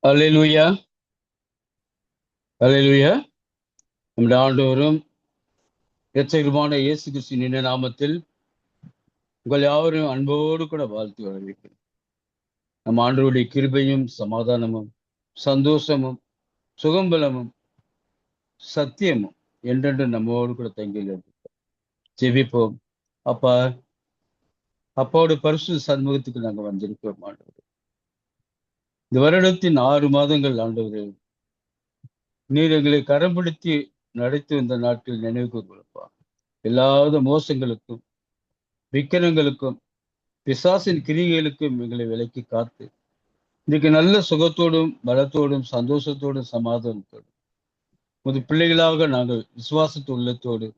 அல்லேலூயா, அல்லேலூயா. நம்முடைய ஆண்டவரும் இரட்சகருமான இயேசு கிறிஸ்துவின் இனிய நாமத்தில் உங்கள் யாவரையும் அன்போடு கூட வாழ்த்து வரவேற்கிறேன். நம் ஆண்டவருடைய கிருபையும் சமாதானமும் சந்தோஷமும் சுகம்பலமும் சத்தியமும் என்றென்று நம்மோடு கூட தங்கியுள்ளது. ஜெபிப்போம். அப்பா, அப்பாவோட பரிசுத்த சண்முகத்துக்கு நாங்கள் வந்திருக்கிறோம் ஆண்டவரே. இந்த வருடத்தின் 6 மாதங்கள் ஆண்டவரே, நீர் எங்களை கரம் பிடித்து நடத்தி வந்த நாட்கள் நினைவு கூறுகிறப்பா. எல்லாவித மோசங்களுக்கும் விக்கிரங்களுக்கும் பிசாசின் கிரிகளுக்கும் எங்களை விலக்கி காத்து இன்றைக்கு நல்ல சுகத்தோடும் பலத்தோடும் சந்தோஷத்தோடும் சமாதானத்தோடும் ஒரு பிள்ளைகளாக நாங்கள் விசுவாசத்து உள்ளத்தோடு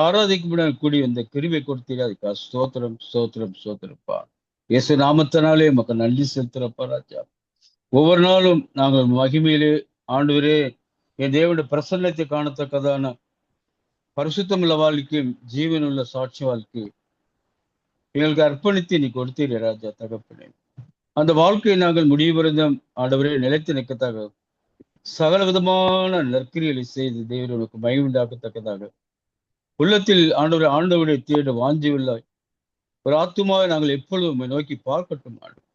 ஆராதிக்கும் கூடி இந்த கிருபை கொடுத்தீங்க. அதுக்காக ஸ்தோத்திரம் ஸ்தோத்திரம் ஸ்தோத்திரப்பா. இயேசு நாமத்தினாலே மக்கள் நன்றி செலுத்துறப்பா ராஜா. ஒவ்வொரு நாளும் நாங்கள் மகிமையிலே ஆண்டவரே என் தேவனுடைய பிரசன்னத்தை காணத்தக்கதான பரிசுத்தமுள்ள வாழ்க்கையும் ஜீவனுள்ள சாட்சி வாழ்க்கை எங்களுக்கு அர்ப்பணித்து நீ கொடுத்தீரே ராஜா தகப்பனே. அந்த வாழ்க்கையை நாங்கள் முடிவுபெறுந்தோம் ஆண்டவரே நிலைத்து நிற்கத்தாக சகல விதமான நற்கிரிகளை செய்து தேவனுக்கு மகிழ்வுண்டாக்கத்தக்கதாக உள்ளத்தில் ஆண்டவருடைய தேட வாஞ்சியுள்ளாய் ஒரு ஆத்துமாவை நாங்கள் எப்பொழுதும் நோக்கி பார்க்கட்டும் ஆண்டவர்.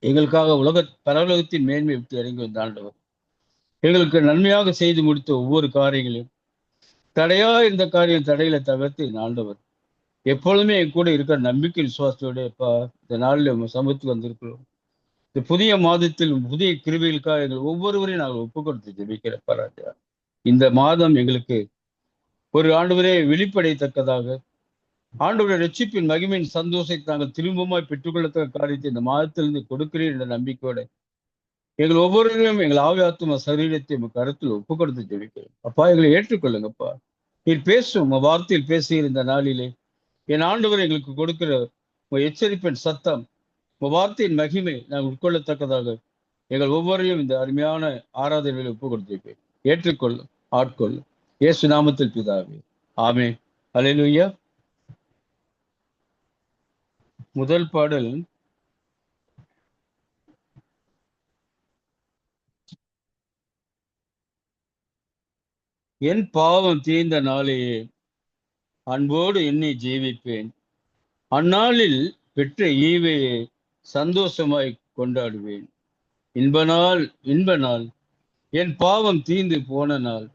எங்களுக்காக பரலோகத்தின் மேன்மை விட்டு இறங்கி வந்த ஆண்டவர் எங்களுக்கு நன்மையாக செய்து முடித்த ஒவ்வொரு காரியங்களையும் தடையா இருந்த காரியம் தடையில தவிர்த்து ஆண்டவர் எப்பொழுதுமே என் கூட இருக்கிற நம்பிக்கை விசுவாசத்தோட இந்த நாளில் சமூகத்துக்கு வந்திருக்கிறோம். இந்த புதிய மாதத்தில் புதிய கிருபைகளுக்காக எங்கள் ஒவ்வொருவரையும் நாங்கள் ஒப்புக் கொடுத்து ஜெபிக்கிறப்பா ராஜா. இந்த மாதம் எங்களுக்கு ஒரு ஆண்டவரே வெளிப்படையத்தக்கதாக ஆண்டவருடைய ரட்சிப்பின் மகிமையின் சந்தோஷத்தை நாங்கள் திரும்பமாய் பெற்றுக்கொள்ளத்தக்க காரியத்தை இந்த மாதத்திலிருந்து கொடுக்கிறேன் என்ற நம்பிக்கையோட எங்கள் ஒவ்வொருவரையும் எங்கள் ஆவியாத்தும சரீரத்தை உங்க கருத்தில் ஒப்புக் கொடுத்து ஜெபிக்கிறோம். அப்பா, எங்களை ஏற்றுக்கொள்ளுங்கப்பா. நீர் பேசும் உங்க வார்த்தையில் பேசுகிற இந்த நாளிலே என் ஆண்டவர் எங்களுக்கு கொடுக்கிற உங்க எச்சரிப்பின் சத்தம் உங்க வார்த்தையின் மகிமை நாங்கள் உட்கொள்ளத்தக்கதாக எங்கள் ஒவ்வொருவரையும் இந்த அருமையான ஆராதனைகளை ஒப்புக் கொடுத்திருப்பேன். ஏற்றுக்கொள்ளும் ஆட்கொள்ளும் இயேசு நாமத்தில் பிதாவே, ஆமென். அல்லேலூயா. முதல் பாடல் என் பாவம் தீர்ந்த நாளையே அன்போடு எண்ணி ஜீவிப்பேன். அந்நாளில் பெற்ற ஈவையை சந்தோஷமாய் கொண்டாடுவேன். இன்ப நாள் என் பாவம் தீர்ந்து போன நாள்.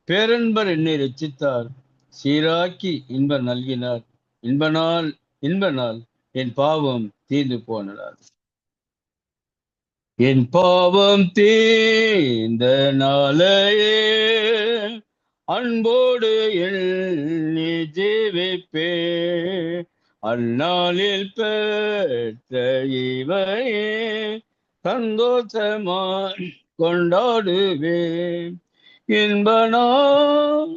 பேரன்பர் என்னை ரட்சித்தார், சீராக்கி இன்பம் நல்கினார். இன்ப நாள் என் பாவம் தீர்ந்து போன நாள். என் பாவம் தீர்ந்த நாளையே அன்போடு எண்ணி ஜீவிப்பே. அந்நாளில் பெற்ற இவையே சந்தோஷமாய் கொண்டாடுவேன். இன்ப நாள்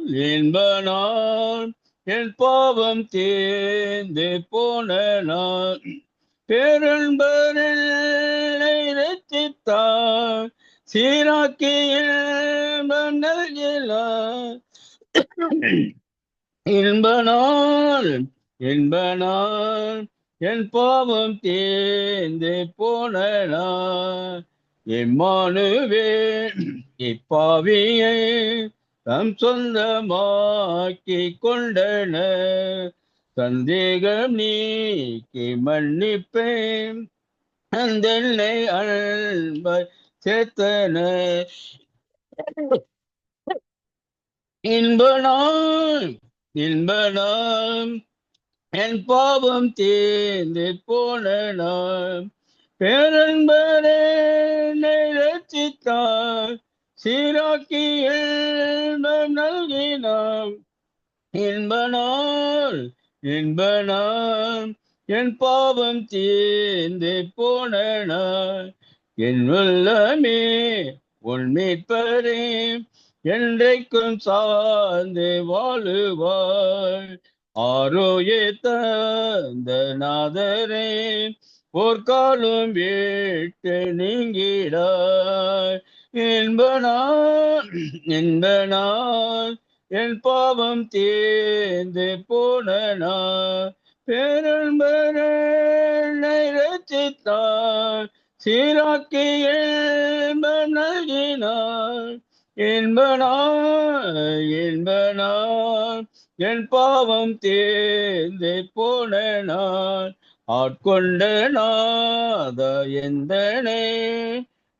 என் பாவம் தீர்ந்து போன நாள். பேரன்பரை ரட்சித்தார், சீராக்கி இன்பம் நல்கினார். இன்ப நாள் என் பாவம் தீர்ந்து போன நாள். எம்மானுவேல் இப்பாவியை தம் சொந்தமாக்கி கொண்டனர். சந்தேகம் நீக்கி மன்னிப்பேன், அந்தென்னை அன்பை சேர்த்தனர். இன்ப நாள் என் பாவம் தீர்ந்து போன நாள். பேரன்பரை ரட்சித்தார், சீராக்கி இன்பம் நல்கினார். இன்ப நாள் என் பாவம் தீர்ந்து போன நாள். என் உள்ளமே உன் மீட்பரே என்றைக்கும் சார்ந்து வாழுவாய். ஆரோயே தந்த நாதரே போர்க்காலும் வீட்டு நீங்கிடாய். இன்ப நாள் என் பாவம் தீர்ந்து போன நாள். பேரன்பரை ரட்சித்தார், சீராக்கி இன்ப நல்கினார். என்பனார் என் பாவம் தேர்ந்து போன நான் ஆட்கொண்ட நாத எந்தனே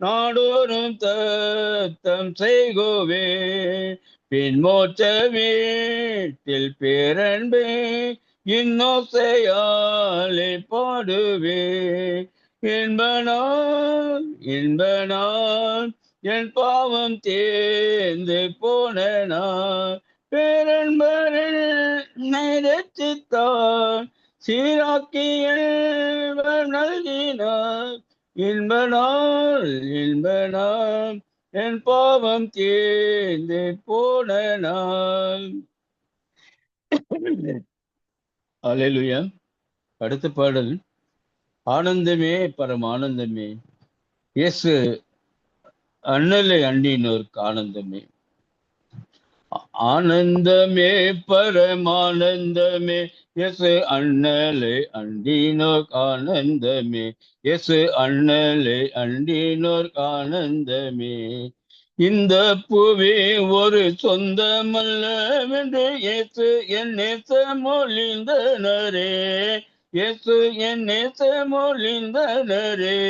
நாடோறும் தத்தம் செய்கோவே பின்மோச்ச வீட்டில் பேரன்பே இன்னோசையாலே பாடுவே என்பனான் என் பாவம் தேர்ந்து போன நான் பேரன்பரட்சித்தார் சீராக்கி நல்கினார் இன்பனாள் என் பாவம் தேர்ந்து போன நான். அல்லேலூயா. அடுத்த பாடல் ஆனந்தமே பரமானந்தமே இயேசு அண்ணலை அண்டினோருக்கு ஆனந்தமே. ஆனந்தமே பரமானந்தமே இயேசு அண்ணலை அண்டினோருக்கு ஆனந்தமே. இயேசு அண்ணலை அண்டினோருக்கு ஆனந்தமே. இந்த புவி ஒரு சொந்தமல்லவென்று இயேசு என் நேசமொழிந்தனரே. இயேசு என் நேசமொழிந்தனரே.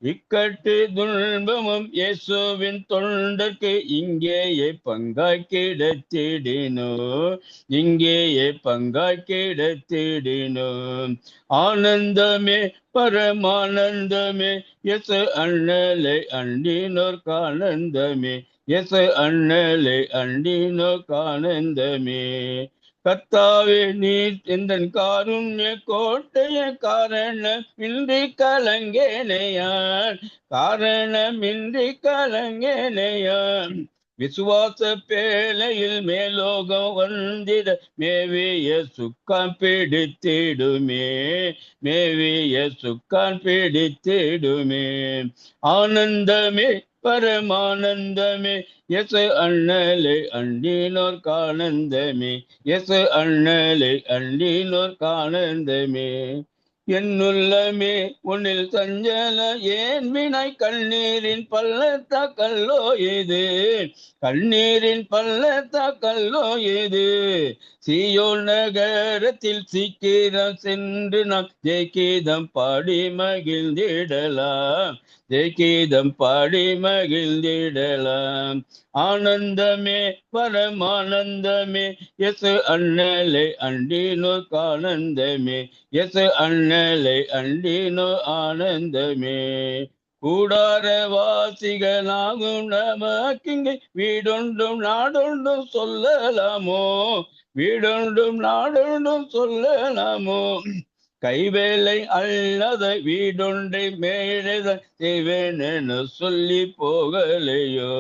இக்கட்டு துன்பமும் இயேசுவின் தொண்டர்க்கு இங்கேயே பங்காய் கிடைத்திடினோ. இங்கேயே பங்காய் கிடைத்திடினோ. ஆனந்தமே பரமானந்தமே இயேசு அண்ணலை அண்டினோர்க்கு ஆனந்தமே. இயேசு அண்ணலை அண்டினோர்க்கு ஆனந்தமே. கர்த்தாவே நீர் எந்தன் காருண்ய கோட்டைய காரணமின்றி கலங்கேனையான். காரணமின்றி கலங்கேனையான். விசுவாச பேழையில் மேலோகம் வந்திட மேவிய சுக்கான் பிடித்திடுமே. மேவிய சுக்கான் பிடித்திடுமே. ஆனந்தமே பரமானந்தமே இயேசு அண்ணலை அண்டினோர்க்கு ஆனந்தமே. இயேசு அண்ணலை அண்டினோர்க்கு ஆனந்தமே. என்னுள்ளமே உன்னில் சஞ்சல ஏன் வினை கண்ணீரின் பள்ளத்தாக்கல்லோ இது. கண்ணீரின் பள்ளத்தாக்கல்லோ இது. சீயோன் நகரத்தில் சீக்கிரம் சென்று நாம் ஜெயகீதம் பாடி மகிழ்ந்திடலாம். ஜெயகீதம் பாடி மகிழ்ந்திடலாம். ஆனந்தமே பரமானந்தமே இயேசு அண்ணலை அண்டினோர்க்கு ஆனந்தமே. இயேசு அண்ணலை அண்டினோர் ஆனந்தமே. கூடார வாசிகளாகும் நமக்கிங்கே வீடொன்றும் நாடொன்றும் சொல்லலாமோ. வீடொன்றும் நாடொன்றும் சொல்லலாமோ. கைவேலை அல்லத வீடொன்றை மேலே செய்வேன் என சொல்லி போகலையோ.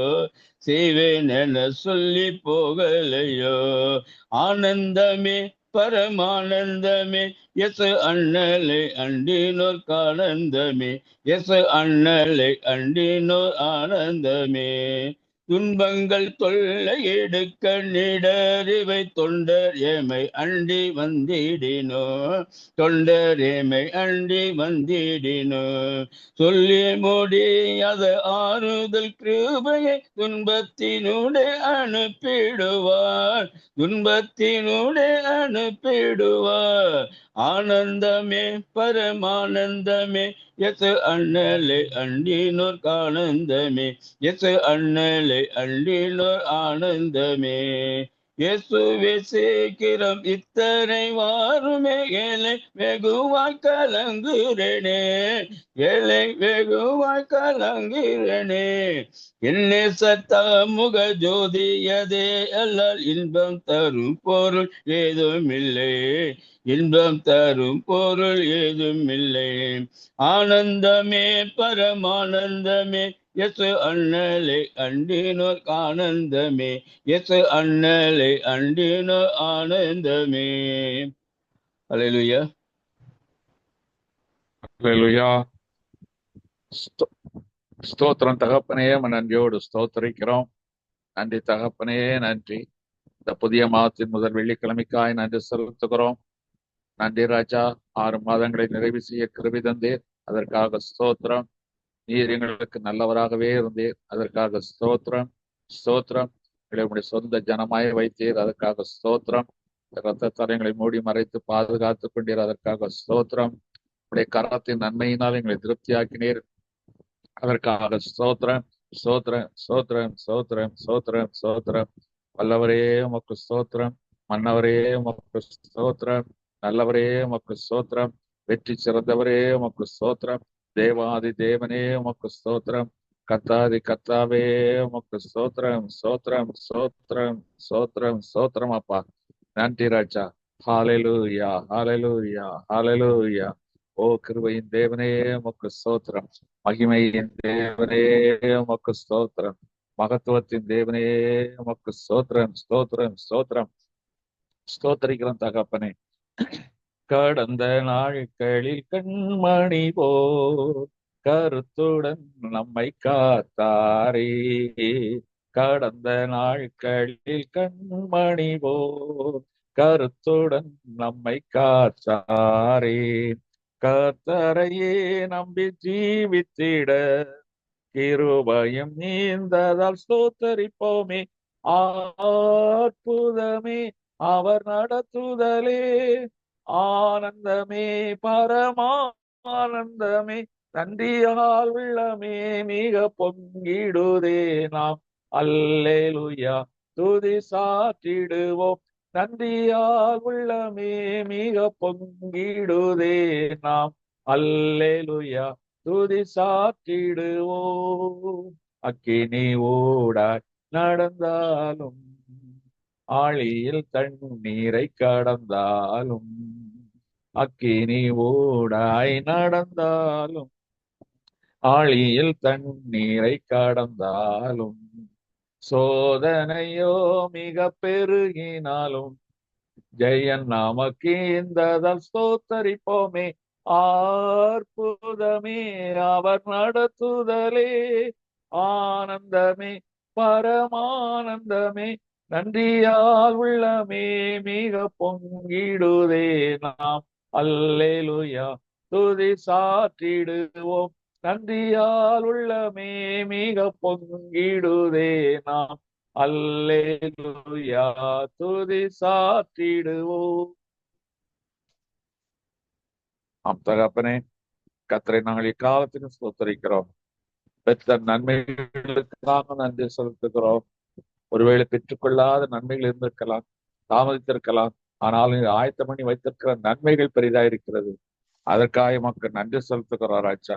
செய்வேன் என சொல்லி போகலையோ. ஆனந்தமே பரமானந்தமே இயேசு அண்ணலை அண்டினோர்க்கு ஆனந்தமே. இயேசு அண்ணலை அண்டினோர் ஆனந்தமே. துன்பங்கள் தொல்லை எடுக்க நிடறிவை தொண்டர் ஏமை அண்டி வந்திடினோ. தொண்டர் ஏமை அண்டி வந்திடினோ. சொல்லி முடியாத ஆறுதல் கிருபையை துன்பத்தினூடே அனுப்பிடுவார். துன்பத்தினூடே அனுப்பிடுவார். ஆனந்தமே பரமானந்தமே இயேசு அண்ணலை அண்டினோர்க்கு ஆனந்தமே. இயேசு அண்ணலை அண்டினோர் ஆனந்தமே. இயேசுவே சீக்கிரம் இத்தனை வாருமே ஏழை வெகுவாய் கலங்குறேனே. ஏழை வெகுவாய் கலங்குறேனே. என்னே சத்தமுக ஜோதியதே அல்லால் இன்பம் தரும் பொருள் ஏதும் இல்லை. இன்பம் தரும் பொருள் ஏதும் இல்லை. ஆனந்தமே பரமானந்தமே இயேசு அண்ணலை அண்டினோர்க்கு ஆனந்தமே. இயேசு அண்ணலை அண்டினோர் ஆனந்தமே. அல்லேலூயா. அல்லேலூயா. ஸ்தோத்திரம் தகப்பனே, நன்றியோடு ஸ்தோத்திரிக்கிறோம். நன்றி தகப்பனே, நன்றி. இந்த புதிய மாதத்தின் முதல் வெள்ளிக்கிழமைக்காய் நன்றி செலுத்துகிறோம். நன்றி ராஜா. 6 மாதங்களை நிறைவு செய்ய கிருபை தந்தீர். அதற்காக ஸ்தோத்திரம். நீர் எங்களுக்கு நல்லவராகவே இருந்தீர், அதற்காக ஸ்தோத்திரம். ஸ்தோத்திரம். எங்களை உம்முடைய சொந்த ஜனமாய் வைத்தீர், அதற்காக ஸ்தோத்திரம். இரத்த தரங்களை மூடி மறைத்து பாதுகாத்துக் கொண்டீர், அதற்காக ஸ்தோத்திரம். உடைய கரத்தின் நன்மையினால் எங்களை திருப்தியாக்கினீர், அதற்காக ஸ்தோத்திரம். ஸ்தோத்திரம், ஸ்தோத்திரம், ஸ்தோத்திரம், ஸ்தோத்திரம், ஸ்தோத்திரம். வல்லவரே உமக்கு ஸ்தோத்திரம். மன்னவரே உமக்கு ஸ்தோத்திரம். நல்லவரே உமக்கு ஸ்தோத்திரம். வெற்றி சிறந்தவரே உமக்கு ஸ்தோத்திரம். தேவாதி தேவனே உமக்கு ஸ்தோத்திரம். கத்தாதி கத்தாவே உமக்கு ஸ்தோத்திரம். ஸ்தோத்திரம், ஸ்தோத்திரம், ஸ்தோத்திரம், ஸ்தோத்திரம். அப்பா நன்றி ராஜா. ஹalleluya, ஹalleluya, ஹalleluya. ஓ கிருபையின் தேவனே உமக்கு ஸ்தோத்திரம். மகிமையின் தேவனே உமக்கு ஸ்தோத்திரம். மகத்துவத்தின் தேவனே உமக்கு ஸ்தோத்திரம். ஸ்தோத்திரம், ஸ்தோத்திரம். ஸ்தோத்திரிக்கிறோம் தகப்பனே. கடந்த நாட்களில் கண்மணி போ கருத்துடன் நம்மை காத்தாரே. கடந்த நாட்களில் கண்மணி போ கருத்துடன் நம்மை காத்தாரே. கர்த்தரையே நம்பி ஜீவித்திட கிருபையும் நீந்ததால் ஸ்தோத்தரிப்போமே. அற்புதமே அவர் நடத்துதலே, ஆனந்தமே பரமானந்தமே, நன்றியால் உள்ளமே மிக பொங்கிடுதே. நாம் அல்லேலூயா துதி சாற்றிடுவோம், நன்றியால் உள்ளமே மிக பொங்கிடுதே. நாம் அல்லேலூயா துதி சாற்றிடுவோம். அக்கினி ஊடாய் நடந்தாலும், ஆழியில் தண்ணீரை கடந்தாலும், அக்கினி ஊடாய் நடந்தாலும், ஆழியில் தண்ணீரை கடந்தாலும், சோதனையோ மிக பெருகினாலும், ஜெயன் நமக்கு இந்ததால் ஸ்தோத்தரிப்போமே. அற்புதமே அவர் நடத்துதலே, ஆனந்தமே பரமானந்தமே, நன்றியால் உள்ளமே மிக பொங்கிடுதே. நாம் அல்லேலூயா துதி சாற்றிடுவோம், நன்றியால் உள்ளமே மிக பொங்கிடுதே. நாம் அல்லேலூயா துதி சாற்றிடுவோம். தகப்பனே, கர்த்தரை நாங்கள் இக்காலத்திலும் ஸ்தோத்தரிக்கிறோம். பெற்ற நன்மைகளுக்காக நன்றி செலுத்துகிறோம். ஒருவேளை பெற்றுக்கொள்ளாத நன்மைகள் இருந்திருக்கலாம், தாமதித்திருக்கலாம். ஆனாலும் நீர் ஆயத்தம் பண்ணி வைத்திருக்கிற நன்மைகள் பெரிதா இருக்கிறது. அதற்காக மக்கள் நன்றி செலுத்துகிறோம் ராஜா.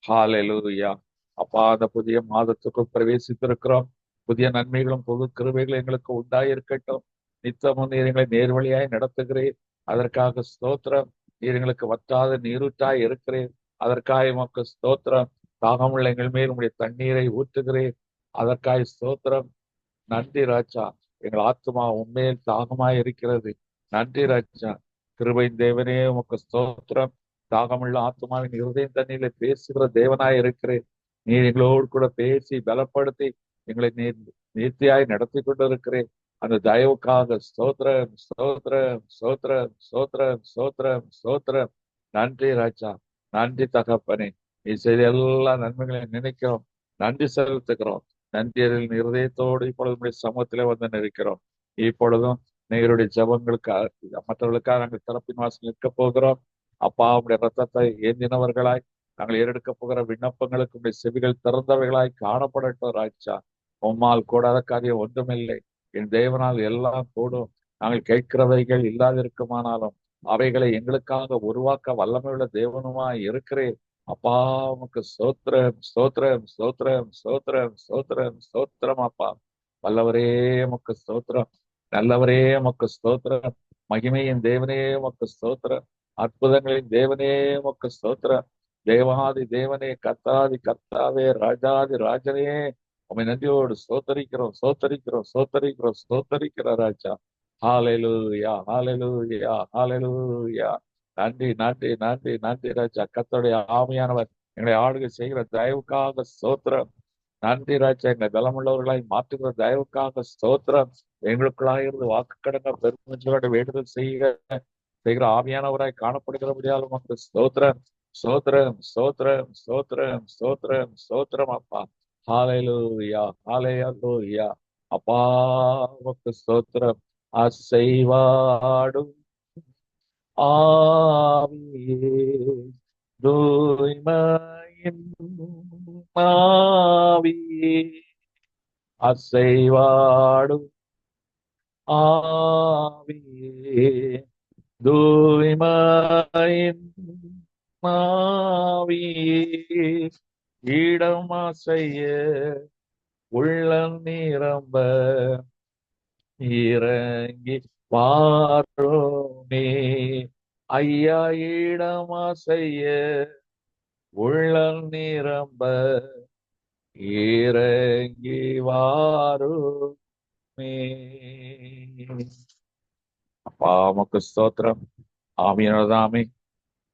ஹalleluya. அப்பா, அந்த புதிய மாதத்துக்குள் பிரவேசித்திருக்கிறோம். புதிய நன்மைகளும் புது கிருபைகளும் எங்களுக்கு உண்டாயிருக்கட்டும். நித்தமும் நீர் எங்களை நேர்வழியாய் நடத்துகிறேன், அதற்காக ஸ்தோத்திரம். நீர் எங்களுக்கு வற்றாத நீரூற்றாய் இருக்கிறேன், அதற்காக உமக்கு ஸ்தோத்திரம். தாகமுள்ள எங்கள் மேல் உங்களுடைய தண்ணீரை ஊற்றுகிறேன், அதற்காக ஸ்தோத்திரம். நன்றி ராஜா. எங்கள் ஆத்மா உண்மையில் தாகமாய் இருக்கிறது. நன்றி ராஜா. கிருபையின் தேவனே உமக்கு ஸ்தோத்திரம். தாகமுள்ள ஆத்மாவின் இருதயம் தண்ணீரில் பேசுகிற தேவனாய் இருக்கிறேன். நீர் எங்களோடு கூட பேசி பலப்படுத்தி எங்களை நீர்த்தியாய் நடத்தி கொண்டிருக்கிறேன். அந்த தயவுக்காக ஸ்தோத்திரம், ஸ்தோத்திரம், ஸ்தோத்திரம், ஸ்தோத்திரம், ஸ்தோத்திரம், ஸ்தோத்திரம். நன்றி ராஜா. நன்றி தகப்பனே. நீ செய்த எல்லா நன்மைகளையும் நினைக்கிறோம், நன்றி செலுத்துகிறோம். நன்றியரின் இருதயத்தோடு இப்பொழுது சமூகத்திலே வந்து நிற்கிறோம். இப்பொழுதும் நீருடைய ஜபங்களுக்கு மற்றவர்களுக்காக நாங்கள் திறப்பின் வாசல் நிற்க போகிறோம். அப்பா, உடைய ரத்தத்தை ஏந்தினவர்களாய் நாங்கள் ஏறெடுக்க போகிற விண்ணப்பங்களுக்கு உடைய செவிகள் திறந்தவைகளாய் காணப்படட்டும் ராஜா. உம்மால் கூடாத காரியம் ஒன்றுமில்லை. என் தேவனால் எல்லாம் கூடும். நாங்கள் கேட்கிறவைகள் இல்லாதிருக்குமானாலும் அவைகளை எங்களுக்காக உருவாக்க வல்லமையுள்ள தேவனுமாய் இருக்கிறேன். அப்பா, உமக்கு ஸ்தோத்திரம், ஸ்தோத்திரம், ஸ்தோத்திரம், ஸ்தோத்திரம், ஸ்தோத்திரம், ஸ்தோத்திரம். அப்பா, வல்லவரே உமக்கு ஸ்தோத்திரம். நல்லவரே உமக்கு ஸ்தோத்திரம். மகிமையின் தேவனே உமக்கு ஸ்தோத்திரம். அற்புதங்களின் தேவனே உமக்கு ஸ்தோத்திரம். தேவாதி தேவனே, கர்த்தாதி கர்த்தாவே, ராஜாதி ராஜனே, உம்மை நன்றியோடு ஸ்தோத்தரிக்கிறோம், ஸ்தோத்தரிக்கிறோம், ஸ்தோத்தரிக்கிறோம், ஸ்தோத்தரிக்கிற ராஜா. ஹalleluya, ஹalleluya, ஹalleluya. நன்றி, நன்றி, நன்றி, நன்றி ராஜா. கர்த்தருடைய ஆவியானவர் எங்களை ஆளுகை செய்கிற தயவுக்காக ஸ்தோத்திரம். நன்றி ராஜா. எங்களை பலமுள்ளவர்களாய் மாற்றுகிற தயவுக்காக ஸ்தோத்திரம். எங்களுக்குள்ளாக இருந்து வாக்கு கடங்க பெருமஞ்சோட வேண்டுதல் செய்கிற ஆவியானவராய் காணப்படுகிற முடியாத உமக்கு ஸ்தோத்திரம். ஸ்தோத்திரம், ஸ்தோத்திரம், ஸ்தோத்திரம், ஸ்தோத்திரம், ஸ்தோத்திரம் அப்பா. ஹalleluya, ஹalleluya. அப்பா உமக்கு ஸ்தோத்திரம். அசைவாடும் ஆவியே, தூய்மையின் ஆவியே, அசைவாடும் ஆவியே, தூய்மையின் ஆவியே, இடம் அசைய உள்ளம் நிரம்ப இறங்கி வாரோமே. ஐயா, இடம் அசைய உள்ளம் நிரம்ப இறங்கி வாரோமே. அப்பா உமக்கு ஸ்தோத்திரம். ஆவியானவர்தாமே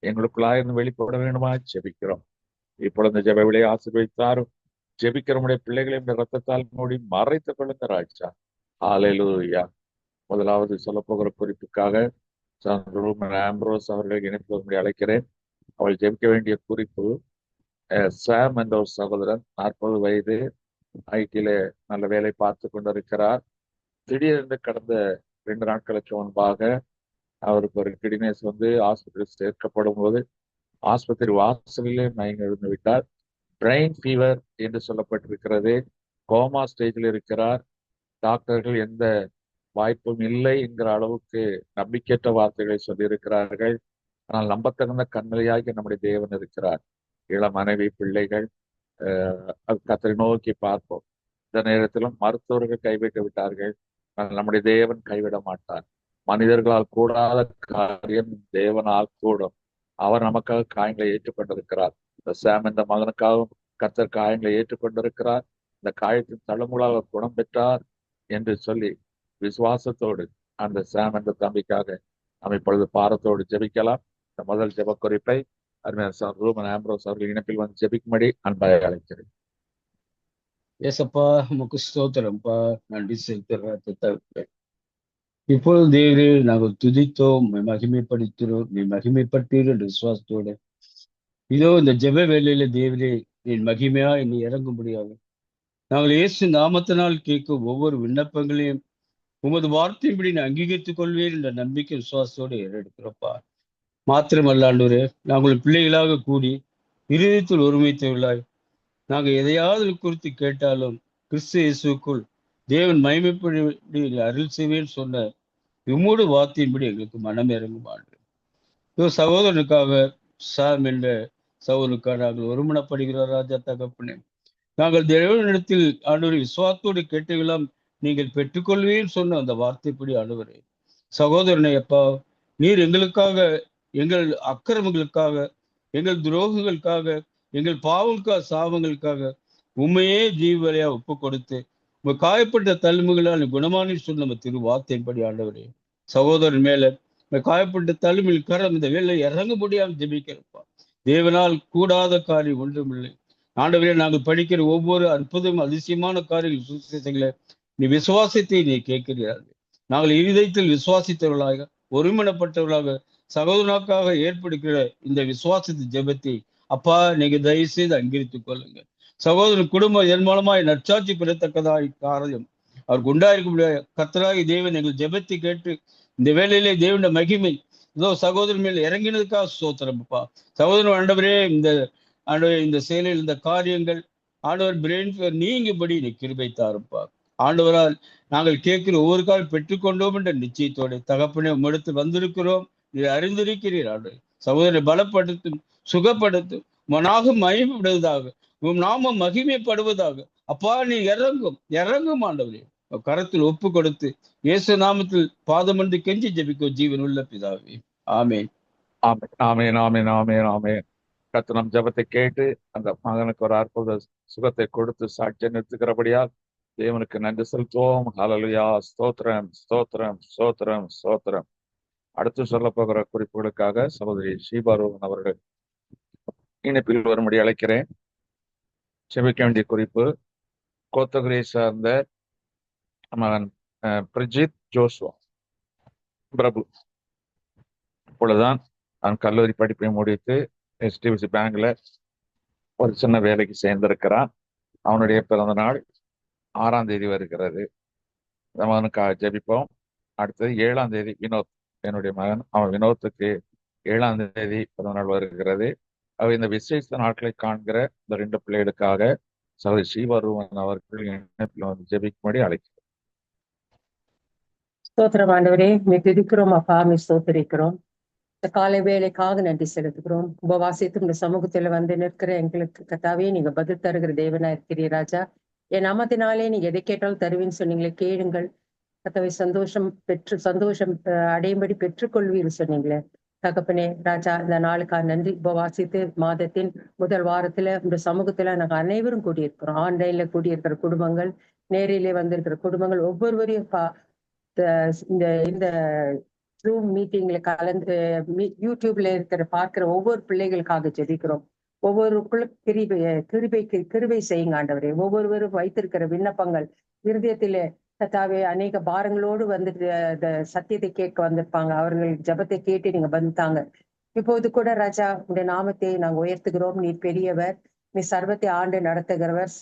எங்களுக்குள்ளாயிருந்து வெளிப்பட வேண்டுமா ஜெபிக்கிறோம். இப்பொழுது ஜெப விலையை ஆசீர்வதித்தாரும். ஜெபிக்கிற உடைய பிள்ளைகளை இந்த ரத்தத்தால் மூடி மறைத்துக் கொள்ளுங்க ராஜா. ஹalleluya. முதலாவது சொல்ல போகிற குறிப்புக்காக ஆம்ப்ரோஸ் அவர்களை இணைப்பு அழைக்கிறேன். அவள் ஜெபிக்க வேண்டிய குறிப்பு, சாம் என்ற ஒரு சகோதரன், 40 வயது, ஐடியில நல்ல வேலை பார்த்து கொண்டிருக்கிறார். திடீரென்று கடந்த 2 நாட்களுக்கு முன்பாக அவருக்கு ஒரு கிட்னிஸ் வந்து ஆஸ்பத்திரியில் சேர்க்கப்படும் போது ஆஸ்பத்திரி வாசலிலே மயங்கி விழுந்து விட்டார். பிரெயின் ஃபீவர் என்று சொல்லப்பட்டிருக்கிறது. கோமா ஸ்டேஜில் இருக்கிறார். டாக்டர்கள் எந்த வாய்ப்பும் இல்லை என்கிற அளவுக்கு நம்பிக்கையற்ற வார்த்தைகளை சொல்லியிருக்கிறார்கள். ஆனால் நம்பத்தகுந்த கண்மலையாகி நம்முடைய தேவன் இருக்கிறார். இளம் மனைவி, பிள்ளைகள், கர்த்தரை நோக்கி பார்ப்போம். இந்த நேரத்திலும் மருத்துவர்கள் கைவிட்டு விட்டார்கள். ஆனால் நம்முடைய தேவன் கைவிட மாட்டார். மனிதர்களால் கூடாத காரியம் தேவனால் கூடும். அவர் நமக்காக காயங்களை ஏற்றுக்கொண்டிருக்கிறார். இந்த சாம் என்ற மகனுக்காகவும் கர்த்தர் காயங்களை ஏற்றுக்கொண்டிருக்கிறார். இந்த காயத்தின் தழும்புகளால் அவர் குணம் பெற்றார் என்று சொல்லி விசுவாசத்தோடு அந்த சாம் என்ற தம்பிக்காக நாம் இப்பொழுது பாரத்தோடு ஜெபிக்கலாம். இந்த முதல் ஜெப குறிப்பை அருமையான ரூமன் ஆம்ப்ரோஸ் அவர்கள் இணைப்பில் வந்து ஜெபிக்கும்படி அன்பாக அழைக்கிறேன். ஏசப்பா உமக்கு ஸ்தோத்திரம்ப்பா, நன்றி செலுத்துகிறேன். இப்பொழுது தேவரே நாங்கள் துதித்தோம், மகிமைப்படுத்துகிறோம், நீ மகிமைப்பட்டீர் என்ற விசுவாசத்தோடு இதோ இந்த ஜெப வேலையில தேவரே என் மகிமையா என்னை இறங்கும்படியாக நாங்கள் இயேசு நாமத்தினால் கேட்கும் ஒவ்வொரு விண்ணப்பங்களையும் உமது வார்த்தையின்படி நான் அங்கீகரித்துக் கொள்வேன் என்ற நம்பிக்கை விசுவாசத்தோடு ஏறெடுக்கிறோப்பா. மாத்திரமல்ல ஆண்டவரே, நாங்கள் பிள்ளைகளாக கூடி இருதயத்தில் ஒருமித்தவர்களாய் நாங்கள் எதையாவது குறித்து கேட்டாலும் கிறிஸ்து இயேசுக்குள் தேவன் மகிமைப்படி அருள் செய்வேன்னு சொன்ன உம்மோடு வார்த்தையின்படி எங்களுக்கு மனம் இறங்கும் ஆண்டு. சகோதரனுக்காக சாம் என்ற சகோதரனுக்காக நாங்கள் ஒருமனப்படுகிறோம் ராஜா தகப்பனே. நாங்கள் தேவனிடத்தில் ஆண்டவரை விசுவாசத்தோடு கேட்டுகளாம் நீங்கள் பெற்றுக்கொள்வேன்னு சொன்ன அந்த வார்த்தைப்படி ஆண்டவரே, சகோதரனை அப்பா, நீர் எங்களுக்காக, எங்கள் அக்கிரமங்களுக்காக, எங்கள் துரோகங்களுக்காக, எங்கள் பாவங்களுக்காக, சாபங்களுக்காக உண்மையே ஜீவலையா ஒப்பு கொடுத்து உங்க காயப்பட்ட தழும்புகளால் குணமான சொன்ன நம்ம திரு வார்த்தையின்படி ஆண்டவரே, சகோதரன் மேல காயப்பட்ட தழும்பில் கரம் இந்த வேலை இறங்க முடியாமல் ஜெபிக்கிறப்பா. தேவனால் கூடாத காரியம் ஒன்றுமில்லை ஆண்டவரே. நாங்கள் படிக்கிற ஒவ்வொரு அற்புதம் அதிசயமான காரியங்கள் சுவிசேஷங்களை நீ விசுவாசத்தை நீ கேட்கிறார்கள். நாங்கள் இருதயத்தில் விசுவாசித்தவர்களாக ஒருமனப்பட்டவர்களாக சகோதரனுக்காக ஏற்படுகிற இந்த விசுவாசத்தின் ஜெபத்தை அப்பா நீங்க தயவு செய்து அங்கீகரித்துக் கொள்ளுங்க. சகோதரன் குடும்பம் என் மூலமாய் நற்சாட்சி பெறத்தக்கதாய் காரியம் அவருக்கு உண்டாயிருக்க முடியாது. கர்த்தராகி தேவன் எங்கள் ஜெபத்தை கேட்டு இந்த வேளையிலே தேவனுடைய மகிமை இதோ சகோதரன் மேல் இறங்கினதுக்காக ஸ்தோத்திரம்ப்பா. சகோதரன் ஆண்டவரே, இந்த ஆண்டவர் இந்த செயலில் இந்த காரியங்கள் ஆண்டவர் பிரெயின் நீங்கும்படி நீ கிருபை தாருப்பா. ஆண்டவரால் நாங்கள் கேட்கிற ஒவ்வொரு கால் பெற்றுக்கொண்டோம் என்ற நிச்சயத்தோடு தகப்பனே உம்மிடத்தில் வந்திருக்கிறோம். நீ அறிந்திருக்கிறீர் ஆண்டவர். சகோதரனை பலப்படுத்தும், சுகப்படுத்தும், மனாக மகிமைப்படுவதாக, உம் நாமம் மகிமைப்படுவதாக. அப்பா நீ இறங்கும் ஆண்டவரே. கரத்தில் ஒப்பு கொடுத்து இயேசு நாமத்தில் பாதமன்று கெஞ்சி ஜெபிக்கும் ஜீவன் உள்ள பிதாவே, ஆமேன். ஆமேன், ஆமேன், ஆமேன், ஆமேன். கர்த்தர் நம் ஜெபத்தை கேட்டு அந்த மகனுக்கு ஒரு அற்புத சுகத்தை கொடுத்து சாட்சியை நிறுத்துகிறபடியால் தேவனுக்கு நன்றி செலுத்துவோம். ஹல்லேலூயா. ஸ்தோத்திரம், ஸ்தோத்திரம், ஸ்தோத்திரம், ஸ்தோத்திரம். அடுத்து சொல்ல போகிற குறிப்புகளுக்காக சகோதரி ஷீபாரோகன் அவர்கள் இணைப்பில் வரும்படி அழைக்கிறேன். செபிக்க வேண்டிய குறிப்பு, கோத்தகிரியை சார்ந்த மகன் பிரஜித் ஜோஸ்வா பிரபு. இப்பொழுதுதான் நான் கல்லூரி படிப்பை முடித்து HDFC பேங்க்ல ஒரு சின்ன வேலைக்கு சேர்ந்திருக்கிறான். அவனுடைய பிறந்த நாள் 6ஆம் தேதி வருகிறது. அவனுக்காக ஜெபிப்போம். அடுத்தது 7ஆம் தேதி வினோத், என்னுடைய மகன், அவன் வினோத்துக்கு 7ஆம் தேதி பிறந்தநாள் வருகிறது. இந்த விசேஷ நாட்களை காண்கிற இந்த 2 பிள்ளைகளுக்காக சகோதரி ஸ்ரீவருவன் அவர்கள் இணைப்பில் வந்து ஜெபிக்கும்படி அழைக்கிறேன். ஸ்தோத்திரம் ஆண்டவரே, நீ துதிக்கிறோம் அப்பா, நீ ஸ்தோத்திரிக்கிறோம். இந்த காலை வேலைக்காக நன்றி செலுத்துகிறோம். உபவாசித்து இந்த சமூகத்துல வந்து நிற்கிற எங்களுக்கு கத்தாவே நீங்க பதில் தருகிற தேவனா இருக்கிறீ ராஜா. என் நாமத்தினாலே நீங்க எதை கேட்டாலும் தருவீன்னு சொன்னீங்களே, கேளுங்கள் கத்தாவை சந்தோஷம் அடையும்படி பெற்றுக்கொள்வீர் சொன்னீங்களே. தகப்பனே ராஜா, இந்த நாளுக்காக நன்றி. உபவாசித்து மாதத்தின் முதல் வாரத்துல இந்த சமூகத்துல நாங்க அனைவரும் கூடியிருக்கிறோம். ஆன்லைன்ல கூடியிருக்கிற குடும்பங்கள், நேரிலே வந்திருக்கிற குடும்பங்கள் ஒவ்வொருவரையும் இந்த இந்த ஜூம் மீட்டிங்ல கலந்து யூடியூப்ல பார்க்கிற ஒவ்வொரு பிள்ளைகளுக்காக ஜெபிக்கிறோம். ஒவ்வொருக்குள்ள கிருபை செய்யுங்க ஆண்டவரே. ஒவ்வொருவரும் வைத்திருக்கிற விண்ணப்பங்கள் இருதயத்திலே கத்தாவே அநேக பாரங்களோடு வந்துட்டு இந்த சத்தியத்தை கேட்க வந்திருப்பாங்க. அவர்கள் ஜபத்தை கேட்டு நீங்க வந்துட்டாங்க. இப்போது கூட ராஜா, உடைய நாமத்தை நாங்க உயர்த்துகிறோம். நீ பெரியவர், நீ சர்வத்தை ஆண்டு நடத்துகிறவர்,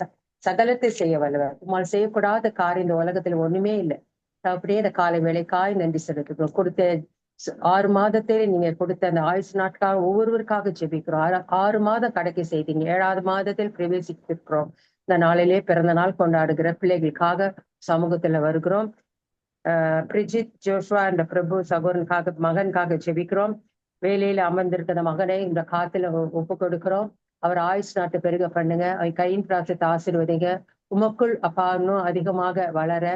சகலத்தை செய்ய வல்லவர். உம்மால் செய்யக்கூடாத காரியம் இந்த உலகத்துல ஒண்ணுமே இல்லை. அப்படியே இந்த காலை வேலைக்காய் நன்றி செலுத்துகிறோம். கொடுத்த 6 மாதத்திலே நீங்க கொடுத்த அந்த ஆயுசு நாட்காக ஒவ்வொருவருக்காக ஜெபிக்கிறோம். 6 மாதம் கடக்கை செய்தீங்க. 7ஆவது மாதத்தில் பிரவேசிக்கிறோம். இந்த நாளிலே பிறந்த நாள் கொண்டாடுகிற பிள்ளைகளுக்காக சமூகத்துல வருகிறோம். பிரிஜித், ஜோஷுவா என்ற பிரபு சகோதரனுக்காக, மகனுக்காக ஜெபிக்கிறோம். வேலையில அமர்ந்திருக்கிற மகனை இந்த காத்துல ஒப்பு கொடுக்கிறோம். அவர் ஆயுஷ் நாட்டை பெருக பண்ணுங்க. அவர் கையின் பிராசத்தை ஆசீர்வதிங்க. உமக்குள் அப்பா இன்னும் அதிகமாக வளர,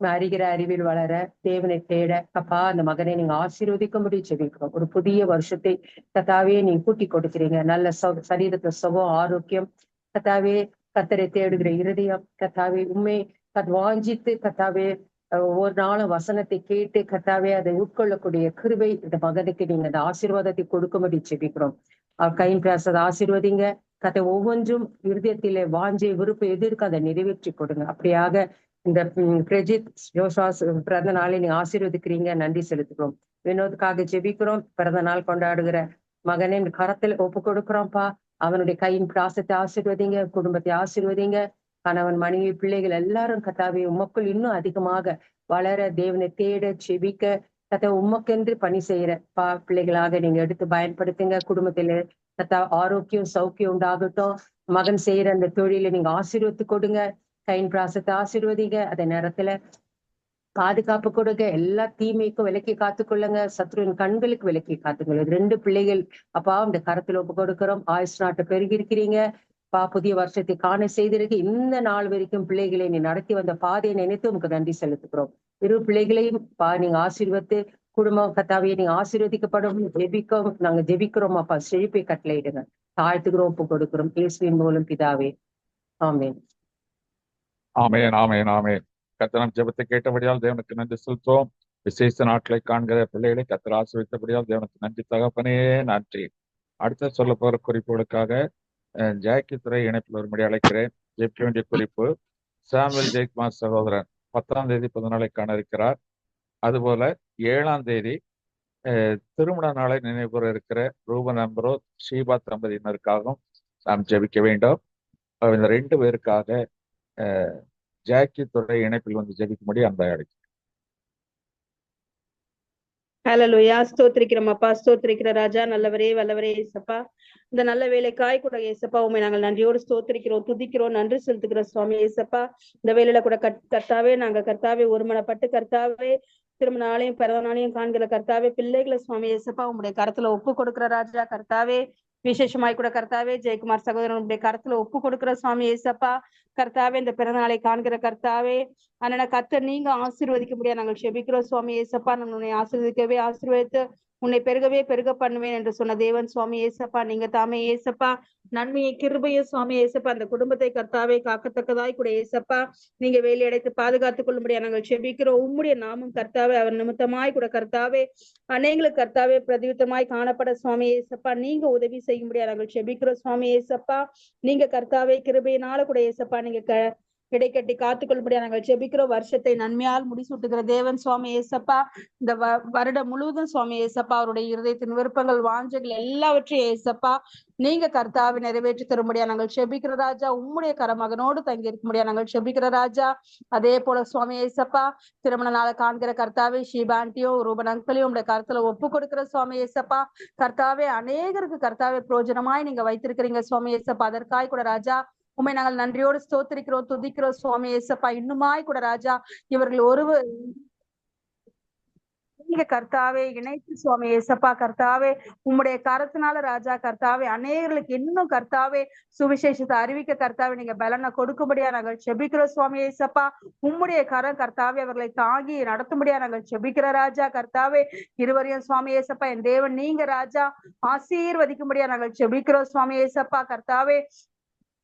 அறிகிற அறிவில் வளர, தேவனை தேட அப்பா அந்த மகனை நீங்க ஆசீர்வதிக்கும்படி ஜெபிக்கிறோம். ஒரு புதிய வருஷத்தை கத்தாவே நீங்க கூட்டி கொடுக்கிறீங்க. நல்ல சரீரத்துல சுகம், ஆரோக்கியம் கத்தாவே, கத்தரை தேடுகிற இருதயம் கத்தாவே, உண்மை வாஞ்சித்து கத்தாவே ஒவ்வொரு நாளும் வசனத்தை கேட்டு கத்தாவே அதை உட்கொள்ளக்கூடிய கிருபை இந்த மகனுக்கு நீங்க அந்த ஆசீர்வாதத்தை கொடுக்கும்படி ஜெபிக்கிறோம். அவர் கையின் பேசுறதை ஆசீர்வதிங்க. கதை ஒவ்வொன்றும் இருதயத்திலே வாஞ்சை விருப்பம் எதிர்க்கு அதை நிறைவேற்றி கொடுங்க. அப்படியாக இந்த பிரஜித் ஜோஷாஸ் பிறந்த நாளை நீங்க ஆசீர்வதிக்கிறீங்க, நன்றி செலுத்துக்கிறோம். வினோதுக்காக ஜெபிக்கிறோம். பிறந்த நாள் கொண்டாடுகிற மகனின் கரத்தில் ஒப்பு கொடுக்கிறோம்ப்பா. அவனுடைய கையின் பிராசத்தை ஆசீர்வதிங்க, குடும்பத்தை ஆசீர்வதிங்க. கணவன், மனைவி, பிள்ளைகள் எல்லாரும் கத்தாவே உமக்குள் இன்னும் அதிகமாக வளர, தேவனை தேட, செபிக்க கத்தா உமக்கென்று பணி செய்யற பிள்ளைகளாக நீங்க எடுத்து பயன்படுத்துங்க. குடும்பத்தில கத்தா ஆரோக்கியம், சௌக்கியம் உண்டாகட்டும். மகன் செய்யற அந்த தொழிலை நீங்க ஆசீர்வத்து கொடுங்க. கையின் பிராசத்தை ஆசீர்வதிங்க. அதே நேரத்துல பாதுகாப்பு கொடுங்க. எல்லா தீமைக்கும் விலக்கி காத்துக்கொள்ளுங்க. சத்ருவின் கண்களுக்கு விலக்கி காத்துக்கொள்ளுங்க. 2 பிள்ளைகள் அப்பா இந்த கரத்துல ஒப்பு கொடுக்கிறோம். ஆயுஷ் நாட்டை பெருகி இருக்கிறீங்க. புதிய வருஷத்தை காண செய்திருக்கு. இந்த நாள் வரைக்கும் பிள்ளைகளை நீ நடத்தி வந்த பாதையை நினைத்து உனக்கு நன்றி செலுத்துக்கிறோம். 2 பிள்ளைகளையும் நீங்க ஆசீர்வத்து குடும்பம் கத்தாவையை நீங்க ஆசீர்வதிக்கப்படும் நாங்க ஜெபிக்கிறோம் அப்பா. செழிப்பை கட்டளையிடுங்க. தாழ்த்துக்கிறோம், ஒப்பு கொடுக்கிறோம். இயேசுவின் மூலம் பிதாவே, ஆமென். ஆமென், ஆமென், ஆமென். கர்த்தர் ஜெபத்தை கேட்டபடியால் தேவனுக்கு நன்றி செலுத்துவோம். விசேஷ நாட்களை காண்கிற பிள்ளைகளை கர்த்தர் ஆசீர்வதித்தபடியால் தேவனுக்கு நன்றி தகப்பனே, நன்றி. அடுத்த சொல்ல போற குறிப்புகளுக்காக ஜாக்கி துறை இணைப்பில் வரும்படி அழைக்கிறேன். ஜெபிக்க வேண்டிய குறிப்பு, சாமுவேல் ஜெயக்குமார் சகோதரன் 10ஆம் தேதி பிறந்த நாளை காண இருக்கிறார். அதுபோல 7ஆம் தேதி திருமண நாளை நினைவுகூர இருக்கிற ரூபன் அம்பரோ, ஷீபா தம்பதியினருக்காகவும் நாம் ஜெபிக்க வேண்டும். இந்த 2 பேருக்காக ஜாக்கி துறை இணைப்பில் வந்து ஜெபிக்கும்படி அன்பை அழைக்கிறேன். ஹல்லேலூயா. ஸ்தோத்திரிக்கிறோம் அப்பா, ஸ்தோத்திரிக்கிற ராஜா, நல்லவரே வல்லவரே ஏசப்பா. இந்த நல்ல வேலைக்காய் கூட ஏசப்பா உண்மை நாங்கள் நன்றியோடு ஸ்தோத்திரிக்கிறோம், துதிக்கிறோம், நன்றி செலுத்துகிற சுவாமி ஏசப்பா. இந்த வேலையில கூட கர்த்தாவே நாங்க கர்த்தாவே ஒருமனப்பட்டு கர்த்தாவே திருமண நாளையும் பிறந்த நாளையும் காண்கிற கர்த்தாவே பிள்ளைகளை சுவாமி ஏசப்பா உங்களுடைய கரத்துல ஒப்பு கொடுக்கிற ராஜா கர்த்தாவே. விசேஷமாய் கூட கர்த்தாவே ஜெயக்குமார் சகோதரனுடைய கரத்துல ஒப்பு கொடுக்கிற சுவாமி ஏசப்பா. கர்த்தாவே இந்த பிறந்த நாளை காண்கிற கர்த்தாவே அண்ணனை கர்த்தர் நீங்க ஆசீர்வதிக்க முடியாது நாங்கள் செபிக்கிறோம் சுவாமி ஏசப்பா. நான் உன்னை ஆசீர்வதிக்கவே ஆசீர்வதித்து உன்னை பெருகவே பெருக பண்ணுவேன் என்று சொன்ன தேவன் சுவாமி ஏசப்பா. நீங்க தாமே ஏசப்பா நன்மையை கிருபையை சுவாமி ஏசப்பா அந்த குடும்பத்தை கர்த்தாவே காக்கத்தக்கதாய் கூட ஏசப்பா நீங்க வேலி அடைத்து பாதுகாத்துக் கொள்ளும்படியா நாங்கள் செபிக்கிறோம். உம்முடைய நாமம் கர்த்தாவே அவர் நிமித்தமாய் கூட கர்த்தாவே அநேங்களுக்கு கர்த்தாவே பிரதியுத்தமாய் காணப்பட சுவாமி ஏசப்பா நீங்க உதவி செய்யும்படியா நாங்கள் செபிக்கிறோம் சுவாமி ஏசப்பா. நீங்க கர்த்தாவே கிருபையினால கூட ஏசப்பா நீங்க இடைக்கட்டி காத்துக்கொள்ளும்படியா நாங்கள் ஜெபிக்கிறோம். வருஷத்தை நன்மையால் முடிசூட்டுகிற தேவன் சுவாமி ஏசப்பா, இந்த வருடம் முழுவதும் சுவாமி ஏசப்பா அவருடைய இருதயத்தின் விருப்பங்கள் வாஞ்சைகள் எல்லாவற்றையும் ஏசப்பா நீங்க கர்த்தாவை நிறைவேற்றி தரும்படியா நாங்கள் ஜெபிக்கிற ராஜா. உம்முடைய கரமகனோடு தங்கி இருக்க முடியா நாங்கள் ஜெபிக்கிற ராஜா. அதே போல சுவாமி ஏசப்பா திருமண நாளை காண்கிற கர்த்தாவே ஷீபாண்டியும் ரூபன் அங்களையும் உங்களுடைய கருத்துல ஒப்பு கொடுக்கிற சுவாமி ஏசப்பா கர்த்தாவே அநேகருக்கு கர்த்தாவே பிரயோஜனமாய் நீங்க வைத்திருக்கிறீங்க சுவாமி ஏசப்பா. அதற்காய் கூட ராஜா உண்மை நாங்கள் நன்றியோடு ஸ்தோத்திரிக்கிறோம், துதிக்கிறோம் சுவாமி ஏசப்பா. இன்னுமாய் கூட ராஜா இவர்கள் நீங்க கர்த்தாவே இணைத்து சுவாமி ஏசப்பா கர்த்தாவே உம்முடைய கரத்தினால ராஜா கர்த்தாவே அநேகர்களுக்கு இன்னும் கர்த்தாவே சுவிசேஷத்தை அறிவிக்க கர்த்தாவே நீங்க பலனை கொடுக்கும்படியா நாங்கள் செபிக்கிறோம் சுவாமி ஏசப்பா. உம்முடைய கரம் கர்த்தாவே அவர்களை தாங்கி நடத்தும்படியா நாங்கள் செபிக்கிற ராஜா கர்த்தாவே. இருவரையும் சுவாமி ஏசப்பா என் தேவன் நீங்க ராஜா ஆசீர்வதிக்கும்படியா நாங்கள் செபிக்கிறோம் சுவாமி ஏசப்பா கர்த்தாவே.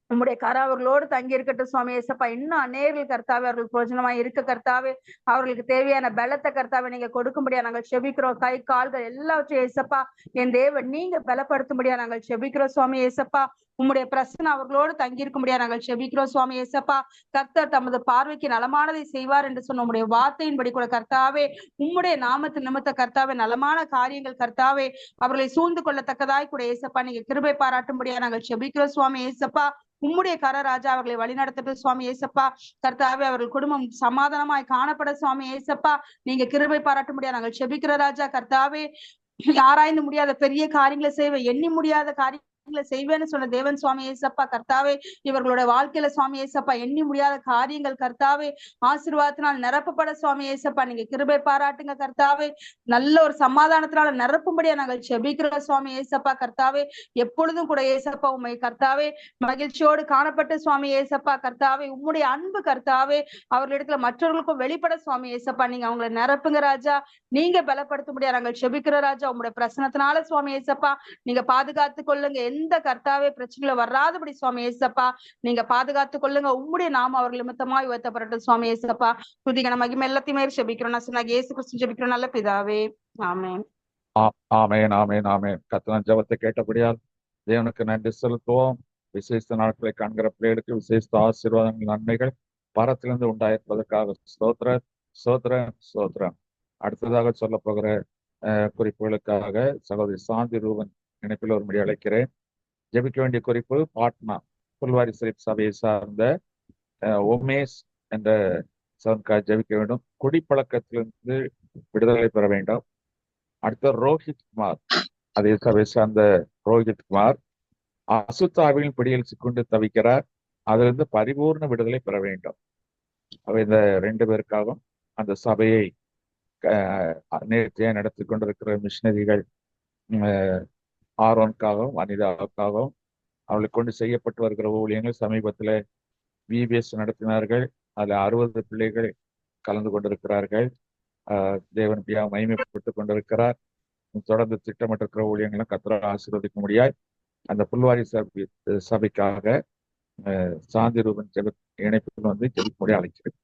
உம்முடைய கரம் அவர்களோடு தங்கி இருக்கட்டும் சுவாமி ஏசப்பா. இன்னும் அநேகர்கள் கர்த்தாவே அவர்கள் பிரயோஜனமாய் இருக்க கர்த்தாவே அவர்களுக்கு தேவையான பலத்தை கர்த்தாவே நீங்க கொடுக்கும்படியா நாங்கள் செபிக்கிறோம். கை கால்கள் எல்லாவற்றையும் ஏசப்பா என் தேவன் நீங்க பலப்படுத்தும்படியா நாங்கள் செபிக்கிறோம் சுவாமி ஏசப்பா. உம்முடைய பிரசனை அவர்களோடு தங்கி இருக்கும்படியா நாங்கள் செபிக்கிறோம் சுவாமி ஏசப்பா. கர்த்தர் தமது பார்வைக்கு நலமானதை செய்வார் என்று சொன்ன உம்முடைய வார்த்தையின்படி கூட கர்த்தாவே உம்முடைய நாமத்து நிமித்த கர்த்தாவே நலமான காரியங்கள் கர்த்தாவே அவர்களை சூழ்ந்து கொள்ளத்தக்கதாய் கூட ஏசப்பா நீங்க கிருபை பாராட்டும்படியா நாங்கள் செபிக்கிறோம் சுவாமி ஏசப்பா. உம்முடைய கரராஜா அவர்களை வழிநடத்தட்டும் சுவாமி ஏசப்பா கர்த்தாவே. அவர்கள் குடும்பம் சமாதானமாய் காணப்பட சுவாமி ஏசப்பா நீங்க கிருபை பாராட்டும்படியா நாங்கள் செபிக்கிற ராஜா கர்த்தாவே. ஆராய்ந்து முடியாத பெரிய காரியங்களை செய்வ எண்ணி முடியாத காரியங்களை செய்வேன்னு சொன்ன தேவன் சுவாமி ஏசப்பா கர்த்தாவே. இவர்களோட வாழ்க்கையில சுவாமி ஏசப்பா எண்ணி முடியாத காரியங்கள் கர்த்தாவே ஆசீர்வாதத்தினால் நிரப்பப்பட சுவாமி ஏசப்பா நீங்க கிருபை பாராட்டுங்க கர்த்தாவே. நல்ல ஒரு சமாதானத்தினால நிரப்பும்படியா நாங்கள் செபிக்கிற சுவாமி ஏசப்பா கர்த்தாவே. எப்பொழுதும் கூட ஏசப்பா உண்மை கர்த்தாவே மகிழ்ச்சியோடு காணப்பட்ட சுவாமி ஏசப்பா கர்த்தாவே. உம்முடைய அன்பு கர்த்தாவே அவர்களிடத்துல மற்றவர்களுக்கும் வெளிப்பட சுவாமி ஏசப்பா நீங்க அவங்களை நிரப்புங்க ராஜா. நீங்க பலப்படுத்தும்படியா நாங்கள் செபிக்கிற ராஜா. உங்களுடைய பிரசனத்தினால சுவாமி ஏசப்பா நீங்க பாதுகாத்து கொள்ளுங்க. எந்த கர்த்தாவே பிரச்சனைகளை வராதபடி சுவாமி ஏசப்பா நீங்க பாதுகாத்து கொள்ளுங்க. உம்முடைய நாம அவர்கள் நிமித்தமாய் உயர்த்தப்படட்டும் சுவாமி ஏசப்பா. துதிகன மகிமை எல்லாத்தையுமே செபிக்கிறோம். நான் இயேசு கிறிஸ்து ஜெபிக்கிறோம் நல்ல பிதாவே. ஆமென். ஆமென் ஆமென் ஆமென். கர்த்தரின் ஜெபத்தை கேட்டபடியால் தேவனுக்கு நன்றி செலுத்துவோம். விசேஷ நாட்களை காண்கிற பிள்ளைகளுக்கு விசேஷ ஆசீர்வாதங்கள் நன்மைகள் பரத்திலிருந்து உண்டாயிருப்பதற்காக ஸ்தோத்திரம் ஸ்தோத்திரம் ஸ்தோத்திரம். அடுத்ததாக சொல்ல போகிற குறிப்புகளுக்காக சகோதரி சாந்தி ரூபன் இணைப்பில் ஒரு முறை அழைக்கிறேன். ஜெபிக்க வேண்டிய குறிப்பு பாட்னா புல்வாரி ஷரீப் சபையை சார்ந்த ஒமேஸ் என்ற சவன்காய் ஜெபிக்க வேண்டும். குடிப்பழக்கத்திலிருந்து விடுதலை பெற வேண்டும். அடுத்த ரோஹித் குமார் அதே சபையை சார்ந்த ரோஹித் குமார் அசுத்தாவின் பிடியில் சிக்கொண்டு தவிக்கிறார். அதிலிருந்து பரிபூர்ண விடுதலை பெற வேண்டும். இந்த 2 பேருக்காகவும் அந்த சபையை நேர்த்தியாக நடத்தி கொண்டிருக்கிற மிஷினரிகள் ஆரோனுக்காகவும் அனிதாவுக்காகவும் அவர்களுக்கு கொண்டு செய்யப்பட்டு வருகிற ஊழியங்கள் சமீபத்தில் விபிஎஸ் நடத்தினார்கள். அதில் 60 பிள்ளைகள் கலந்து கொண்டிருக்கிறார்கள். தேவன் பிரியா மகிமைப்பட்டு கொண்டிருக்கிறார். தொடர்ந்து திட்டமிட்டிருக்கிற ஊழியங்களும் கர்த்தரால் ஆசீர்வதிக்க முடியாது. அந்த புல்வாரி சபைக்காக சாந்தி ரூபன் இணைப்பில் வந்து ஜெபிக்கும்படி அழைக்கிறேன்.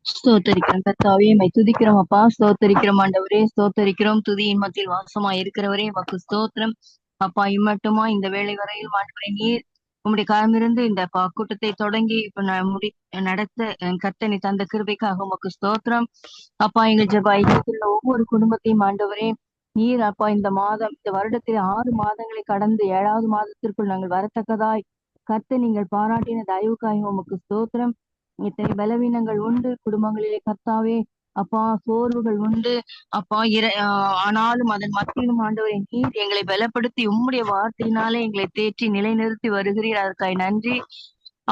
ஸ்தோத்தரிக்கிறோம் கர்த்தாவே, உம்மை துதிக்கிறோம் அப்பா. ஸ்தோத்தரிக்கிறோம் ஆண்டவரே, ஸ்தோத்தரிக்கிறோம். துதியின் மத்தியில் வாசமா இருக்கிறவரே உமக்கு ஸ்தோத்திரம் அப்பா. இம்மட்டுமா இந்த வேளை வரையில் ஆண்டவரே நீர் உம்முடைய காலமிருந்து இந்த கூட்டத்தை தொடங்கி இப்ப நடத்த கர்த்தனை தந்த கிருபைக்காக உமக்கு ஸ்தோத்திரம் அப்பா. எங்கள் ஜெப ஐக்கியத்தில் ஒவ்வொரு குடும்பத்தையும் ஆண்டவரே நீர் அப்பா இந்த வருடத்தில் 6 மாதங்களை கடந்து 7வது மாதத்திற்குள் நாங்கள் வரத்தக்கதாய் கர்த்த நீங்கள் பாராட்டின தயவுக்காக உமக்கு ஸ்தோத்திரம். இத்தனை பலவீனங்கள் உண்டு குடும்பங்களிலே கர்த்தாவே அப்பா, சோர்வுகள் உண்டு அப்பா. ஆனாலும் அதன் மத்தியிலும் ஆண்டவரே நீர் எங்களை பலப்படுத்தி உம்முடைய வார்த்தையினாலே எங்களை தேற்றி நிலைநிறுத்தி வருகிறீர். அதற்காக நன்றி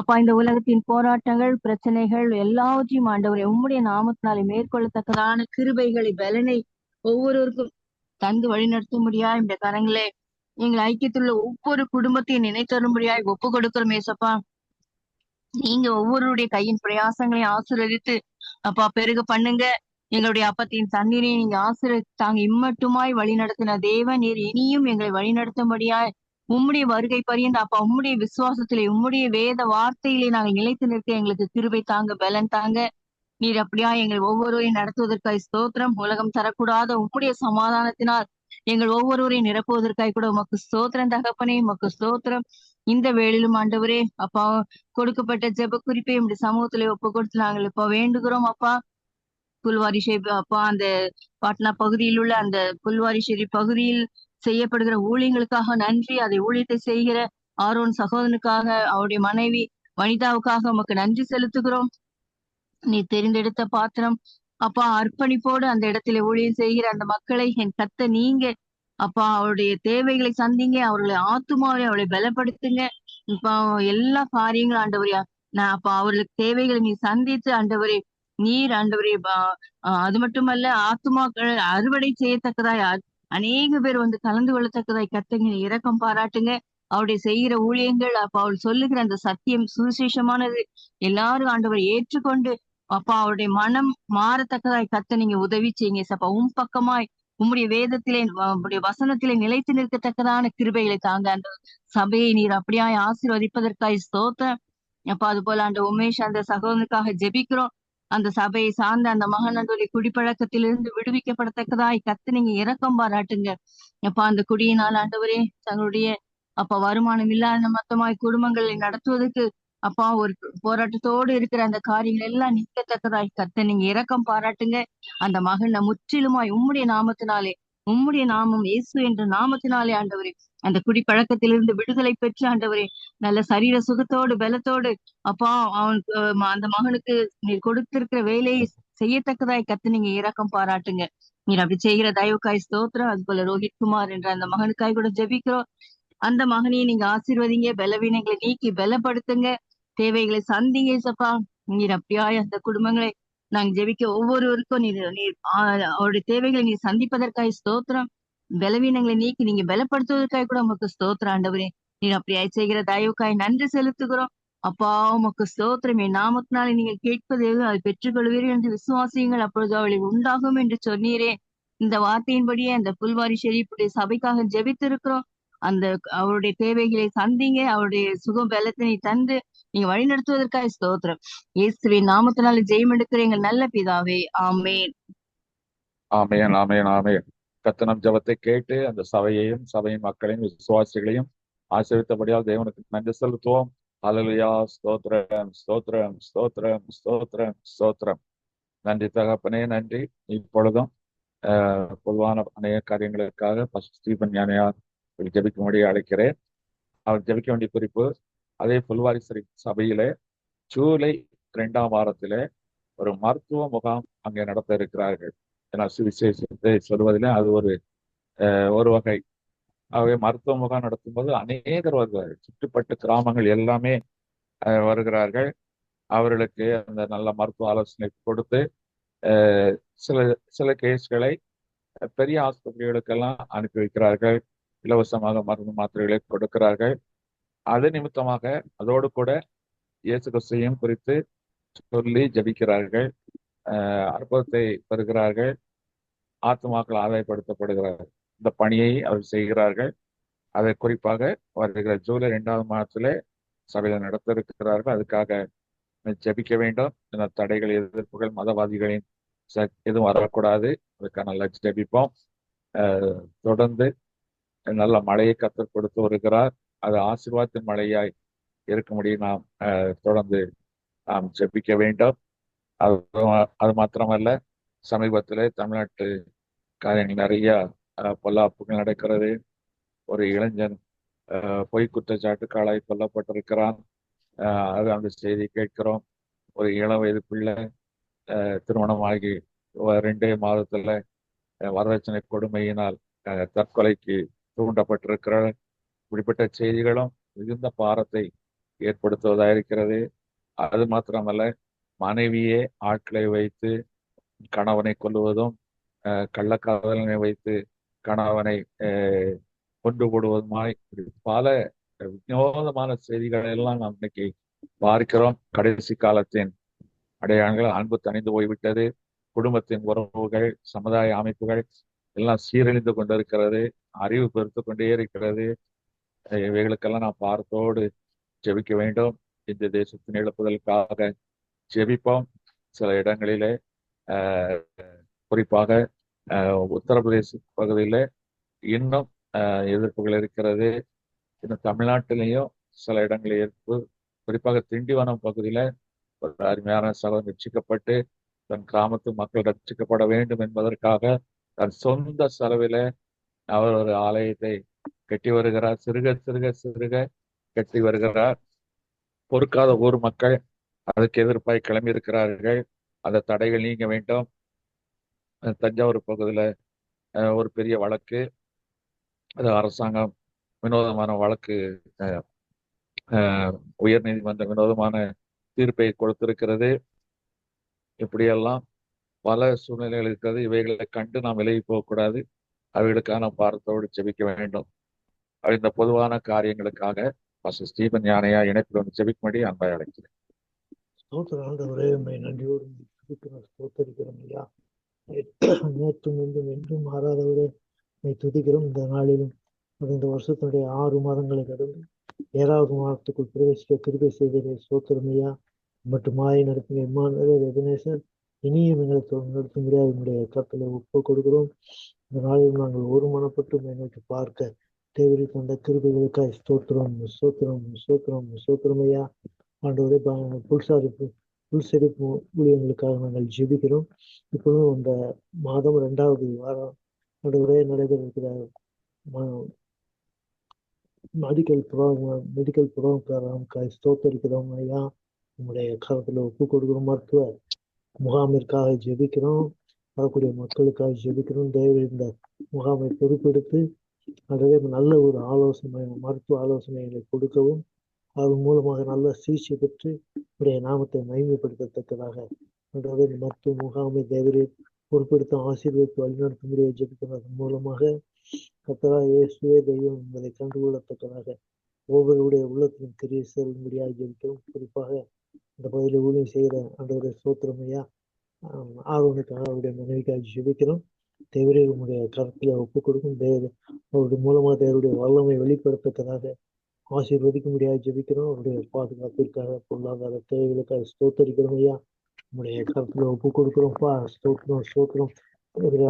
அப்பா. இந்த உலகத்தின் போராட்டங்கள் பிரச்சனைகள் எல்லாவற்றையும் ஆண்டவரே உம்முடைய நாமத்தினாலே மேற்கொள்ளத்தக்கதான கிருபைகளை பலனை ஒவ்வொருவருக்கும் தந்து வழிநடத்தும்படியாய் இந்த கரங்களே எங்கள் ஐக்கியத்துள்ள ஒவ்வொரு குடும்பத்தையும் நினைத்தரும்படியாய் ஒப்பு கொடுக்கிறோம் ஏசப்பா. நீங்க ஒவ்வொருடைய கையின் பிரயாசங்களையும் ஆசீர்வதித்து அப்பா பெருக பண்ணுங்க. எங்களுடைய அப்பத்தின் தண்ணீரை நீங்க ஆசீர்வதித்தாங்க. இம்மட்டுமாய் வழி நடத்தின தேவன் நீர் இனியும் எங்களை வழி நடத்தும்படியாய் உம்முடைய வருகை பரியந்த அப்பா உம்முடைய விசுவாசத்திலே உம்முடைய வேத வார்த்தையிலே நாங்கள் நிலைத்து நிற்க எங்களுக்கு கிருபை தாங்க, பலன் தாங்க. நீர் அப்படியா எங்கள் ஒவ்வொருவரையும் நடத்துவதற்காய் ஸ்தோத்திரம். உலகம் தரக்கூடாத உம்முடைய சமாதானத்தினால் எங்கள் ஒவ்வொருவரையும் நிரப்புவதற்காய் கூட உமக்கு ஸ்தோத்திரம் தகப்பனே, உமக்கு ஸ்தோத்திரம். இந்த வேளையிலும் ஆண்டவரே அப்பா கொடுக்கப்பட்ட ஜெப குறிப்பை உம்முடைய சமூகத்திலே ஒப்பு கொடுத்து நாங்கள் இப்ப வேண்டுகிறோம் அப்பா. புல்வாரி ஷேப் அப்பா அந்த பாட்னா பகுதியில் உள்ள அந்த புல்வாரி ஷெரீப் பகுதியில் செய்யப்படுகிற ஊழியங்களுக்காக நன்றி. அதை ஊழியத்தை செய்கிற ஆரோன் சகோதரனுக்காக அவருடைய மனைவி வனிதாவுக்காக உமக்கு நன்றி செலுத்துகிறோம். நீ தெரிந்தெடுத்த பாத்திரம் அப்பா, அர்ப்பணிப்போடு அந்த இடத்துல ஊழியம் செய்கிற அந்த மக்களை என் கத்த நீங்க அப்பா அவருடைய தேவைகளை சந்திங்க, அவர்களை ஆத்துமாவை அவளை பலப்படுத்துங்க. இப்போ எல்லா காரியங்களும் ஆண்டவரே நான் அப்பா அவர்களுக்கு தேவைகளை நீ சந்தித்து ஆண்டவரே நீர் ஆண்டவரே அது மட்டுமல்ல ஆத்துமாக்கள் அறுவடை செய்யத்தக்கதாய் அநேக பேர் வந்து கலந்து கொள்ளத்தக்கதாய் கத்தங்க இரக்கம் பாராட்டுங்க. அவருடைய செய்கிற ஊழியங்கள் அப்ப அவள் சொல்லுகிற அந்த சத்தியம் சுவிசேஷமானது எல்லாரும் ஆண்டவர் ஏற்றுக்கொண்டு அப்பா அவருடைய மனம் மாறத்தக்கதாய் கத்த நீங்க உதவி செய்யுங்க சப்பா. பக்கமாய் உம்முடைய வேதத்திலே உம்முடைய வசனத்திலே நிலைத்து நிற்கத்தக்கதான கிருபைகளை தாங்க. அந்த சபையை நீர் அப்படியாய் ஆசீர்வதிப்பதற்காய் ஸ்தோத்திரம் அப்பா. அது போல அந்த உமேஷ் அந்த சகோதரனுக்காக ஜெபிக்கிறோம். அந்த சபையை சார்ந்த அந்த மகனனுடைய குடிப்பழக்கத்திலிருந்து விடுவிக்கப்படத்தக்கதாய் கத்து நீங்க இரக்கம் பாராட்டுங்க அப்பா. அந்த குடியினால் ஆண்டவரே தங்களுடைய அப்பா வருமானம் இல்லாத மொத்தமாய் குடும்பங்களை நடத்துவதற்கு அப்பா ஒரு போராட்டத்தோடு இருக்கிற அந்த காரியங்கள் எல்லாம் நிற்கத்தக்கதாய் கத்த நீங்க இரக்கம் பாராட்டுங்க. அந்த மகனை முற்றிலுமாய் உம்முடைய நாமத்தினாலே உம்முடைய நாமம் இயேசு என்ற நாமத்தினாலே ஆண்டவரே அந்த குடிப்பழக்கத்திலிருந்து விடுதலை பெற்று ஆண்டவரே நல்ல சரீர சுகத்தோடு பலத்தோடு அப்பா அவனுக்கு அந்த மகனுக்கு நீர் கொடுத்திருக்கிற வேலையை செய்யத்தக்கதாய் கத்து நீங்க இரக்கம் பாராட்டுங்க. நீர் அப்படி செய்கிற தயவுக்காய் ஸ்தோத்திரம். அது போல ரோஹித் குமார் என்ற அந்த மகனுக்காய் கூட ஜெபிக்கிறோம். அந்த மகனையும் நீங்க ஆசீர்வதிங்க, பலவீனங்களை நீக்கி பலப்படுத்துங்க, தேவைகளை சந்திங்க சப்பா. நீர் அப்படியாய் அந்த குடும்பங்களை நாங்க ஜெபிக்க ஒவ்வொருவருக்கும் நீர் நீர் அவருடைய தேவைகளை நீர் சந்திப்பதற்காய் ஸ்தோத்திரம். பலவீனங்களை நீக்கி நீங்க பலப்படுத்துவதற்காக கூட உமக்கு ஸ்தோத்திரம் ஆண்டவரே. நீர் அப்படியாய் செய்கிற தயவுக்காய் நன்றி செலுத்துகிறோம் அப்பா. உமக்கு ஸ்தோத்திரம். என் நாமத்தினாலே நீங்கள் கேட்பது அதை பெற்றுக்கொள்வீர்கள் என்று விசுவாசியுங்கள், அப்பொழுது அவளை உண்டாகும் என்று சொன்னீரே. இந்த வார்த்தையின்படியே அந்த புல்வாரி ஷெரீப்புடைய சபைக்காக ஜெபித்திருக்கிறோம். அந்த அவருடைய தேவைகளை சந்திங்க, அவருடைய சுகம் பலத்தினை தந்து நீங்க வழிநடத்துவதற்காக ஸ்தோத்திரம். இயேசுவின் நாமத்தினால ஜெயம் எடுக்கிற எங்கள் நல்ல பிதாவே, ஆமேன். ஆமேன் ஆமேன் ஆமேன். கத்தனம் ஜபத்தை கேட்டு அந்த சபையையும் சபையின் மக்களையும் விசுவாசிகளையும் ஆசீர்வித்தபடியால் தேவனுக்கு நன்றி செலுத்துவோம். அல்லேலூயா. ஸ்தோத்திரம் ஸ்தோத்திரம் ஸ்தோத்திரம் ஸ்தோத்திரம் ஸ்தோத்திரம். நன்றி தகப்பனே, நன்றி. இப்பொழுதும் பொதுவான அநேக காரியங்களுக்காக ஸ்டீபன் ஞானியார் ஜெபிக்கும்படி அழைக்கிறேன். அவர் ஜெபிக்க வேண்டிய குறிப்பு, அதே புல்வாரி சபையிலே ஜூலை 2ஆம் வாரத்திலே ஒரு மருத்துவ முகாம் அங்கே நடத்த இருக்கிறார்கள். ஏன்னா சுவிசேஷத்தை சொல்வதிலே அது ஒரு வகை. ஆகவே மருத்துவ முகாம் நடத்தும் போது அநேகர் வருகிறார்கள். சுற்றுப்பட்ட கிராமங்கள் எல்லாமே வருகிறார்கள். அவர்களுக்கு அந்த நல்ல மருத்துவ ஆலோசனை கொடுத்து சில சில கேஸ்களை பெரிய ஆஸ்பத்திரிகளுக்கெல்லாம் அனுப்பி வைக்கிறார்கள். இலவசமாக மருந்து மாத்திரைகளை கொடுக்கிறார்கள். அது நிமித்தமாக அதோடு கூட இயேசு கிறிஸ்துவையும் குறித்து சொல்லி ஜபிக்கிறார்கள். அற்புதத்தை பெறுகிறார்கள். ஆத்துமாக்கள் ஆதாயப்படுத்தப்படுகிறார்கள். இந்த பணியை அவர் செய்கிறார்கள். அதை குறிப்பாக வருகிற ஜூலை 2ஆம் மாதத்திலே சபையில் நடத்த இருக்கிறார்கள். அதுக்காக ஜபிக்க வேண்டும். இந்த தடைகள் எதிர்ப்புகள் மதவாதிகளின் எதுவும் வரக்கூடாது. அதுக்காக நல்லா ஜபிப்போம். தொடர்ந்து நல்ல மழையை கத்தர் கொடுத்து வருகிறார். அது ஆசீர்வாதத்தின் மழையாய் இருக்கும்படி நாம் தொடர்ந்து நாம் ஜபிக்க வேண்டும். அது மாத்திரமல்ல, சமீபத்தில் தமிழ்நாட்டு காரியங்கள் நிறைய பொல்லாப்புகள் நடக்கிறது. ஒரு இளைஞன் பொய் குற்றச்சாட்டு காலாய் கொல்லப்பட்டிருக்கிறான். அது அந்த செய்தி கேட்கிறோம். ஒரு இளம் வயது பிள்ளை திருமணமாகி 2 மாதத்துல வரதட்சணை கொடுமையினால் தற்கொலைக்கு தூண்டப்பட்டிருக்கிறார். இப்படிப்பட்ட செய்திகளும் மிகுந்த பாரத்தை ஏற்படுத்துவதாயிருக்கிறது. அது மாத்திரமல்ல, மனைவியே ஆட்களை வைத்து கணவனை கொல்லுவதும், கள்ளக்காதலனை வைத்து கணவனை கொண்டு போடுவதுமாய் பல வினோதமான செய்திகளை எல்லாம் நாம் இன்னைக்கு பார்க்கிறோம். கடைசி காலத்தின் அடையாளங்கள். அன்பு தணிந்து போய்விட்டது. குடும்பத்தின் உறவுகள், சமுதாய அமைப்புகள் எல்லாம் சீரழிந்து கொண்டிருக்கிறது. அறிவு பெருத்து கொண்டே இருக்கிறது. இவைகளுக்கெல்லாம் நாம் பார்த்தோடு ஜெபிக்க வேண்டும். இந்த தேசத்தின் எழுப்புதலுக்காக ஜெபிப்போம். சில இடங்களிலே குறிப்பாக உத்தரப்பிரதேச பகுதியில இன்னும் எதிர்ப்புகள் இருக்கிறது. இன்னும் தமிழ்நாட்டிலையும் சில இடங்களில் குறிப்பாக திண்டிவனம் பகுதியில ஒரு அருமையான சகோதரன் ரட்சிக்கப்பட்டு தன் கிராமத்து மக்கள் ரட்சிக்கப்பட வேண்டும் என்பதற்காக தன் சொந்த செலவில அவர் ஒரு ஆலயத்தை கட்டி வருகிறார். சிறுக சிறுக சிறுக கட்டி வருகிறார். பொறுக்காத ஊர் மக்கள் அதுக்கு எதிர்ப்பாய் கிளம்பி இருக்கிறார்கள். அந்த தடைகள் நீங்க வேண்டும். தஞ்சாவூர் பகுதியில ஒரு பெரிய வழக்கு, அது அரசாங்கம் வினோதமான வழக்கு, உயர் நீதிமன்ற வினோதமான தீர்ப்பை கொடுத்திருக்கிறது. இப்படியெல்லாம் பல சூழ்நிலைகள் இருக்கிறது. இவைகளை கண்டு நாம் விலகி போகக்கூடாது. அவைகளுக்கான பாரத்தோடு ஜெபிக்க வேண்டும். இந்த பொதுவான காரியங்களுக்காக பாஸ்டர் ஸ்டீபன் யானையா இணைப்பில் வந்து ஜெபிக்கும்படி அன்பாய் அழைக்கிறேன். ஆண்டவரே, உண்மை நன்றியோடு ஸ்தோத்தரிக்கிறோம் ஐயா. நேற்றும் இன்றும் என்றும் மாறாதவரே துதிக்கிறோம். இந்த நாளிலும் இந்த வருஷத்தினுடைய 6 மாதங்களை கடந்து 7வது மாதத்துக்குள் பிரவேசிக்க கிருபை செய்ததை சோத்திரம் ஐயா. மற்றும் மாயை நடத்தின இம்மானுவேல் எபனேசர் இனியும் எங்களை நடத்த முடியாது என்னுடைய கருத்துல ஒப்பு கொடுக்கிறோம். இந்த நாளில் நாங்கள் ஒருமனப்பட்டு நோக்கி பார்க்க தேவரி தந்த கிருபைகளுக்காய் ஸ்தோத்திரம் ஸ்தோத்திரம் ஸ்தோத்திரம் ஸ்தோத்திரம் ஐயா. ஆண்டவரே, புல்செரிப்பு ஊழியங்களுக்காக நாங்கள் ஜெபிக்கிறோம். இப்பொழுதும் இந்த மாதம் 2வது வாரம் ஆண்டவரே நடைபெற இருக்கிற மெடிக்கல் ப்ரோக்ராமுக்காய் ஸ்தோத்தரிக்கிறோம் ஐயா. உங்களுடைய கருத்துல ஒப்பு கொடுக்கிறோம். மருத்துவ முகாமிற்காக ஜெபிக்கிறோம். வரக்கூடிய மக்களுக்காக ஜெபிக்கிறோம். தேவை இந்த முகாமை பொறுப்பெடுத்து அதே நல்ல ஒரு ஆலோசனை, மருத்துவ ஆலோசனைகளை கொடுக்கவும், அதன் மூலமாக நல்ல சிகிச்சை பெற்று உடைய நாமத்தை மகிமைப்படுத்தத்தக்கதாக மருத்துவ முகாமை தேவரை பொறுப்பெடுத்து ஆசீர்வதித்து வழிநடத்த முடியாது ஜெபிக்கிறதன் மூலமாக கர்த்தராகிய இயேசுவே தெய்வம் என்பதை கண்டுகொள்ளத்தக்கதாக ஒவ்வொருடைய உள்ளத்திலும் தெரிய செல்லும்படியாக ஜெபிக்கிறோம். குறிப்பாக இந்த பகுதியில் ஊழியம் செய்கிற ஆண்டவருடைய சோத்திரமையா ஆர்வனுக்காக அவருடைய மனைவிக்காக ஜெபிக்கிறோம். தேவரே உங்களுடைய கருத்துல ஒப்பு கொடுக்கும். அவருடைய மூலமாக தேவருடைய வல்லமை வெளிப்படுத்தக்கதாக ஆசீர்வதிக்க முடியாது ஜெபிக்கிறோம். அவருடைய பாதுகாப்பிற்காக, பொருளாதார தேவைகளுக்காக ஸ்தோத்தரிக்கிறோம் ஐயா. உங்களுடைய கருத்துல ஒப்பு கொடுக்கிறோம்ப்பா. ஸ்தோத்திரம் ஸ்தோத்திரம்.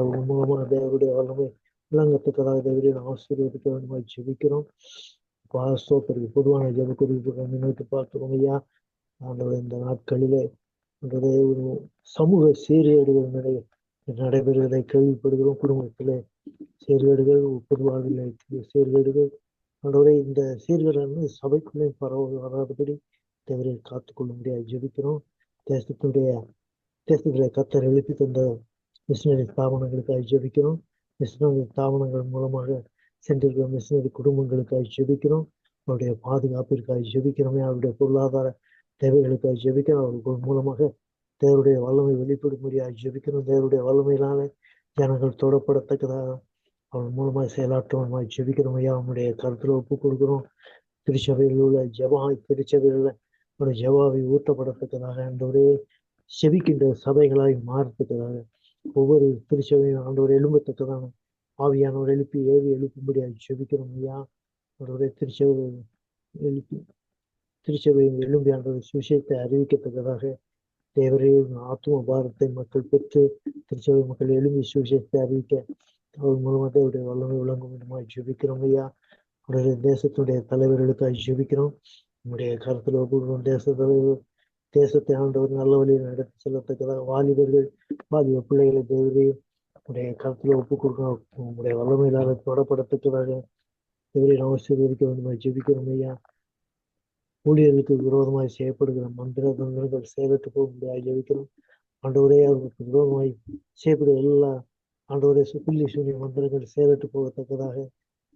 அவங்க மூலமாக தேவருடைய வல்லமை விளங்கத்தக்கதாக தேவரையை ஆசீர்வதிக்க வேண்டுமா ஜெபிக்கிறோம். ஸ்தோத்திரம். பொதுவான ஜெப குறிப்புகளை நினைத்து பார்க்கிறோம் ஐயா. ஆண்டவர் இந்த நாட்களிலே ஒரு சமூக சீர்கேடுகள் நடைபெறுவதை கேள்விப்படுகிறோம். குடும்பத்திலே சீர்கேடுகள், பொதுவாழ்வில் சீர்கேடுகள், ஆண்டவரே இந்த சீர்கேடு சபைக்குள்ளே வராதபடி தேவரை காத்துக்கொள்ள முடியாது ஜெபிக்கிறோம். தேசத்திலே கர்த்தர் எழுப்பி தந்த மிஷினரி ஸ்தாபனங்களுக்காக ஜெபிக்கிறோம். மிஷினரி ஸ்தாபனங்கள் மூலமாக சென்றிருக்கிற மிஷினரி குடும்பங்களுக்காக ஜெபிக்கிறோம். அவருடைய பாதுகாப்பிற்காக ஜெபிக்கிறோமே. அவருடைய பொருளாதார தேவைகளுக்காக ஜெபிக்கிறோம். அவர்கள் மூலமாக தேவருடைய வல்லமை வெளிப்படும்படியாக ஜெபிக்கிறோம். தேவருடைய வல்லமையினால ஜனங்கள் தொடப்படத்தக்கதாக அவன் மூலமாக செயலாற்றுவமாக ஜெபிக்கிறோம் ஐயா. அவனுடைய கருத்துல ஒப்பு கொடுக்கிறோம். திருச்சபையில் உள்ள திருச்சபையில் உள்ள ஜபாவை ஊட்டப்படத்தக்கதாக ஆண்டவரே செபிக்கின்ற சபைகளாய் மாறத்தக்கதாக ஒவ்வொரு திருச்சபையும் ஆண்டவர் எழும்பத்தக்கதான ஆவியானவர் எழுப்பும்படியாக ஜெபிக்கிறோம் ஐயா. ஆண்டவரே திருச்சபையும் எழும்பி ஆண்டவர் சுவிசேஷத்தை அறிவிக்கத்தக்கதாக தேவரே ஆத்தும பாரத்தை மக்கள் பெற்று திருச்சபை மக்கள் எழும்பி சுவிசேஷத்தை அறிவிக்க அவர் மூலமாக அவருடைய வல்லமை விளங்கும் விதமாக ஜெபிக்கிறோம் ஐயா. அவருடைய தேசத்துடைய தலைவர்களுக்காக ஜெபிக்கிறோம். நம்முடைய கருத்தில் ஒப்புக்கிறோம். தேசத்தை ஆண்டவர் நல்ல வழியில் நடத்தி செல்லத்தக்கதாக வாலிப பிள்ளைகளை தேவரையும் உடைய கருத்தில் ஒப்பு கொடுக்கணும். உங்களுடைய வல்லமையிலாக தொடப்படத்தக்கதாக தேவரையை ஆசீர்வதிக்க வேண்டுமா ஜெபிக்கிறோம் ஐயா. ஊழியர்களுக்கு விரோதமாய் செய்யப்படுகிற மந்திர தந்திரங்கள் செயலற்று போக முடியாது ஜெபிக்கிறோம். ஆண்டவரே அவர்களுக்கு விரோதமாய் செய்யப்படுகிற எல்லா ஆண்டவரே சுப்பில்லி சூனிய மந்திரங்கள் செயலற்று போகத்தக்கதாக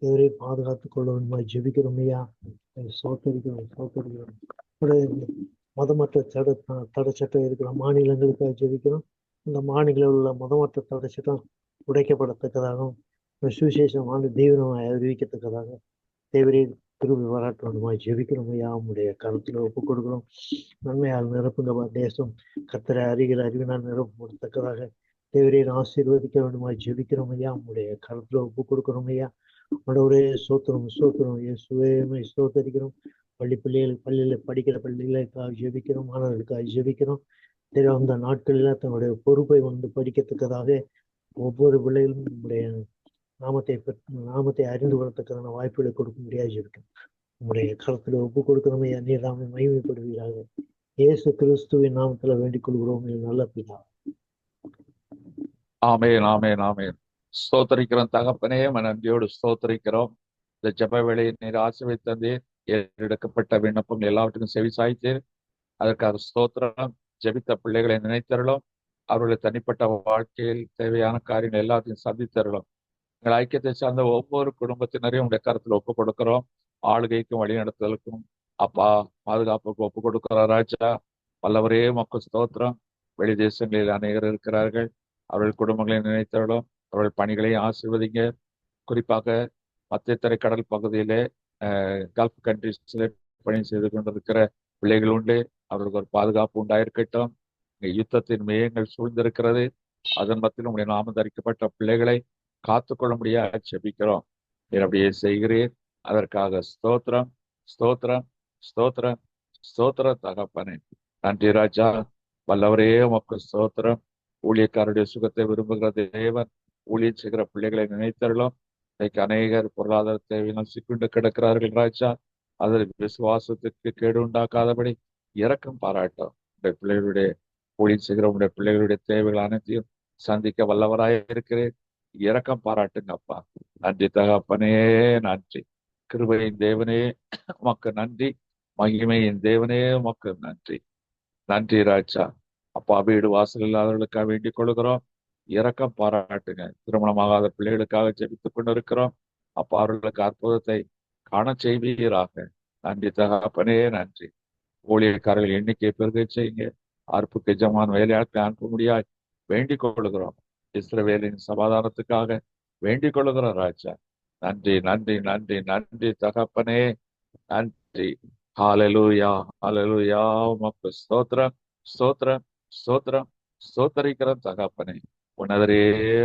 இவரை பாதுகாத்துக் கொள்ள வேண்டுமா ஜெபிக்கிறோம் ஐயா. சோத்தரிக்கிறோம். மதமற்ற தடை சட்டம் இருக்கிற மாநிலங்களுக்காக ஜெபிக்கிறோம். இந்த மாநில உள்ள மதமற்ற தடை சட்டம் உடைக்கப்படத்தக்கதாகவும் சுவிசேஷம் தீவிரமாக அறிவிக்கத்தக்கதாக தேவரே திரும்பி பாராட்ட வேண்டுமா ஜெபிக்கிறோம் ஐயா. உடைய கருத்துல ஒப்புக் கொடுக்கிறோம். நன்மையால் நிரப்புங்க தேசம் கர்த்தரை அறிகிற அறிவினால் நிரப்பத்தக்கதாக தேவரையை ஆசீர்வதிக்க வேண்டுமா ஜெபிக்கிறோம் ஐயா. உடைய கருத்துல ஒப்புக் கொடுக்கிறோம் ஐயா. ஆண்டவரே சோத்திரம் இயேசுவே ஸ்தோத்தரிக்கிறோம். பள்ளியில படிக்கிற பள்ளிகளுக்காக ஜெபிக்கிறோம். மாணவர்களுக்காக ஜெபிக்கிறோம். அந்த நாட்களில் தன்னுடைய பொறுப்பை படிக்கத்தக்கதாக ஒவ்வொரு பிள்ளைகளும் நம்முடைய நாமத்தை அறிந்து கொள்ளத்தக்கதான வாய்ப்புகளை கொடுக்க முடியாது ஜெபிக்கிறோம். உங்களுடைய கருத்துல ஒப்பு கொடுக்கிறோம் ஐயா. நீர் நாம மகிமைப்படுவீராக. இயேசு கிறிஸ்துவின் நாமத்துல வேண்டிக் கொள்கிறோம் என் நல்ல பிதா. ஆமென், ஆமென், ஆமென். ஸ்தோத்தரிக்கிறோம் தகப்பனே, நன்றியோடு ஸ்தோத்தரிக்கிறோம். இந்த ஜெப வேளையை நீர் ஆசீர்வதித்தீர். எடுக்கப்பட்ட விண்ணப்பம் எல்லாவற்றுக்கும் செவி சாய்த்தீர். அதற்காக ஸ்தோத்திரம். ஜெபித்த பிள்ளைகளை நினைத்தருளும். அவர்களுடைய தனிப்பட்ட வாழ்க்கையில் தேவையான காரியங்கள் எல்லாத்தையும் சந்தித்தருளும். எங்கள் ஐக்கியத்தை சார்ந்த ஒவ்வொரு குடும்பத்தினரையும் உடைய கருத்துல ஒப்பு கொடுக்கிறோம். ஆளுகைக்கும் வழிநடத்தலுக்கும் அப்பா பாதுகாப்புக்கு ஒப்பு கொடுக்கிறோம். ராஜா வல்லவரே உமக்கு ஸ்தோத்திரம். வெளி தேசங்களில் அநேகர் இருக்கிறார்கள். அவர்கள் குடும்பங்களை நினைத்தருளும். அவர்கள் பணிகளையும் ஆசீர்வதிங்க. குறிப்பாக மத்திய தரைக்கடல் பகுதியிலே கல்ஃப் கண்ட்ரீஸ்ல பணி செய்து கொண்டிருக்கிற பிள்ளைகள் உண்டு. அவர்களுக்கு ஒரு பாதுகாப்பு உண்டாயிருக்கட்டும். இங்கே யுத்தத்தின் மேயங்கள் சூழ்ந்திருக்கிறது. அதன் மத்தியில் உடைய நாமம் தரிக்கப்பட்ட பிள்ளைகளை காத்துக்கொள்ள முடியாது ஜெபிக்கிறோம். நீர் அப்படியே செய்கிறீர். அதற்காக ஸ்தோத்திரம், ஸ்தோத்திரம், ஸ்தோத்திரம், ஸ்தோத்திரம் தகப்பனே. நன்றி ராஜா. வல்லவரே உமக்கு ஸ்தோத்திரம். ஊழியக்காரருடைய சுகத்தை விரும்புகிற தேவன். ஊழியம் செய்கிற பிள்ளைகளை நினைத்தருளும். இன்னைக்கு அநேகர் பொருளாதார தேவையினால் சிக்குண்டு கிடக்கிறார்கள் ராஜா. அதில் விசுவாசத்துக்கு கேடு உண்டாக்காதபடி இரக்கம் பாராட்டும். உடைய பிள்ளைகளுடைய ஊழியம் செய்கிற உடைய பிள்ளைகளுடைய தேவைகள் அனைத்தையும் சந்திக்க வல்லவராய் இருக்கிறேன். இரக்கம் பாராட்டுங்க அப்பா. நன்றி தகப்பனே, நன்றி. கிருபையின் தேவனே உமக்கு நன்றி. மகிமையின் தேவனே உமக்கு நன்றி. நன்றி ராஜா. அப்பா வீடு வாசல் இல்லாதவர்களுக்காக வேண்டிக் கொள்கிறோம். இரக்கம் பாராட்டுங்க. திருமணமாகாத பிள்ளைகளுக்காக ஜெபித்துக் கொண்டிருக்கிறோம். அப்பா அவர்களுக்கு அற்புதத்தை காண செய்வீராக. நன்றி தகப்பனே, நன்றி. ஊழியக்காரர்கள் எண்ணிக்கை பெருக செய்யுங்க. அற்புக்கு எஜமான வேலையாட்களை அனுப்ப முடியாது வேண்டிக் கொள்கிறோம். இஸ்ரவேலின் சமாதானத்துக்காக வேண்டிக் கொள்கிறோம் ராஜா. நன்றி, நன்றி, நன்றி, நன்றி தகப்பனே, நன்றி. ஹalleluya, ஹalleluya. உமக்கு ஸ்தோத்திரம், ஸ்தோத்திரம், ஸ்தோத்திரம், ஸ்தோத்தரிக்கிறோம் தகப்பனே. உன்னதரே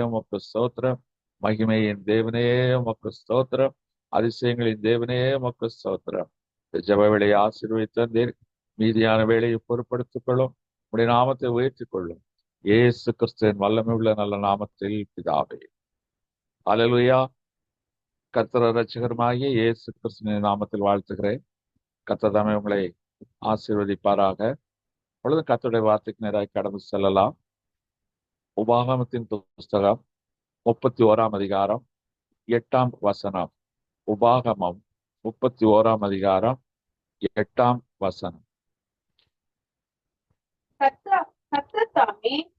உமக்கு ஸ்தோத்திரம். மகிமையின் தேவனே உமக்கு ஸ்தோத்திரம். அதிசயங்களின் தேவனே உமக்கு ஸ்தோத்திரம். ஜெப வேளையை ஆசீர்வதித்தீர். மீதியான வேலையை பொறுப்படுத்திக் கொள்ளும். உடைய நாமத்தை உயர்த்திக் கொள்ளும். இயேசு கிறிஸ்துவின் வல்லமை உள்ள நல்ல நாமத்தில் பிதாவே. ஹalleluya. கர்த்தர் இரட்சகருமாகிய இயேசு கிறிஸ்துவின் நாமத்தில் வாழ்த்துகிறேன். கர்த்தர் தாமே உங்களை ஆசீர்வதிப்பாராக. பொழுது கர்த்தருடைய வார்த்தைக்கு நேராக கடந்து செல்லலாம். உபாகமத்தின் புஸ்தகம் 31 அதிகாரம் 8 வசனம். உபாகமம் 31 அதிகாரம் 8 வசனம்.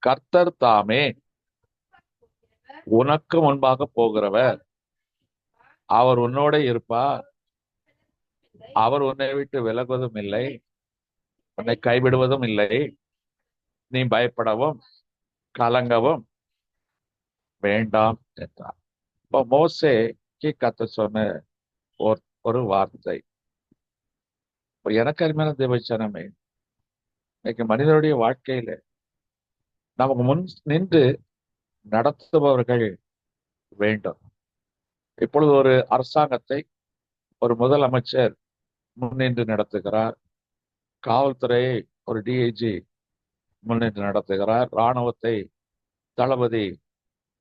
கர்த்தர் தாமே உனக்கு முன்பாக போகிறவர். அவர் உன்னோட இருப்பார். அவர் உன்னை விட்டு விலகுவதும் இல்லை, உன்னை கைவிடுவதும் இல்லை. நீ பயப்படவும் கலங்கவும் வேண்டாம் என்றார். இப்போ மோசேக்கு கர்த்தர் சொன்ன ஒரு வார்த்தை. எனக்கு அருமையான தேவச்சனமே, இன்னைக்கு மனிதனுடைய வாழ்க்கையில நமக்கு முன் நின்று நடத்துபவர்கள் வேண்டும். இப்பொழுது ஒரு அரசாங்கத்தை ஒரு முதலமைச்சர் முன்னின்று நடத்துகிறார். காவல்துறையை ஒரு டிஐஜி முன்னின்று நடத்துகிறார். இராணுவத்தை தளபதி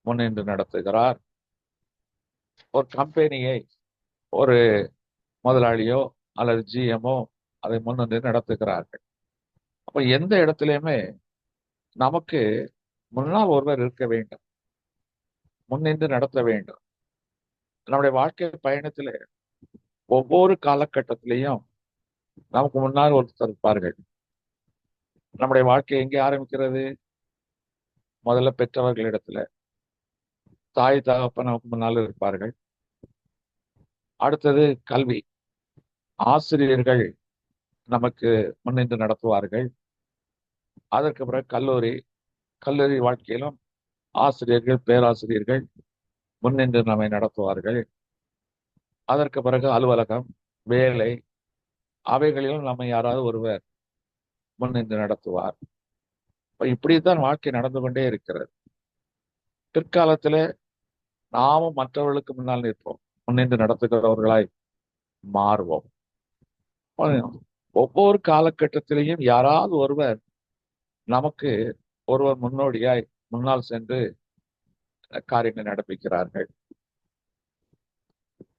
முன்னின்று நடத்துகிறார். ஒரு கம்பெனியை ஒரு முதலாளியோ அல்லது ஜிஎம்ஓ அதை முன்னின்று நடத்துகிறார்கள். அப்ப எந்த இடத்திலையுமே நமக்கு முன்னால் ஒருவர் இருக்க வேண்டும், முன்னின்று நடத்த வேண்டும். நம்முடைய வாழ்க்கை பயணத்துல ஒவ்வொரு காலகட்டத்திலையும் நமக்கு முன்னால் ஒருத்தர் இருப்பார்கள். நம்முடைய வாழ்க்கை எங்கே ஆரம்பிக்கிறது? முதல்ல பெற்றவர்களிடத்துல தாய் தகப்பன் நமக்கு முன்னால் இருப்பார்கள். அடுத்தது கல்வி, ஆசிரியர்கள் நமக்கு முன்னின்று நடத்துவார்கள். அதற்கு பிறகு கல்லூரி வாழ்க்கையிலும் ஆசிரியர்கள் பேராசிரியர்கள் முன்னின்று நம்மை நடத்துவார்கள். அதற்கு பிறகு அலுவலகம், வேலை, அவைகளிலும் நம்மை யாராவது ஒருவர் முன்னின்று நடத்துவார். இப்படித்தான் வாழ்க்கை நடந்து கொண்டே இருக்கிறது. பிற்காலத்துல நாமும் மற்றவர்களுக்கு முன்னால் நிற்போம், முன்னின்று நடத்துகிறவர்களாய் மாறுவோம். ஒவ்வொரு காலகட்டத்திலையும் யாராவது ஒருவர் நமக்கு முன்னோடியாய் முன்னால் சென்று காரியங்கள் நடப்பிக்கிறார்கள்.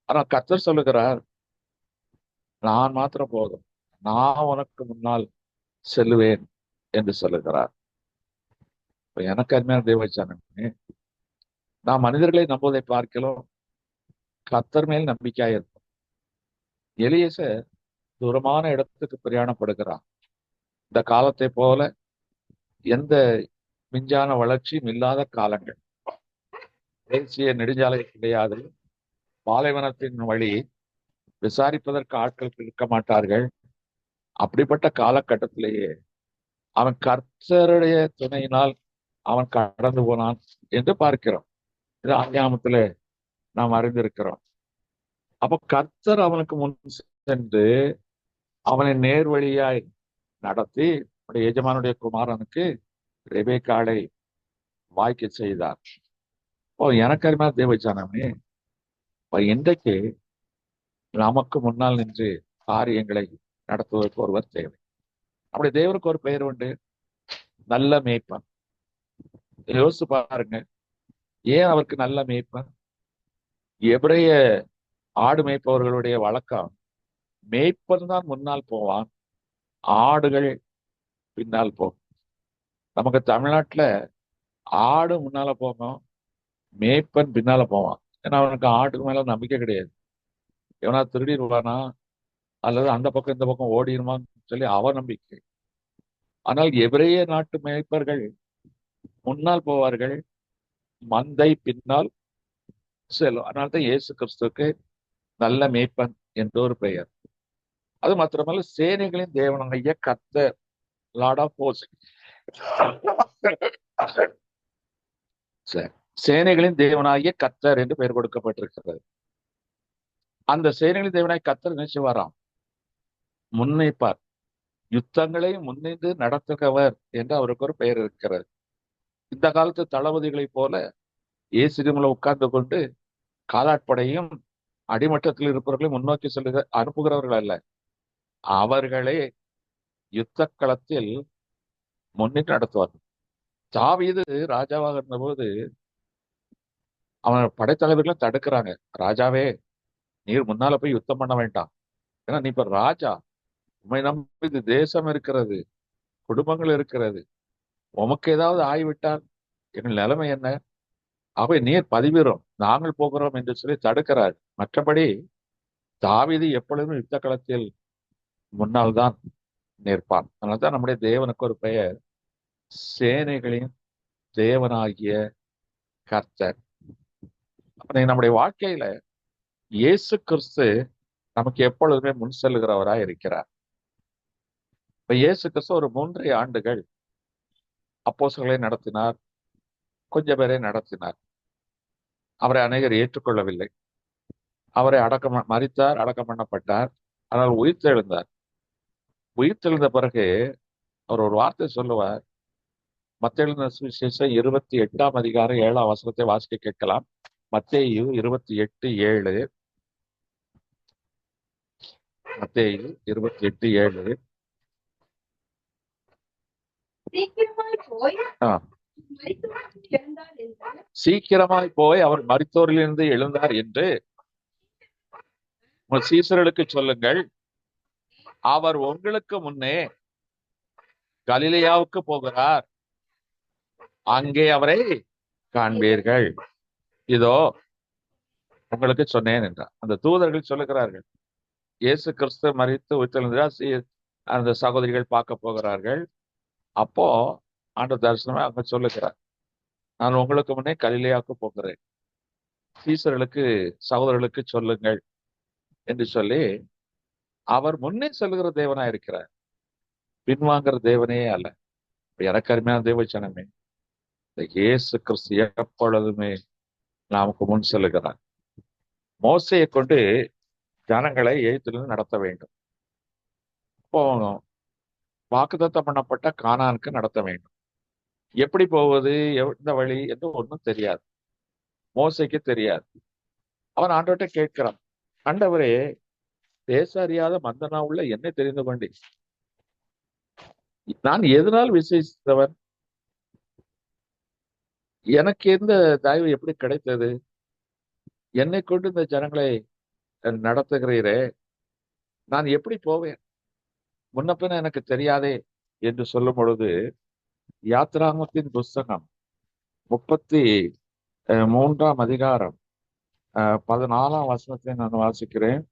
ஆனால் கர்த்தர் சொல்லுகிறார், நான் மாத்திரம் போதும், நான் உனக்கு முன்னால் செல்லுவேன் என்று சொல்லுகிறார். இப்ப எனக்கு அருமையான தேவச்சானமே, நான் மனிதர்களை நம்புவதை பார்க்கலாம் கர்த்தர் மேல் நம்பிக்கையாயிருக்கும். எலியேசர் தூரமான இடத்துக்கு பிரயாணப்படுகிறான். இந்த காலத்தை போல எந்த விஞ்ஞான வளர்ச்சியும் இல்லாத காலங்கள், தேசிய நெடுஞ்சாலை கிடையாது, பாலைவனத்தின் வழி விசாரிப்பதற்கு ஆட்கள் இருக்க மாட்டார்கள். அப்படிப்பட்ட காலகட்டத்திலேயே அவன் கர்த்தருடைய துணையினால் அவன் கடந்து போனான் என்று பார்க்கிறோம். இது ஆங்கியாமத்துல நாம் அறிந்திருக்கிறோம். அப்ப கர்த்தர் அவனுக்கு முன் சென்று அவனை நேர் வழியாய் நடத்தி அவனுடைய எஜமானுடைய குமாரனுக்கு ரெபேக்காளை வாய்க்க செய்தார். இப்போ எனக்கு அருமையான தேவச்சானமே, இன்றைக்கு நமக்கு முன்னால் நின்று காரியங்களை நடத்துவதற்கு ஒருவர் தேவை. அப்படி தேவருக்கு ஒரு பெயர் உண்டு, நல்ல மேய்ப்பன். யோசிச்சு பாருங்க, ஏன் அவருக்கு நல்ல மேய்ப்பன்? எபிரேய ஆடு மேய்ப்பவர்களுடைய வழக்கம், மேய்ப்பன் தான் முன்னால் போவான், ஆடுகள் பின்னால் போகும். நமக்கு தமிழ்நாட்டுல ஆடு முன்னால போகும், மேய்ப்பன் பின்னால போவான். ஏன்னா அவனுக்கு ஆட்டுக்கு மேல நம்பிக்கை கிடையாது. எவனா திருடிடுவானா அல்லது அந்த பக்கம் இந்த பக்கம் ஓடிடுமான்னு சொல்லி அவன் நம்பிக்கை. ஆனால் எபிரேய நாட்டு மேய்ப்பர்கள் முன்னால் போவார்கள், மந்தை பின்னால் செல்லும். அதனால்தான் இயேசு கிறிஸ்துவுக்கு நல்ல மேய்ப்பன் என்ற ஒரு பெயர். அது மாத்திரமல்ல, சேனைகளின் தேவனாகிய கர்த்தர், லார்ட் ஆஃப் ஹோஸ்ட், சேனைகளின் தேவனாகிய கர்த்தர் என்று பெயர் கொடுக்கப்பட்டிருக்கிறது. அந்த சேனைகளின் தேவனாய் கர்த்தர் நினைச்சுவாராம், முன்னைப்பார், யுத்தங்களை முன்னின்று நடத்துகிறவர் என்று அவருக்கு ஒரு பெயர் இருக்கிறது. இந்த காலத்து தளபதிகளை போல இயேசுல உட்கார்ந்து கொண்டு காலாட்படையும் அடிமட்டத்தில் இருப்பவர்களையும் முன்னோக்கி செல்லுக அனுப்புகிறவர்கள் அல்ல, அவர்களே யுத்த களத்தில் முன்னிட்டு நடத்துவார்கள். தாவீது ராஜாவாக இருந்தபோது அவன் படைத்தலைவர்களும் தடுக்கிறாங்க, ராஜாவே நீர் முன்னால போய் யுத்தம் பண்ண வேண்டாம், ஏன்னா நீ இப்ப ராஜா, உண்மை நம்பி இது தேசம் இருக்கிறது, குடும்பங்கள் இருக்கிறது, உமக்கு ஏதாவது ஆகிவிட்டால் எங்கள் நிலைமை என்ன? அவை நீர் பதிவிறோம், நாங்கள் போகிறோம் என்று சொல்லி தடுக்கிறார். மற்றபடி தாவீது எப்பொழுதும் யுத்த களத்தில் முன்னால் தான் நிற்பான். அதனால்தான் நம்முடைய தேவனுக்கு ஒரு பெயர், சேனைகளின் தேவனாகிய கர்த்தர். நம்முடைய வாழ்க்கையில இயேசு கிறிஸ்து நமக்கு எப்பொழுதுமே முன் செல்லுகிறவராய் இருக்கிறார். இப்ப இயேசு கிறிஸ்து ஒரு 3 ஆண்டுகள் அப்போஸ்தலர்களை நடத்தினார், கொஞ்சம் பேரை நடத்தினார். அவரை அநேகர் ஏற்றுக்கொள்ளவில்லை. அவரை மரித்தார், அடக்கம் பண்ணப்பட்டார், ஆனால் உயிர்த்தெழுந்தார். உயிர்த்தெழுந்த பிறகு அவர் ஒரு வார்த்தை சொல்லுவார். மத்தேயு 28ஆம் அதிகாரம் 7ஆம் வசனத்தை வாசிக்க கேட்கலாம். மத்தேயு 28:7. மத்தேயு 28:7. சீக்கிரமாய் போய் அவர் மரித்தோரிலிருந்து எழுந்தார் என்று உங்கள் சீசர்களுக்கு சொல்லுங்கள், அவர் உங்களுக்கு முன்னே கலிலேயாவுக்கு போகிறார், அங்கே அவரை காண்பீர்கள், இதோ உங்களுக்கு சொன்னேன் என்றார். அந்த தூதர்கள் சொல்லுகிறார்கள், இயேசு கிறிஸ்து மரித்து உயிர்த்தெழுந்தார், அந்த சகோதரிகள் பார்க்க போகிறார்கள். அப்போ ஆண்டவர் தரிசனமே அவங்க சொல்லுகிறார், நான் உங்களுக்கு முன்னே கலிலேயாவுக்கு போகிறேன், சீசர்களுக்கு சகோதரர்களுக்கு சொல்லுங்கள் என்று சொல்லி அவர் முன்னே சொல்லுகிற தேவனா இருக்கிறார், பின்வாங்குற தேவனே அல்ல. எனக்கு அருமையான தேவச்சனமே, இந்த இயேசு கிறிஸ்து எப்பொழுதுமே நமக்கு முன் செல்லுகிறார். மோசையை கொண்டு ஜனங்களை எகிப்திலிருந்து நடத்த வேண்டும். இப்போ வாக்குத்தத்தம் பண்ணப்பட்ட கானானுக்கு நடத்த வேண்டும். எப்படி போவது, எந்த வழி என்று ஒன்றும் தெரியாது, மோசைக்கு தெரியாது. அவன் ஆண்டவர்கிட்ட கேட்கிறான், ஆண்டவரே, தேச அறியாத மந்தனா உள்ள என்னை தெரிந்து கொண்டு நான் எதனால் விசேஷித்தவன், எனக்கு எந்த தயவு எப்படி கிடைத்தது, என்னை கொண்டு இந்த ஜனங்களை நடத்துகிறீரே, நான் எப்படி போவேன்? முன்ன பின்ன எனக்கு தெரியாதே என்று சொல்லும் பொழுது, யாத்ராகமத்தின் புஸ்தகம் 33ஆம் அதிகாரம் 14ஆம் வசனத்தை நான் வாசிக்கிறேன்.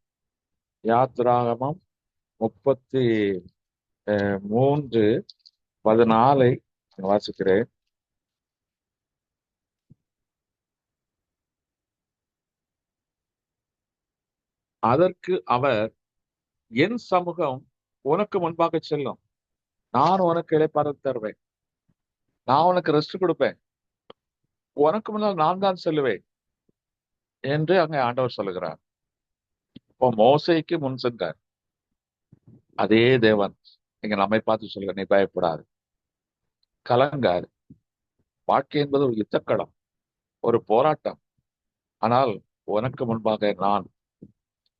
யாத்ராகமம் 33:14 வாசிக்கிறேன். அதற்கு அவர், என் சமூகம் உனக்கு முன்பாக செல்லும், நான் உனக்கு இளைப்பாறுதல் தருவேன், நான் உனக்கு ரெஸ்ட் கொடுப்பேன், உனக்கு முன்னால் நான் தான் செல்லுவேன் என்று அங்கே ஆண்டவர் சொல்லுகிறார். இப்போ மோசேக்கு முன் சென்றார் அதே தேவன் இங்க நம்மை பார்த்து சொல்லுங்க, நீ பயப்படாது, கலங்காது. வாழ்க்கை என்பது ஒரு யுத்தக்களம், ஒரு போராட்டம். ஆனால் உனக்கு முன்பாக நான்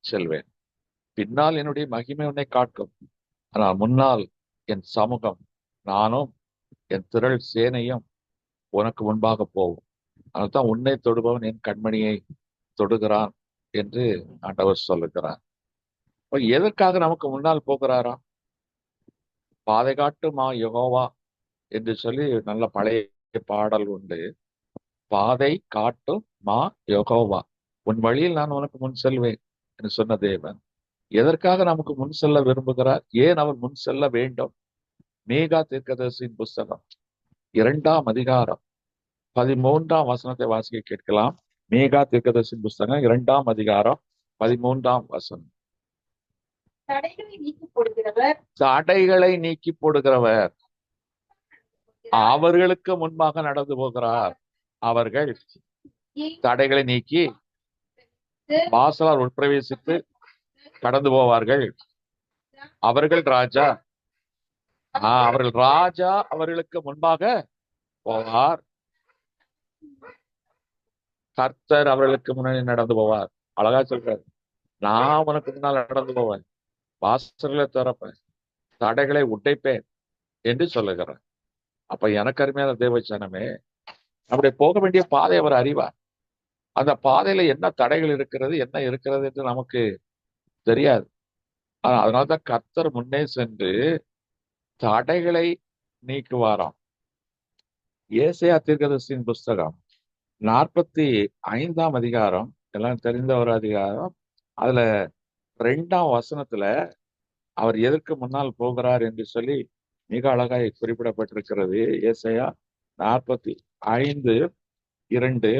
செல்வேன். பின்னால் என்னுடைய மகிமை உன்னை காட்டும், ஆனால் முன்னால் என் சமூகம், நானும் என் திரள் சேனையும் உனக்கு முன்பாக போவோம். அதனால்தான் உன்னை தொடுபவன் என் கண்மணியை தொடுகிறான் என்று ஆண்டவர் சொல்லுகிறார். எதற்காக நமக்கு முன்னால் போகிறாரா? பாதை காட்டுமா யெகோவா என்று சொல்லி நல்ல பழைய பாடல் உண்டு. பாதை காட்டும் மா யெகோவா, உன் வழியில் நான் உனக்கு முன் செல்வேன் என்று சொன்ன தேவன் எதற்காக நமக்கு முன் செல்ல விரும்புகிறார்? ஏன் அவர் முன் செல்ல வேண்டும்? மீகா தீர்க்கதரிசியின் புஸ்தகம் 2ஆம் அதிகாரம் 13ஆம் வசனத்தை வாசிக்க கேட்கலாம். மீகா தீர்க்கதரிசியின் புஸ்தகம் 2ஆம் அதிகாரம் 13ஆம் வசனம். தடைகளை நீக்கி போடுகிறவர் தடைகளை நீக்கி போடுகிறவர் அவர்களுக்கு முன்பாக நடந்து போகிறார். அவர்கள் தடைகளை நீக்கி வாசலால் உட்பிரவேசித்து கடந்து போவார்கள். அவர்கள் ராஜா அவர்களுக்கு முன்பாக போவார். கர்த்தர் அவர்களுக்கு முன்னாடி நடந்து போவார். அழகா சொல்றாரு, நான் உனக்கு முன்னால் நடந்து போவேன், வாசல்களை திறப்பேன், தடைகளை உடைப்பேன் என்று சொல்லுகிறார். அப்ப எனக்கு அருமையான தேவச்சனமே, நம்முடைய போக வேண்டிய பாதை அவர் அறிவார். அந்த பாதையில என்ன தடைகள் இருக்கிறது, என்ன இருக்கிறது என்று நமக்கு தெரியாது. அதனால்தான் கர்த்தர் முன்னே சென்று தடைகளை நீக்குவாராம். ஏசாயா தீர்க்கதரிசியின் புஸ்தகம் 45ஆம் அதிகாரம், எல்லாம் தெரிந்த ஒரு அதிகாரம். அதுல 2ஆம் வசனத்துல அவர் எதற்கு முன்னால் போகிறார் என்று சொல்லி மிக அழகாய் குறிப்பிடப்பட்டிருக்கிறது. ஏசாயா 45:2,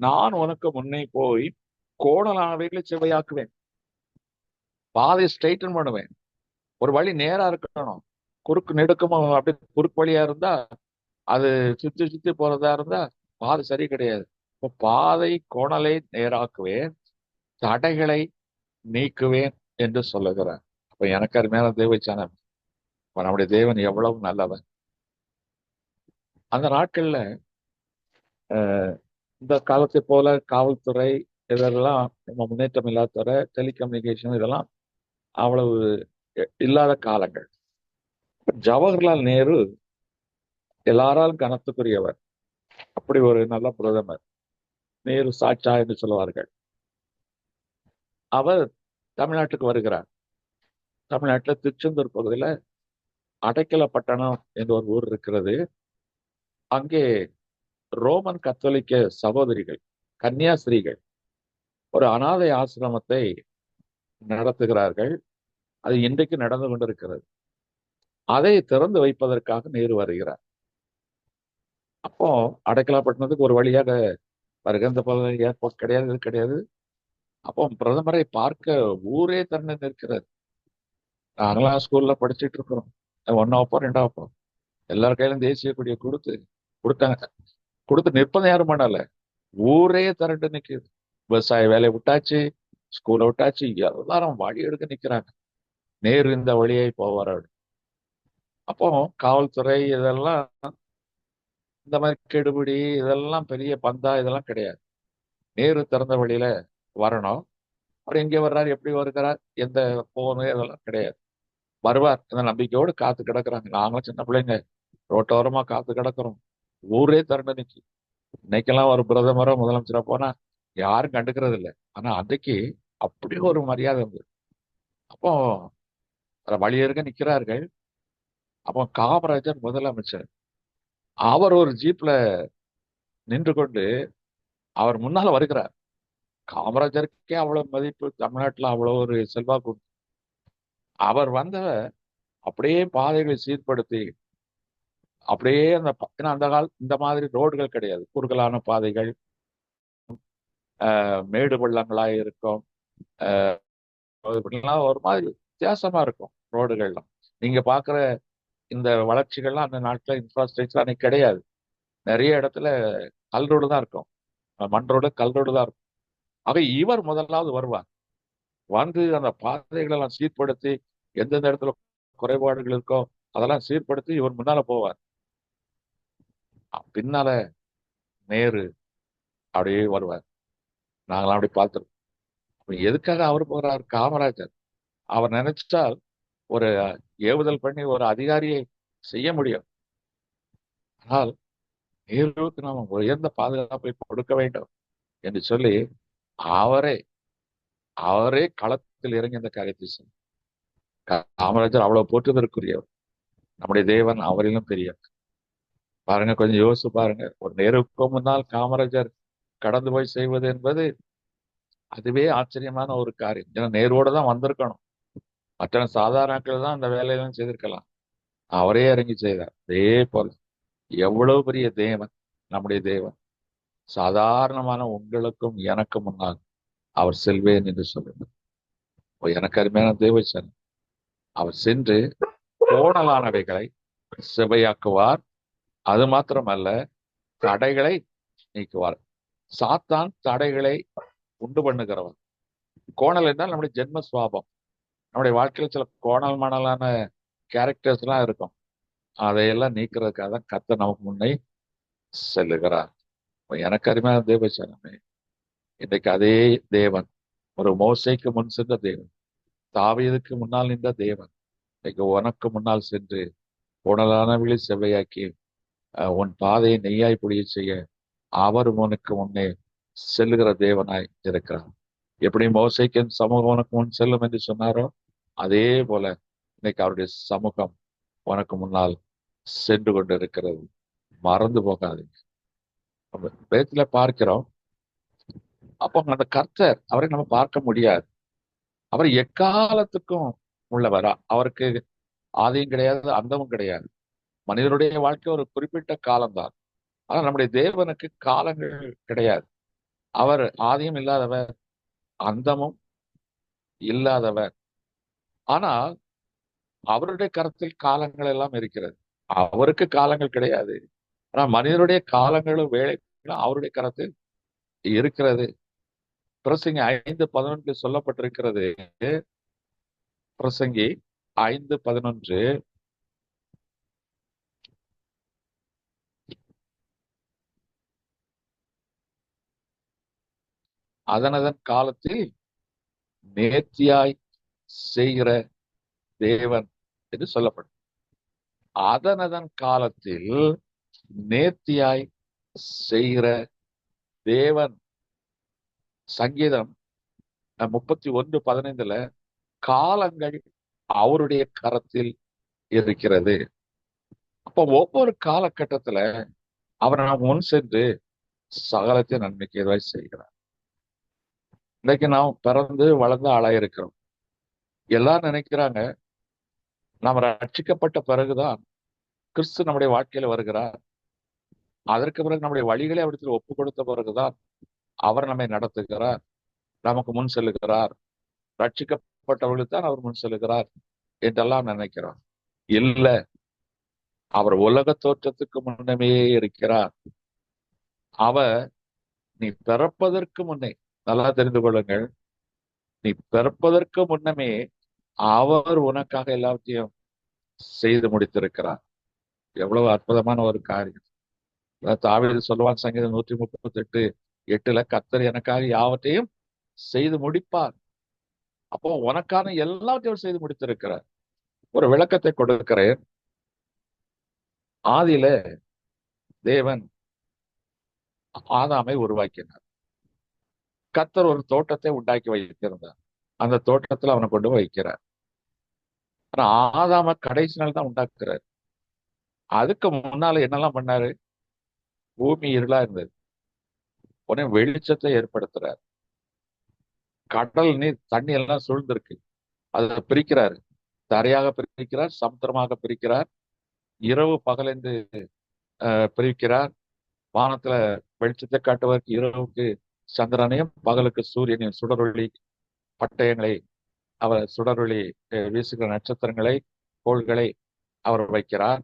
நான் உனக்கு முன்னே போய் கோணலானவைகளை செவ்வையாக்குவேன், பாதை ஸ்ட்ரைட்டன் பண்ணுவேன். ஒரு வழி நேரா இருக்கணும், குறுக்கு நெடுக்குமா அப்படியே குறுக்கு வழியா இருந்தா அது சுத்தி சுத்தி போறதா இருந்தா பாதை சரி கிடையாது. இப்போ பாதை கோணலை நேராக்குவேன், தடைகளை நீக்குவேன் என்று சொல்லுகிறார். அப்ப எனக்கு அருமையான தேவச்சனம், நம்முடைய தேவன் எவ்வளவு நல்லவன். அந்த நாட்கள்ல இந்த காலத்தை போல காவல்துறை இதெல்லாம் நம்ம முன்னேற்றம் இல்லாத துறை, டெலிகம்யூனிகேஷன் இதெல்லாம் அவ்வளவு இல்லாத காலங்கள். ஜவஹர்லால் நேரு எல்லாராலும் கனத்துக்குரியவர். அப்படி ஒரு நல்ல பிரதமர், நேரு சாட்சா என்று சொல்லுவார்கள். அவர் தமிழ்நாட்டுக்கு வருகிறார். தமிழ்நாட்டில் திருச்செந்தூர் பகுதியில அடைக்கலப்பட்டணம் என்ற ஒரு ஊர் இருக்கிறது. அங்கே ரோமன் கத்தோலிக்க சகோதரிகள், கன்னியாஸ்திரிகள் ஒரு அனாதை ஆசிரமத்தை நடத்துகிறார்கள். அது இன்றைக்கு நடந்து கொண்டிருக்கிறது. அதை திறந்து வைப்பதற்காக நேரு வருகிறார். அப்போ அடைக்கலப்பட்டினத்துக்கு ஒரு வழியாக வருகின்ற ஏர்போர்ட் கிடையாது, இது கிடையாது. அப்போ பிரதமரை பார்க்க ஊரே தன்னை நிற்கிறது. நாங்களாம் ஸ்கூல்ல படிச்சுட்டு இருக்கிறோம், 1 வகுப்போ 2 வகுப்போ, எல்லார் கையிலும் தேசிய கொடியை கொடுத்து நிற்பதை யாரும் பண்ணல, ஊரே திரண்டு நிற்குது. விவசாய வேலையை விட்டாச்சு, ஸ்கூலை விட்டாச்சு, எல்லாரும் வழி எடுக்க நிக்கிறாங்க. நேரு இந்த வழியை போவார். அப்போ காவல்துறை இதெல்லாம் இந்த மாதிரி கெடுபிடி இதெல்லாம் பெரிய பந்தா இதெல்லாம் கிடையாது. நேரு திறந்த வழியில வரணும். அவர் எங்கே வர்றாரு, எப்படி வருகிறார், எந்த போகணும் இதெல்லாம் கிடையாது. வருவார் இந்த நம்பிக்கையோடு காத்து கிடக்குறாங்க. நாங்களும் சின்ன பிள்ளைங்க ரோட்டோரமா காத்து கிடக்குறோம், ஊரே திரண்டு நிற்கி. இன்னைக்கெல்லாம் ஒரு பிரதமரோ முதலமைச்சரோ போனா யாரும் கண்டுக்கிறது இல்லை. ஆனா அன்றைக்கு அப்படி ஒரு மரியாதை இருந்தது. அப்போ வழியருக நிக்கிறார்கள். அப்போ காமராஜர் முதலமைச்சர், அவர் ஒரு ஜீப்ல நின்று கொண்டு அவர் முன்னால வருகிறார். காமராஜருக்கே அவ்வளவு மதிப்பு, தமிழ்நாட்டுல அவ்வளவு ஒரு செல்வாக்கு உண்டு. அவர் வந்த அப்படியே பாதைகளை சீர்படுத்தி, அப்படியே ஏன்னா அந்த இந்த மாதிரி ரோடுகள் கிடையாது, குறுகலான பாதைகள், மேடு பள்ளங்களா இருக்கும், இப்படிலாம் ஒரு மாதிரி வித்தியாசமா இருக்கும் ரோடுகள்லாம். நீங்க பாக்குற இந்த வளர்ச்சிகள்லாம் அந்த நாட்டுல இன்ஃப்ராஸ்ட்ரக்சர் அன்னைக்கு கிடையாது. நிறைய இடத்துல கல் ரோடு தான் இருக்கும், மண் ரோடு, கல் ரோடு தான் இருக்கும். ஆக இவர் முதலாவது வருவார். வந்து அந்த பாதைகளை எல்லாம் சீர்படுத்தி, எந்தெந்த இடத்துல குறைபாடுகள் இருக்கோ அதெல்லாம் சீர்படுத்தி இவர் முன்னால போவார். பின்னால நேரு அப்படியே வருவார். நாங்களாம் அப்படி பார்த்துருக்கோம். எதுக்காக அவர் போறார்? காமராஜர் அவர் நினைச்சால் ஒரு ஏவுதல் பண்ணி ஒரு அதிகாரியை செய்ய முடியும். ஆனால் நேருவுக்கு நாம் உயர்ந்த பாதுகாப்பை கொடுக்க வேண்டும் என்று சொல்லி அவரே அவரே களத்தில் இறங்கி இந்த காரியத்தை செய்தார். காமராஜர் அவ்வளவு போற்றுதற்குரியவர். நம்முடைய தேவன் அவரிலும் பெரியவர். பாருங்க, கொஞ்சம் யோசிச்சு பாருங்க. ஒரு நேருக்கும் முன்னால் காமராஜர் கடந்து போய் செய்வது என்பது அதுவே ஆச்சரியமான ஒரு காரியம். ஏன்னா நேரோட தான் வந்திருக்கணும், மற்ற சாதாரண தான் அந்த வேலையெல்லாம் செய்திருக்கலாம். அவரே இறங்கி செய்தார். அதே போல எவ்வளவு பெரிய தேவன் நம்முடைய தேவன். சாதாரணமான உங்களுக்கும் எனக்கு முன்னால் அவர் செல்வேன் என்று சொல்லுங்கள். எனக்கு அருமையான தேவச்சன். அவர் சென்று கோணலானவைகளை செவையாக்குவார். அது மாத்திரமல்ல, தடைகளை நீக்குவார். சாத்தான் தடைகளை உண்டு பண்ணுகிறவர். கோணல் என்றால் நம்முடைய ஜென்ம சுவாபம். நம்முடைய வாழ்க்கையில் சில கோணல் மணலான கேரக்டர்ஸ் எல்லாம் இருக்கும். அதையெல்லாம் நீக்கிறதுக்காக தான் கர்த்தர் நமக்கு முன்னே செல்லுகிறார். எனக்கு அருமையான தேவச்சனமே, இன்றைக்கு அதே தேவன், ஒரு மோசைக்கு முன் சென்ற தேவன், தாவீதுக்கு முன்னால் நின்ற தேவன், இன்னைக்கு உனக்கு முன்னால் சென்று கோணலானவர்களை செவ்வையாக்கி உன் பாதையை நெய்யாய் புளிய செய்ய அவர் உனக்கு முன்னே செல்லுகிற தேவனாய் இருக்கிறார். எப்படி மோசைக்கு சமூகம் உனக்கு முன் செல்லும் என்று சொன்னாரோ, அதே போல இன்னைக்கு அவருடைய சமூகம் உனக்கு முன்னால் சென்று கொண்டு இருக்கிறது. மறந்து போகாதீங்க. வேதத்துல பார்க்கிறோம். அப்போ அந்த கர்த்தர், அவரை நம்ம பார்க்க முடியாது. அவர் எக்காலத்துக்கும் உள்ளவரா? அவருக்கு ஆதியும் கிடையாது, அந்தமும் கிடையாது. மனிதனுடைய வாழ்க்கை ஒரு குறிப்பிட்ட காலம்தான். ஆனா நம்முடைய தேவனுக்கு காலங்கள் கிடையாது. அவர் ஆதியும் இல்லாதவர், அந்தமும் இல்லாதவர். ஆனால் அவருடைய கருத்தில் காலங்கள் எல்லாம் இருக்கிறது. அவருக்கு காலங்கள் கிடையாது. ஆனா மனிதனுடைய காலங்களும் வேலைகளும் அவருடைய கருத்தில் இருக்கிறது. பிரசங்கி 5:11 சொல்லப்பட்டிருக்கிறது. பிரசங்கி 5:11, அதனதன் காலத்தில் நேர்த்தியாய் செய்கிற தேவன் என்று சொல்லப்படும். அதனதன் காலத்தில் நேர்த்தியாய் செய்கிற தேவன். சங்கீதம் 31:15 காலங்கள் அவருடைய கரத்தில் இருக்கிறது. அப்போ ஒவ்வொரு காலகட்டத்துல அவர் நாம் முன் சென்று சகலத்தை நன்மைக்கு எதுவாய் செய்கிறார். இன்னைக்கு நாம் பிறந்து வளர்ந்து ஆளாக இருக்கிறோம். எல்லாரும் நினைக்கிறாங்க நாம் ரட்சிக்கப்பட்ட பிறகுதான் கிறிஸ்து நம்முடைய வாழ்க்கையில வருகிறார், அதற்கு பிறகு நம்முடைய வழிகளை அவரிடத்தில் ஒப்பு கொடுத்த பிறகுதான் அவர் நம்மை நடத்துகிறார், நமக்கு முன் செல்லுகிறார், ரட்சிக்கப்பட்டவர்களுக்கு தான் அவர் முன் செல்லுகிறார் என்றெல்லாம் நினைக்கிறோம். இல்ல, அவர் உலக தோற்றத்துக்கு முன்னமே இருக்கிறார். அவர் நீ பிறப்பதற்கு முன்னே, நல்லா தெரிந்து கொள்ளுங்கள், நீ பிறப்பதற்கு முன்னமே அவர் உனக்காக எல்லாத்தையும் செய்து முடித்திருக்கிறார். எவ்வளவு அற்புதமான ஒரு காரியம். தாவீது சொல்லுவான் சங்கீதம் 138:8, கர்த்தர் எனக்காக யாவற்றையும் செய்து முடிப்பார். அப்போ உனக்கான எல்லாவற்றையும் செய்து முடித்திருக்கிறார். ஒரு விளக்கத்தை கொடுக்கிறேன். ஆதியில தேவன் ஆதாமை உருவாக்கினார். கர்த்தர் ஒரு தோட்டத்தை உண்டாக்கி வைத்திருந்தார். அந்த தோட்டத்துல அவனை கொண்டு போய் வைக்கிறார். ஆனா ஆதாம கடைசி நாள் தான் உண்டாக்குறாரு. அதுக்கு முன்னால என்னெல்லாம் பண்ணாரு? பூமி இருளா இருந்தது, உடனே வெளிச்சத்தை ஏற்படுத்துறாரு. கடல் நீர் தண்ணி எல்லாம் சூழ்ந்திருக்கு, அதை பிரிக்கிறாரு. தரையாக பிரிக்கிறார், சமுத்திரமாக பிரிக்கிறார், இரவு பகல் என்று பிரிக்கிறார். வானத்துல வெளிச்சத்தை காட்டுவதற்கு இரவுக்கு சந்திரனையும் பகலுக்கு சூரியனையும் சுடரொளி பட்டயங்களை அவர் சுடரொளி வீசுகிற நட்சத்திரங்களை கோள்களை அவர் வைக்கிறார்.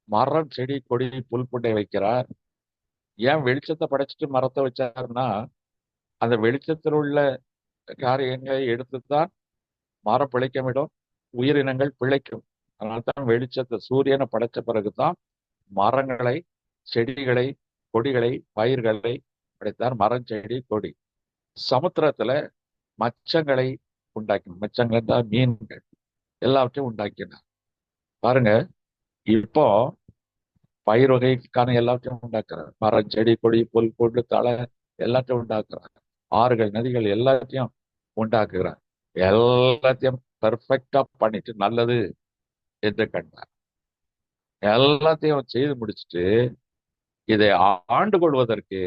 மரம் செடி கொடி புல் புண்டை வைக்கிறார். ஏன் வெளிச்சத்தை படைச்சிட்டு மரத்தை வச்சாருன்னா, அந்த வெளிச்சத்தில் உள்ள காரியங்களை எடுத்துத்தான் மரம் பிழைக்கமிடும், உயிரினங்கள் பிழைக்கும். அதனால்தான் வெளிச்சத்தை சூரியனை படைச்ச பிறகுதான் மரங்களை செடிகளை கொடிகளை பயிர்களை படைத்தார். மரம் செடி கொடி. சமுத்திரத்துல மச்சங்களை உண்டாக்கினார். மச்சங்கள் தான் மீன்கள் எல்லாவற்றையும் உண்டாக்கினார். பாருங்க, இப்போ பயிர் வகைக்கான எல்லாத்தையும் உண்டாக்குறார். மரம் செடி கொடி புல் புண்டு தலை எல்லாத்தையும் உண்டாக்குறார். ஆறுகள் நதிகள் எல்லாத்தையும் உண்டாக்குகிறார். எல்லாத்தையும் பெர்ஃபெக்டா பண்ணிட்டு நல்லது என்று கண்டார். எல்லாத்தையும் செய்து முடிச்சுட்டு இதை ஆண்டு கொள்வதற்கு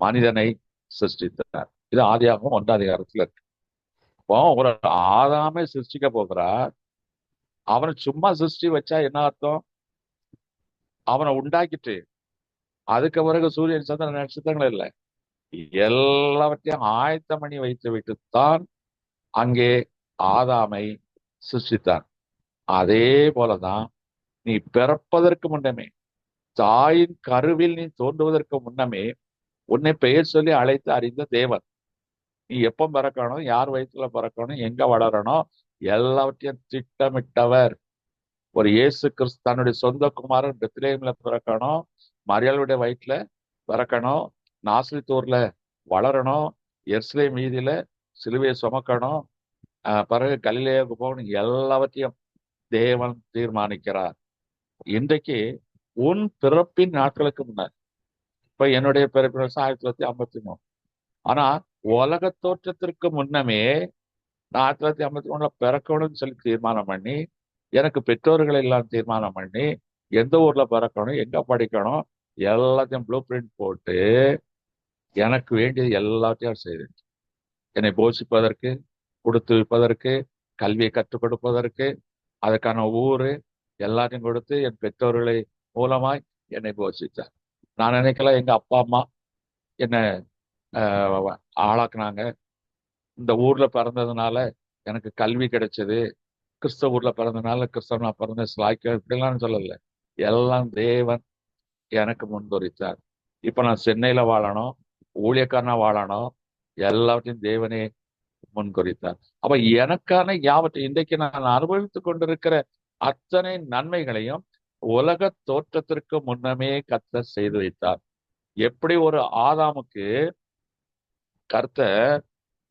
மனிதனை சிருஷ்டித்தார். இது ஆதியாகமம் 1ஆம் அதிகாரத்துல இருக்கு. இப்போ ஒரு ஆதாமே சிருஷ்டிக்க போகிறார். அவனை சும்மா சிருஷ்டி வச்சா என்ன அர்த்தம்? அவனை உண்டாக்கிட்டு அதுக்கு பிறகு சூரியன் சந்திர நட்சத்திரங்கள் இல்லை, எல்லாவற்றையும் ஆயத்தம் பண்ணி வைத்து விட்டுத்தான் அங்கே ஆதாமை சிருஷ்டித்தான். அதே போலதான் நீ பிறப்பதற்கு முன்னமே, தாயின் கருவில் நீ தோன்றுவதற்கு முன்னமே உன்னை பெயர் சொல்லி அழைத்து அறிந்த தேவன். நீ எப்போ பிறக்கணும், யார் வயிற்றுல பிறக்கணும், எங்க வளரணும், எல்லாவற்றையும் திட்டமிட்டவர். ஒரு இயேசு கிறிஸ்து தன்னுடைய சொந்த குமாரன் பெத்லேஹேம்ல பிறக்கணும், மரியாளுடைய வயிற்றுல பிறக்கணும், நாசரேத்தூர்ல வளரணும், எருசலேம் வீதியில சிலுவையை சுமக்கணும், பிறகு கலிலேயாவுக்கு போகணும். எல்லாவற்றையும் தேவன் தீர்மானிக்கிறார். இன்றைக்கு உன் பிறப்பின் நாட்களுக்கு முன்னாடி, இப்ப என்னுடைய பிறப்பு 1953. ஆனா உலக தோற்றத்திற்கு முன்னமே நான் 1953 பிறக்கணும்னு சொல்லி தீர்மானம் பண்ணி, எனக்கு பெற்றோர்கள் எல்லாம் தீர்மானம் பண்ணி, எந்த ஊர்ல பிறக்கணும், எங்க படிக்கணும், எல்லாத்தையும் ப்ளூ பிரிண்ட் போட்டு எனக்கு வேண்டியது எல்லாத்தையும் செய்து என்னை போஷிப்பதற்கு, கொடுத்து வைப்பதற்கு, கல்வியை கற்றுக் கொடுப்பதற்கு, அதுக்கான ஊரு எல்லாத்தையும் கொடுத்து என் பெற்றோர்களை மூலமாய் என்னை போஷித்தார். நான் நினைக்கல எங்க அப்பா அம்மா என்னை ஆளாக்குனாங்க, இந்த ஊர்ல பிறந்ததுனால எனக்கு கல்வி கிடைச்சது, கிறிஸ்தவ ஊர்ல பிறந்ததுனால கிறிஸ்தவனா பிறந்த ஸ்லாய்க்க, இப்படிலாம் சொல்லல. எல்லாம் தேவன் எனக்கு முன்குறித்தார். இப்ப நான் சென்னையில வாழணும், ஊழியக்காரனா வாழணும், எல்லாவற்றையும் தேவனே முன்குறித்தார். அப்ப எனக்கான யாவற்றை இன்றைக்கு நான் அனுபவித்துக் கொண்டிருக்கிற அத்தனை நன்மைகளையும் உலக தோற்றத்திற்கு முன்னமே கர்த்தர் செய்து வைத்தார். எப்படி ஒரு ஆதாமுக்கு கர்த்தர்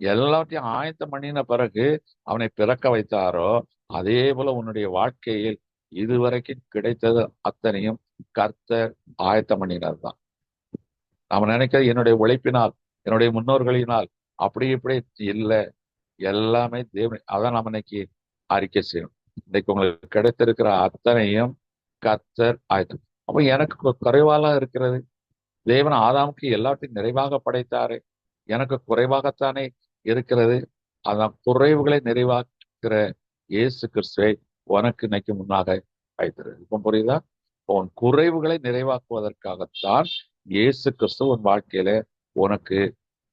எல்லாத்தையும் ஆயத்தம் பண்ணின பிறகு அவனை பிறக்க வைத்தாரோ, அதே போல உன்னுடைய வாழ்க்கையில் இதுவரைக்கும் கிடைத்தது அத்தனையும் கர்த்தர் ஆயத்தம் பண்ணினார் தான். நாம நினைக்கிறது என்னுடைய உழைப்பினால், என்னுடைய முன்னோர்களினால் அப்படி இப்படி இல்லை, எல்லாமே தேவன். அதான் நம்ம இன்னைக்கு அறிக்கை செய்யணும். இன்னைக்கு உங்களுக்கு கிடைத்திருக்கிற அத்தனையும் கர்த்தர் ஆயத்தம். அப்ப எனக்கு குறைவாலாம் இருக்கிறது. தேவன் ஆதாமுக்கு எல்லாத்தையும் நிறைவாக படைத்தாரு, எனக்கு குறைவாகத்தானே இருக்கிறது. அதான் குறைவுகளை நிறைவாக்குற இயேசு கிறிஸ்துவை உனக்கு இன்னைக்கு முன்னாக வைத்திருக்கு. இப்போ புரியுதா? உன் குறைவுகளை நிறைவாக்குவதற்காகத்தான் இயேசு கிறிஸ்து உன் வாழ்க்கையில உனக்கு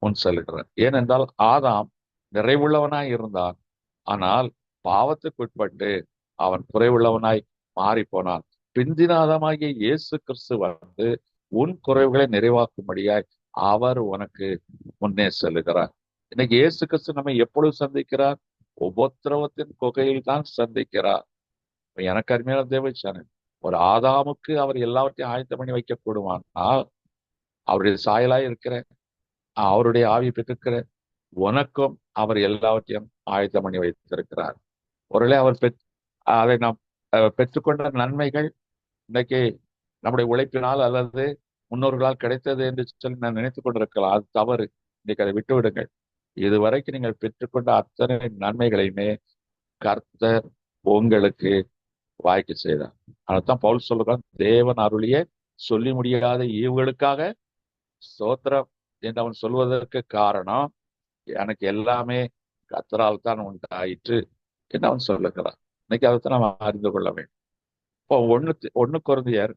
முன் செல்கிறார். ஏனென்றால் ஆதாம் நிறைவுள்ளவனாய் இருந்தான், ஆனால் பாவத்துக்கு உட்பட்டு அவன் குறைவுள்ளவனாய் மாறி போனான். பிந்தின ஆதாமாகிய இயேசு கிறிஸ்து வந்து உன் குறைவுகளை நிறைவாக்கும்படியாய் அவர் உனக்கு முன்னே செல்லுகிறார். இன்னைக்கு இயேசு கிறிஸ்து நம்ம எப்பொழுது சந்திக்கிறார்? உபத்திரவத்தின் குகையில் தான் சந்திக்கிறார். எனக்கு அருமையான தேவச்சானே, ஒரு ஆதாமுக்கு அவர் எல்லாவற்றையும் ஆயத்தம் பண்ணி வைக்க கூடுமானால், அவருடைய சாயலாய் இருக்கிற அவருடைய ஆவி பெற்றிருக்கிற உனக்கும் அவர் எல்லாவற்றையும் ஆயத்தம் பண்ணி வைத்திருக்கிறார். ஒருவேளை அவர் அதை நாம் பெற்றுக்கொண்ட நன்மைகள் இன்னைக்கு நம்முடைய உழைப்பினால் அல்லது முன்னோர்களால் கிடைத்தது என்று சொல்லி நான் நினைத்துக் கொண்டிருக்கலாம். அது தவறு. இன்னைக்கு அதை விட்டு விடுங்கள். இதுவரைக்கும் நீங்கள் பெற்றுக்கொண்ட அத்தனை நன்மைகளையுமே கர்த்தர் உங்களுக்கு வாய்க்கு செய்தார். அதைத்தான் பவுல் சொல்லுகிறான், தேவன் அருளிய சொல்லி முடியாத ஈவுகளுக்காக ஸ்தோத்திரம் என்று அவன் சொல்வதற்கு காரணம், எனக்கு எல்லாமே கர்த்தரால் தான் உண்டாயிற்று என்று அவன் சொல்லுகிறான். இன்னைக்கு அதைத்தான் நம்ம அறிந்து கொள்ள வேண்டும். இப்போ ஒண்ணு கொரிந்தியர்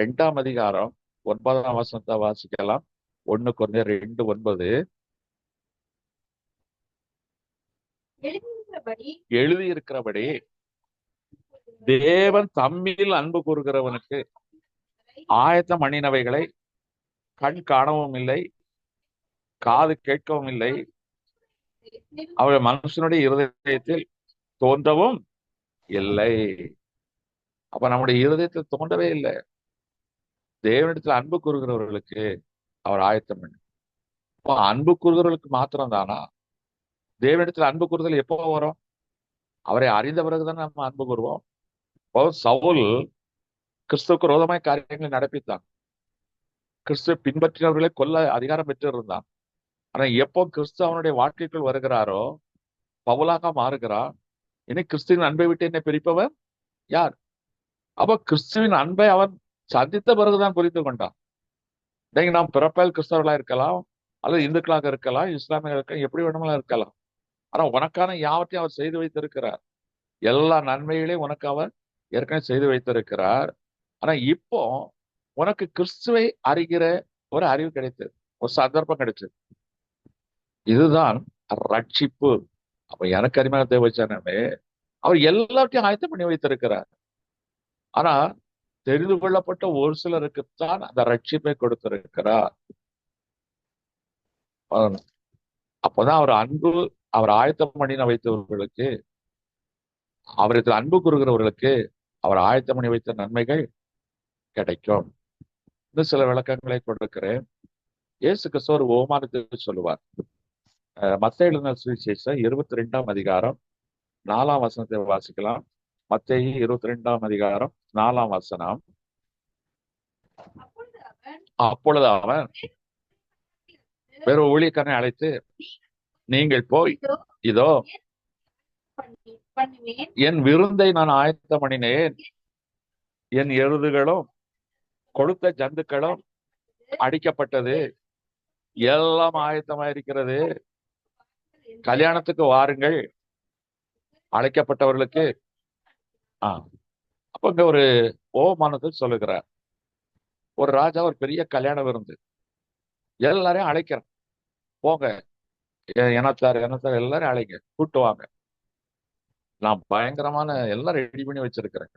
2ஆம் அதிகாரம் 9ஆம் வசனத்தை வாசிக்கலாம். 1 கொரிந்தியர் 2:9. எழுதியிருக்கிறபடி தேவன் தம்மில் அன்பு கூறுகிறவனுக்கு ஆயத்தம் பண்ணினவைகளை கண் காணவும் இல்லை, காது கேட்கவும் இல்லை, அவள் மனுஷனுடைய இருதயத்தில் தோன்றவும் இல்லை. அப்ப நம்முடைய இருதயத்தில் தோன்றவே இல்லை. தேவனிடத்தில் அன்பு கூறுகிறவர்களுக்கு அவர் ஆயத்தம் பண்ணி. இப்போ அன்பு கூறுகிறவர்களுக்கு மாத்திரம் தானா? தேவனிடத்தில் அன்பு கூறுதல் எப்போ வரும்? அவரை அறிந்த பிறகுதான் நம்ம அன்பு கூறுவோம். இப்போ சவுல் கிறிஸ்துவுக்கு விரோதமாய் காரியங்களை நடப்பித்தான். கிறிஸ்துவ பின்பற்றினவர்களை கொல்ல அதிகாரம் பெற்று இருந்தான். ஆனா எப்போ கிறிஸ்து அவனுடைய வாழ்க்கைக்குள் வருகிறாரோ பவுலாக மாறுகிறான். இனி கிறிஸ்துவின் அன்பை விட்டு என்னை பிரிப்பவன் யார்? அப்ப கிறிஸ்துவின் அன்பை அவன் சந்தித்த பிறகுதான் புரிந்து கொண்டான். இன்னைக்கு நாம் பிறப்பால் கிறிஸ்தவர்களா இருக்கலாம், அல்லது இந்துக்களாக இருக்கலாம், இஸ்லாமியர்கள் இருக்கலாம், எப்படி வேணுமெல்லாம் இருக்கலாம். ஆனா உனக்கான யாவற்றையும் அவர் செய்து வைத்திருக்கிறார். எல்லா நன்மைகளையும் உனக்கு அவர் ஏற்கனவே செய்து வைத்திருக்கிறார். ஆனா இப்போ உனக்கு கிறிஸ்துவை அறிகிற ஒரு அறிவு கிடைத்தது, ஒரு சந்தர்ப்பம் கிடைச்சது. இதுதான் ரட்சிப்பு. அப்ப எனக்கு அருமையான தேவச்சனமே, அவர் எல்லாத்தையும் ஆயத்தம் பண்ணி வைத்திருக்கிறார். ஆனா தெரிந்து கொள்ளப்பட்ட ஒரு சிலருக்குத்தான் அந்த ரட்சிப்பை கொடுத்திருக்கிறார். அப்பதான் அவர் ஆயத்தம் பண்ணி வைத்தவர்களுக்கு, அவருக்கு அன்பு கூறுகிறவர்களுக்கு அவர் ஆயத்தம் பண்ணி வைத்த நன்மைகள் கிடைக்கும். இன்னும் சில விளக்கங்களை கொடுக்கிறேன். இயேசு கிறிஸ்து ஒரு ஓமானத்தை சொல்லுவார். மத்தேயு எழுதின சுவிசேஷம் 22ஆம் அதிகாரம் 4ஆம் வசனத்தை வாசிக்கலாம். மத்தேயு 22ஆம் அதிகாரம் 4ஆம் வசனம். அப்பொழுது அவன் வேற ஊழியக்காரனை அழைத்து, நீங்கள் போய் இதோ என் விருந்தை நான் ஆயத்தம் பண்ணினேன், என் எருதுகளும் கொழுத்த ஜந்துக்களும் அடிக்கப்பட்டது, எல்லாம் ஆயத்தமாயிருக்கிறது, கல்யாணத்துக்கு வாருங்கள், அழைக்கப்பட்டவர்களுக்கு. அப்ப இங்க ஒரு ஓமானத்தில் சொல்லுகிறார். ஒரு ராஜா ஒரு பெரிய கல்யாண விருந்து, எல்லாரையும் அழைக்கிறேன், போங்க, எனத்தார் எல்லாரையும் அழைங்க, கூட்டு வாங்க, நான் பயங்கரமான எல்லாம் ரெடி பண்ணி வச்சிருக்கிறேன்.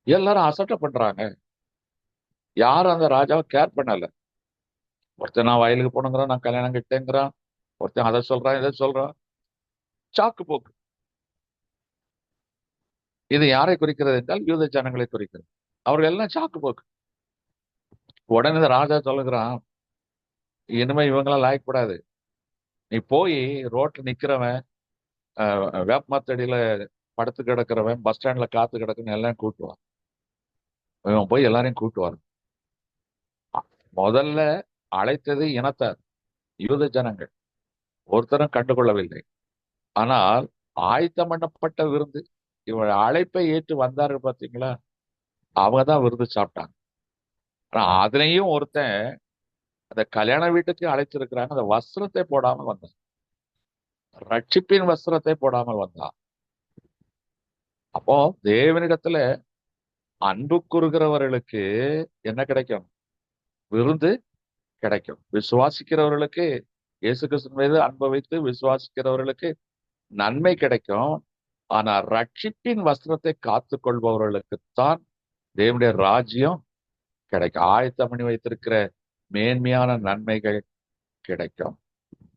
எல்லாரும் அசட்டை பண்றாங்க. யாரும் அந்த ராஜாவை கேர் பண்ணல. ஒருத்தன் நான் வயலுக்கு போனுங்கிறான், நான் கல்யாணம் கிட்டேங்கிறான், ஒருத்தன் அதை சொல்றான், இதை சொல்றான். சாக்கு போக்கு. இது யாரை குறிக்கிறது என்றால் யூத ஜனங்களை குறிக்கிறது. அவர்கள் எல்லாம் சாக்கு போக்கு. உடனே இந்த ராஜா சொல்லுகிறான், இனிமே இவங்களாம் லாயக்கூடாது, நீ போய் ரோட்ல நிக்கிறவன், வேப்பமத்தடியில படுத்து கிடக்கிறவன், பஸ் ஸ்டாண்ட்ல காத்து கிடக்குன்னு எல்லாம் கூட்டுவான். இவன் போய் எல்லாரையும் கூட்டுவார். முதல்ல அழைத்தது இனத்தார், யூத ஜனங்கள். ஒருத்தரும் கண்டுகொள்ளவில்லை. ஆனால் ஆயத்தம் பண்ணப்பட்ட விருந்து, இவன் அழைப்பை ஏற்று வந்தார்கள் பார்த்தீங்களா, அவங்க தான் விருந்து சாப்பிட்டாங்க. ஆனா அதுலயும் ஒருத்தன் அந்த கல்யாண வீட்டுக்கு அழைச்சிருக்கிறாங்க, அந்த வஸ்திரத்தை போடாமல் வந்தான், ரட்சிப்பின் வஸ்திரத்தை போடாமல் வந்தான். அப்போ தேவனிடத்துல அன்பு கூறுகிறவர்களுக்கு என்ன கிடைக்கும்? விருந்து கிடைக்கும். விசுவாசிக்கிறவர்களுக்கு, இயேசு கிறிஸ்து மீது அன்பை வைத்து விசுவாசிக்கிறவர்களுக்கு நன்மை கிடைக்கும். ஆனா ரட்சிப்பின் வஸ்திரத்தை காத்து கொள்பவர்களுக்குத்தான் தேவனுடைய ராஜ்யம் கிடைக்கும். ஆயத்தம் பண்ணி வைத்திருக்கிற மேன்மையான நன்மைகள் கிடைக்கும்.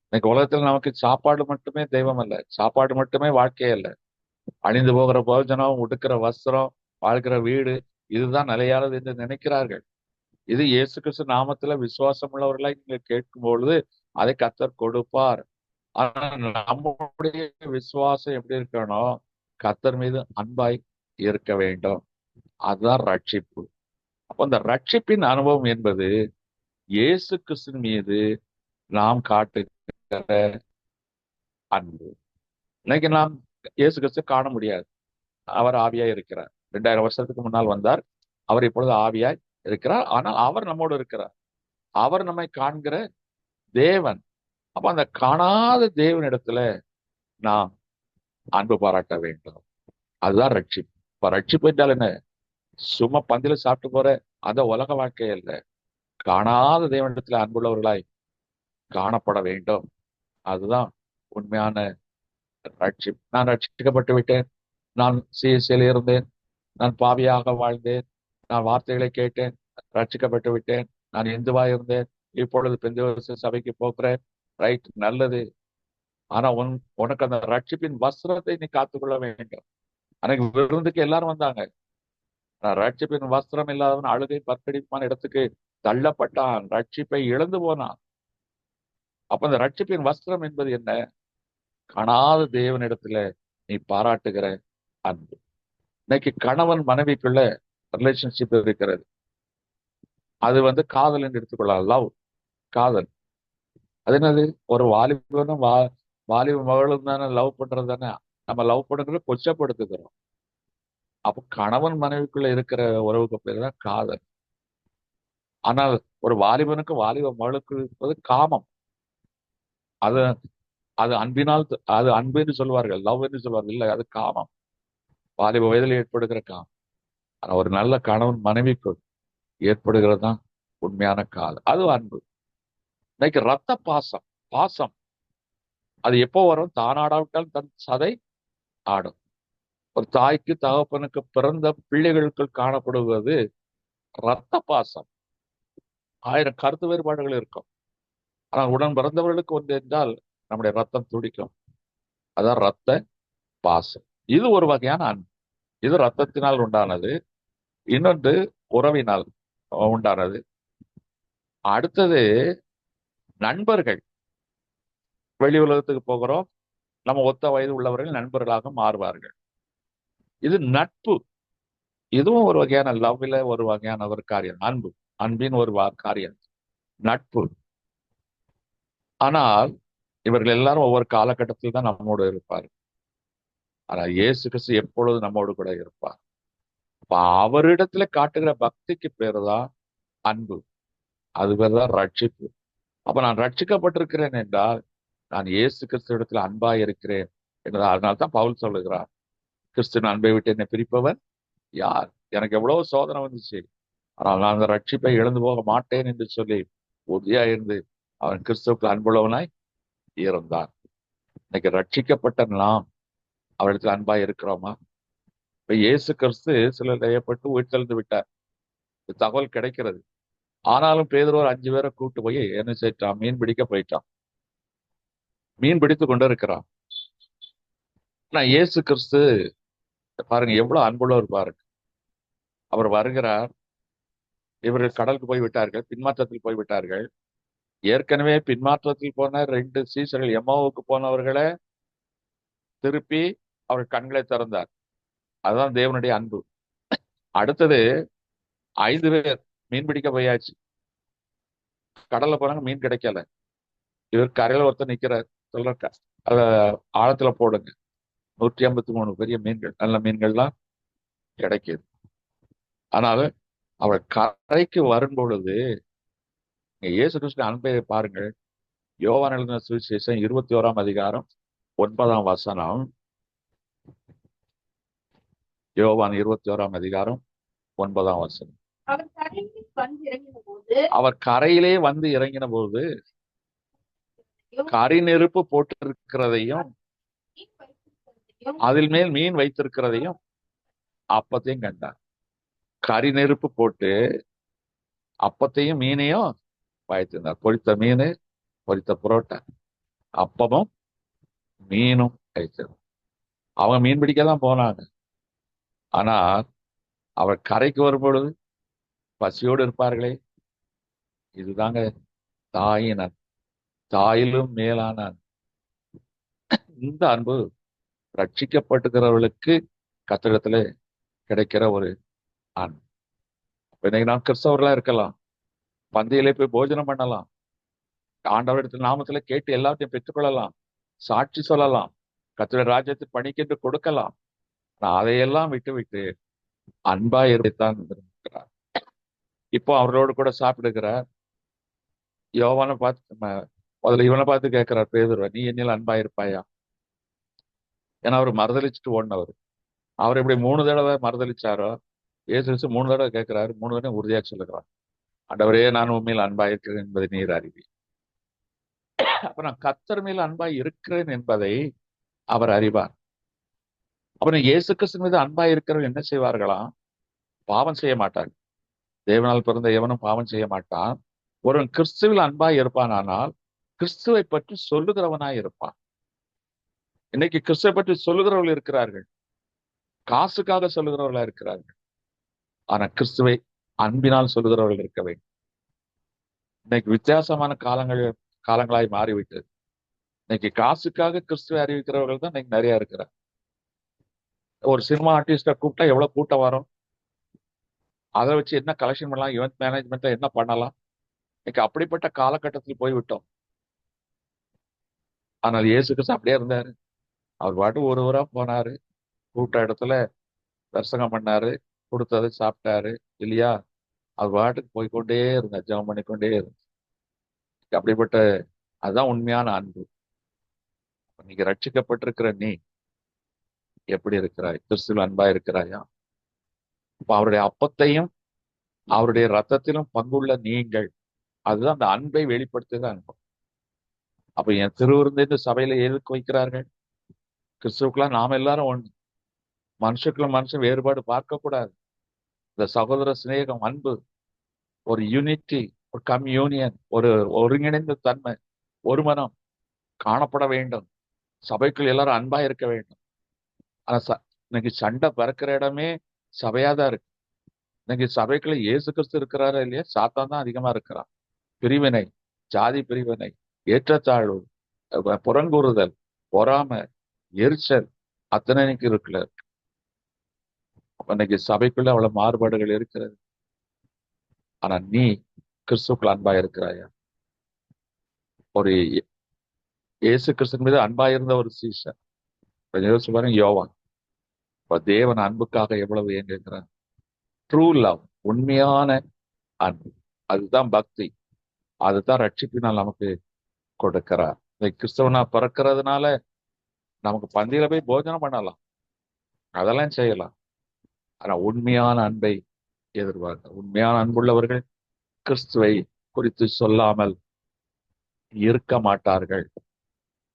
இன்னைக்கு உலகத்துல நமக்கு சாப்பாடு மட்டுமே தெய்வம் அல்ல, சாப்பாடு மட்டுமே வாழ்க்கையே அல்ல. அணிந்து போகிற போஜனம், உடுக்கிற வஸ்திரம், வாழ்கிற வீடு, இதுதான் நிலையானது என்று நினைக்கிறார்கள். இது இயேசு கிறிஸ்து நாமத்துல விசுவாசம் உள்ளவர்களை நீங்க கேட்கும் பொழுது அதை கர்த்தர் கொடுப்பார். ஆனா நம்முடைய விசுவாசம் எப்படி இருக்கணும்? கர்த்தர் மீது அன்பாய் இருக்க வேண்டும். அதுதான் ரட்சிப்பு. அப்ப அந்த ரட்சிப்பின் அனுபவம் என்பது இயேசு கிறிஸ்து மீது நாம் காட்டுகிற அன்பு. இன்னைக்கு நாம் இயேசு கிறிஸ்து காண முடியாது. அவர் ஆவியாய் இருக்கிறார். 2000 வருஷத்துக்கு முன்னால் வந்தார். அவர் இப்பொழுது ஆவியாய் இருக்கிறார். ஆனால் அவர் நம்மோடு இருக்கிறார். அவர் நம்மை காண்கிற தேவன். அப்ப அந்த காணாத தேவனிடத்துல நாம் அன்பு பாராட்ட வேண்டும். அதுதான் ரட்சிப்பு. இப்ப ரட்சிப்பு என்றால் என்ன? சும்மா பந்தில சாப்பிட்டு போற அந்த உலக வாழ்க்கை அல்ல. காணாத தேவனிடத்துல அன்புள்ளவர்களாய் காணப்பட வேண்டும். அதுதான் உண்மையான ரட்சிப்பு. நான் ரட்சிக்கப்பட்டு விட்டேன், நான் சிஎஸ்சியில் இருந்தேன், நான் பாவியாக வாழ்ந்தேன், நான் வார்த்தைகளை கேட்டேன், ரட்சிக்கப்பட்டு விட்டேன், நான் இந்துவா இருந்தேன், இப்பொழுது பெந்தேகோஸ்தே சபைக்கு போகிறேன். ரைட், நல்லது. ஆனா உனக்கு அந்த ரட்சிப்பின் வஸ்திரத்தை நீ காத்துக்கொள்ள வேண்டும். அன்னைக்கு விருந்துக்கு எல்லாரும் வந்தாங்க. ரட்சிப்பின் வஸ்திரம் இல்லாதவன் அழுகை பற்கடிப்பான இடத்துக்கு தள்ளப்பட்டான், ரட்சிப்பை இழந்து போனான். அப்ப அந்த ரட்சிப்பின் வஸ்திரம் என்பது என்ன? காணாத தேவனிடத்துல நீ பாராட்டுகிற அன்பு. இன்னைக்கு கணவன் மனைவிக்குள்ள ரிலேஷன்ஷிப் இருக்கிறது. அது காதல் என்று எடுத்துக்கொள்ளலாம். லவ், காதல். அது என்னது? ஒரு வாலிபனும் வாலிப மகளும் தானே லவ் பண்றது தானே. நம்ம லவ் பண்ணுறது கொச்சப்படுத்துகிறோம். அப்ப கணவன் மனைவிக்குள்ள இருக்கிற உறவுக்கு பேர் தான் காதல். ஆனால் ஒரு வாலிபனுக்கு வாலிப மகளுக்கு இருப்பது காமம். அது அது அன்பினால் அது அன்பு என்று சொல்வார்கள், லவ் என்று சொல்வார்கள். இல்லை, அது காமம். வாலிப வயதில் ஏற்படுகிற காமம். ஆனா ஒரு நல்ல கணவன் மனைவிக்கு ஏற்படுகிறது தான் உண்மையான காதல். அது அன்பு. இன்னைக்கு ரத்த பாசம், பாசம் அது எப்போ வரும்? தானாடாவிட்டால் தன் சதை ஆடும். ஒரு தாய்க்கு தகப்பனுக்கு பிறந்த பிள்ளைகளுக்குள் காணப்படுவது ரத்த பாசம். 1000 கருத்து வேறுபாடுகள் இருக்கும். ஆனால் உடன் பிறந்தவர்களுக்கு ஒன்று என்றால் நம்முடைய ரத்தம் துடிக்கும். அதான் ரத்த பாசம். இது ஒரு வகையான அன்பு. இது ரத்தத்தினால் உண்டானது. இன்னொன்று உறவினால் உண்டானது. அடுத்தது நண்பர்கள். வெளி உலகத்துக்கு போகிறோம், நம்ம ஒத்த வயது உள்ளவர்கள் நண்பர்களாக மாறுவார்கள். இது நட்பு. இதுவும் ஒரு வகையான லவ்ல ஒரு வகையான ஒரு காரியம். அன்பு, அன்பின் ஒரு காரியம் நட்பு. ஆனால் இவர்கள் எல்லாரும் ஒவ்வொரு காலகட்டத்தில் தான் நம்மோடு இருப்பார். ஆனா இயேசு கிறிஸ்து எப்பொழுது நம்மோடு கூட இருப்பார். அப்ப அவரிடத்துல காட்டுகிற பக்திக்கு பேரு தான் அன்பு. அது பேர் தான் ரட்சிப்பு. அப்ப நான் ரட்சிக்கப்பட்டிருக்கிறேன் என்றால் நான் இயேசு கிறிஸ்து இடத்துல அன்பா இருக்கிறேன் என்றால், அதனால்தான் பவுல் சொல்லுகிறார், கிறிஸ்துவின் அன்பை விட்டு என்னை பிரிப்பவர் யார்? எனக்கு எவ்வளவு சோதனை வந்துச்சு, ஆனால் நான் அந்த ரட்சிப்பை இழந்து போக மாட்டேன் என்று சொல்லி உறுதியா இருந்து அவன் கிறிஸ்துவுக்கு அன்புள்ளவனாய் இருந்தான். இன்னைக்கு ரட்சிக்கப்பட்ட நாம் அவரிடத்துல அன்பா இருக்கிறோமா? இப்ப இயேசு கிறிஸ்து சிலர் ஏற்பட்டு உயிர்த்தெழுந்து விட்டார், தகவல் கிடைக்கிறது. ஆனாலும் பேதுரு ஒரு 5 பேரை கூப்பிட்டு போய் என்ன செய்யிட்டான்? மீன் பிடிக்க போயிட்டான். மீன் பிடித்து கொண்டு இருக்கிறான். நான் இயேசு கிறிஸ்து பாருங்க எவ்வளவு அன்புள்ளவர் பாருங்க. அவர் வருகிறார். இவர்கள் கடலுக்கு போய் விட்டார்கள், பின்மாற்றத்தில் போய் விட்டார்கள். ஏற்கனவே பின்மாற்றத்தில் போன 2 சீசர்கள், எம்மாவுக்கு போனவர்களை திருப்பி அவர் கண்களை திறந்தார். அதுதான் தேவனுடைய அன்பு. அடுத்தது 5 பேர் மீன் பிடிக்க போயாச்சு, கடல்ல போனாங்க, மீன் கிடைக்கல. இவர் கரையில ஒருத்தர் நிக்கிறார், சொல்ற அத ஆழத்துல போடுங்க. 153 பெரிய மீன்கள், நல்ல மீன்கள்லாம் கிடைக்குது. ஆனால் அவர் கரைக்கு வரும் பொழுது இயேசு கிறிஸ்து அன்பை பாருங்கள். யோவான் எழுதின சுவிசேஷம் 21ஆம் அதிகாரம் 9ஆம் வசனம். யோவான் 21ஆம் அதிகாரம் 9ஆம் வசனம். அவர் கரையிலே வந்து இறங்கின போது கரி நெருப்பு போட்டிருக்கிறதையும் அதில் மேல் மீன் வைத்திருக்கிறதையும் அப்பத்தையும் கண்டார். கரி நெருப்பு போட்டு அப்பத்தையும் மீனையும் வைத்திருந்தார். பொரித்த மீன், பொரித்த புரோட்டா, அப்பமும் மீனும் வைத்திருந்தார். அவங்க மீன் பிடிக்க தான் போனாங்க. ஆனால் அவர் கரைக்கு வரும்பொழுது பசியோடு இருப்பார்களே. இதுதாங்க தாயின் அன்பு, தாயிலும் மேலான அன்பு. இந்த அன்பு ரட்சிக்கப்பட்டுகிறவர்களுக்கு கத்திரத்துல கிடைக்கிற ஒரு அன்பு. இன்னைக்கு நாம் கிறிஸ்தவர்களா இருக்கலாம், பந்தியிலே போய் போஜனம் பண்ணலாம், ஆண்டவரிடத்தில் நாமத்துல கேட்டு எல்லாத்தையும் பெற்றுக்கொள்ளலாம். சாட்சி சொல்லலாம், கர்த்தருடைய ராஜ்யத்தை பணிக்கென்று கொடுக்கலாம். ஆனா அதையெல்லாம் விட்டு விட்டு அன்பா இருப்பதைத்தான் விரும்புகிறார். இப்போ அவர்களோடு கூட சாப்பிடுகிறார். யோவானை பார்த்து முதல்ல இவனை பார்த்து கேட்கிறார் பேதுருவ, நீ என்னில் அன்பா இருப்பாயா? ஏன்னா அவர் மறுதளிச்சுட்டு ஓடினவர். அவர் இப்படி 3 தடவை மறுதளிச்சாரோ, இயேசு கிறிஸ்து 3 தடவை கேட்கிறாரு, 3 தடவை உறுதியா சொல்லுகிறார், ஆண்டவரே நான் உண்மையில் அன்பா இருக்கிறேன் என்பதை நீர் அறிவி. அப்ப நான் கர்த்தர் மேல் அன்பா இருக்கிறேன் என்பதை அவர் அறிவார். அப்புறம் இயேசு கிறிஸ்து மீது அன்பா இருக்கிறவர்கள் என்ன செய்வார்களாம்? பாவம் செய்ய மாட்டாங்க. தேவனால் பிறந்த எவனும் பாவம் செய்ய மாட்டான். ஒருவன் கிறிஸ்துவில் அன்பாய் இருப்பானானால் கிறிஸ்துவை பற்றி சொல்லுகிறவனாய் இருப்பான். இன்னைக்கு கிறிஸ்துவை பற்றி சொல்லுகிறவர்கள் இருக்கிறார்கள், காசுக்காக சொல்லுகிறவர்களா இருக்கிறார்கள். ஆனா கிறிஸ்துவை அன்பினால் சொல்லுகிறவர்கள் இருக்க வேண்டும். இன்னைக்கு வித்தியாசமான காலங்களாய் மாறிவிட்டது. இன்னைக்கு காசுக்காக கிறிஸ்துவை அறிவிக்கிறவர்கள் தான் இன்னைக்கு நிறைய இருக்கிறார். ஒரு சினிமா ஆர்டிஸ்ட கூப்பிட்டா எவ்வளவு கூட்டம் வரும், அதை வச்சு என்ன கலெக்ஷன் பண்ணலாம், ஈவென்ட் மேனேஜ்மெண்ட்ல என்ன பண்ணலாம். இன்னைக்கு அப்படிப்பட்ட காலகட்டத்தில் போய்விட்டோம். ஆனால் இயேசு கிறிஸ்து அப்படியே இருந்தாரு. அவர் பாட்டு ஒரு ஊரா போனாரு, கூட்ட இடத்துல தரிசனம் பண்ணாரு, கொடுத்ததை சாப்பிட்டாரு இல்லையா? அவர் பாட்டுக்கு போய்கொண்டே இருந்தார், ஜெபம் பண்ணிக்கொண்டே இருந்தார். அப்படிப்பட்ட அதுதான் உண்மையான அன்பு. நீங்க ரட்சிக்கப்பட்டிருக்கிற நீ எப்படி இருக்கிறாய்? கிறிஸ்துவில் அன்பா இருக்கிறாயா? இப்ப அவருடைய அப்பத்தையும் அவருடைய ரத்தத்திலும் பங்குள்ள நீங்கள், அதுதான் அந்த அன்பை வெளிப்படுத்துகிற அன்பு. அப்ப என் திருவிருந்து இந்த சபையில எதுக்கு வைக்கிறார்கள்? கிறிஸ்துவுக்குலாம் நாம எல்லாரும் ஒன்று. மனுஷக்குள்ள மனுஷன் வேறுபாடு பார்க்க கூடாது. இந்த சகோதர சிநேகம், அன்பு, ஒரு யூனிட்டி, ஒரு கம்யூனியன், ஒரு ஒருங்கிணைந்த தன்மை, ஒரு மனம் காணப்பட வேண்டும். சபைக்குள் எல்லாரும் அன்பா இருக்க வேண்டும். ஆனா இன்னைக்கு சண்டை பிறக்கிற இடமே சபையாதான் இருக்கு. இன்னைக்கு சபைக்குள்ள இயேசு கிறிஸ்து இருக்கிறாரா இல்லையா? சாத்தான் தான் அதிகமா இருக்கிறான். பிரிவினை, ஜாதி பிரிவினை, ஏற்றத்தாழ்வு, புறங்கூறுதல், பொறாமை, எரிச்சல், அத்தனை இன்னைக்கு இருக்குல்ல. இன்னைக்கு சபைக்குள்ள அவ்வளவு மாறுபாடுகள் இருக்கிறது. ஆனா நீ கிறிஸ்துக்குள் அன்பா இருக்கிறாயா? ஒரு இயேசு கிறிஸ்து மீது அன்பா இருந்த ஒரு சீஷன் யோசிச்சு பாருங்க, யோவான். இப்ப தேவன் அன்புக்காக எவ்வளவு ஏங்குகிறார். ட்ரூ லவ், உண்மையான அன்பு, அதுதான் பக்தி, அதுதான் ரட்சிப்பினால் நமக்கு கொடுக்கிறார். கிறிஸ்தவனா பிறக்கிறதுனால நமக்கு பந்தியில போய் போஜனம் பண்ணலாம், அதெல்லாம் செய்யலாம். ஆனா உண்மையான அன்பை எதிர்பார்க்க, உண்மையான அன்புள்ளவர்கள் கிறிஸ்துவை குறித்து சொல்லாமல் இருக்க மாட்டார்கள்.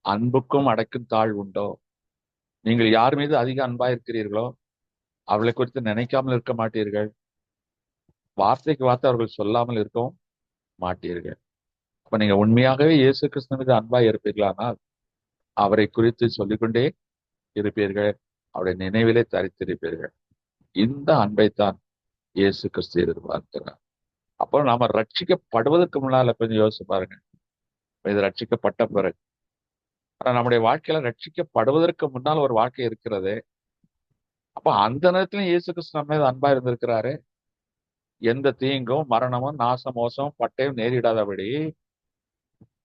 அன்புக்கும் அடக்கும் தாழ் உண்டோ? நீங்கள் யார் மீது அதிக அன்பா இருக்கிறீர்களோ அவளை குறித்து நினைக்காமல் இருக்க மாட்டீர்கள். வார்த்தைக்கு வார்த்தை அவர்கள் சொல்லாமல் இருக்கவும் மாட்டீர்கள். அப்ப நீங்க உண்மையாகவே இயேசு கிறிஸ்து மீது அன்பா இருப்பீர்களானால் அவரை குறித்து சொல்லிக்கொண்டே இருப்பீர்கள், அவருடைய நினைவிலே தரித்திருப்பீர்கள். இந்த அன்பைத்தான் இயேசு கிறிஸ்து எதிர்பார்க்கிறார். அப்புறம் நாம ரட்சிக்கப்படுவதற்கு முன்னால கொஞ்சம் யோசிச்சு பாருங்க. இது ரட்சிக்கப்பட்ட பிறகு, ஆனா நம்முடைய வாழ்க்கையில ரட்சிக்கப்படுவதற்கு முன்னால் ஒரு வாழ்க்கை இருக்கிறது. அப்ப அந்த நேரத்திலும் இயேசு கிறிஸ்து நம்ம மீது அன்பா இருந்திருக்கிறாரு. எந்த தீங்கும் மரணமும் நாச மோசம் பட்டயம் நேரிடாதபடி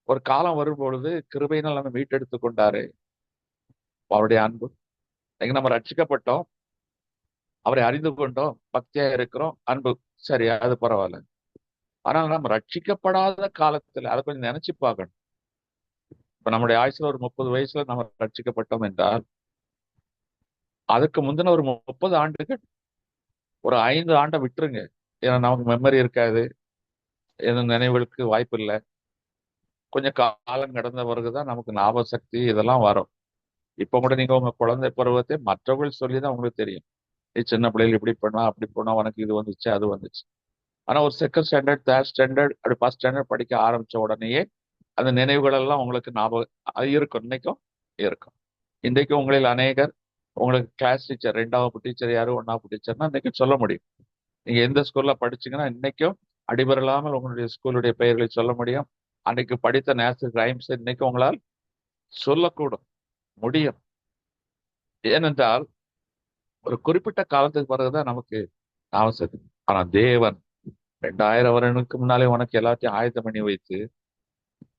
ஒரு காலம் வரும் பொழுது கிருபையினால் நம்ம மீட்டெடுத்து கொண்டாரு. அவருடைய அன்பு. இன்னைக்கு நம்ம ரட்சிக்கப்பட்டோம், அவரை அறிந்து கொண்டோம், பக்தியா இருக்கிறோம், அன்பு சரியா, அது பரவாயில்ல. ஆனால் நம்ம ரட்சிக்கப்படாத காலத்துல அதை கொஞ்சம் நினைச்சு பார்க்கணும். இப்ப நம்முடைய ஆயுசுல ஒரு 30 வயசுல நம்ம ரட்சிக்கப்பட்டோம் என்றால் அதுக்கு முந்தின ஒரு 30 ஆண்டுகள், ஒரு 5 ஆண்டை விட்டுருங்க. ஏன்னா நமக்கு மெமரி இருக்காது, எதுவும் நினைவுகளுக்கு வாய்ப்பு இல்லை. கொஞ்சம் காலம் கடந்த பிறகுதான் நமக்கு ஞாபக சக்தி இதெல்லாம் வரும். இப்ப கூட நீங்க உங்க குழந்தை பருவத்தை மற்றவர்கள் சொல்லிதான் உங்களுக்கு தெரியும். நீ சின்ன பிள்ளைகள் இப்படி பண்ணா அப்படி பண்ணா, உனக்கு இது வந்துச்சு அது வந்துச்சு. ஆனா ஒரு செகண்ட் ஸ்டாண்டர்ட், தேர்ட் ஸ்டாண்டர்ட், அப்படி ஃபர்ஸ்ட் ஸ்டாண்டர்ட் படிக்க ஆரம்பிச்ச உடனேயே அந்த நினைவுகள் எல்லாம் உங்களுக்கு ஞாபகம் இருக்கும். இன்னைக்கும் இருக்கும். இன்றைக்கு உங்களில் அநேகர் உங்களுக்கு கிளாஸ் டீச்சர், 2ஆம் டீச்சர் யாரு, 1ஆம் டீச்சர்னா இன்னைக்கு சொல்ல முடியும். நீங்க எந்த ஸ்கூல்ல படிச்சீங்கன்னா இன்னைக்கும் அடிபரலாமல் உங்களுடைய ஸ்கூலுடைய பெயர்களை சொல்ல முடியும். அன்னைக்கு படித்த நேஷனல் ரைம்ஸ் இன்னைக்கு உங்களால் சொல்லக்கூடும் முடியும். ஏனென்றால் ஒரு குறிப்பிட்ட காலத்துக்கு பிறகுதான் நமக்கு அவசியம். ஆனா தேவன் 2000 வருடங்களுக்கு முன்னாலே உனக்கு எல்லாத்தையும் ஆயத்தம் பண்ணி வைத்து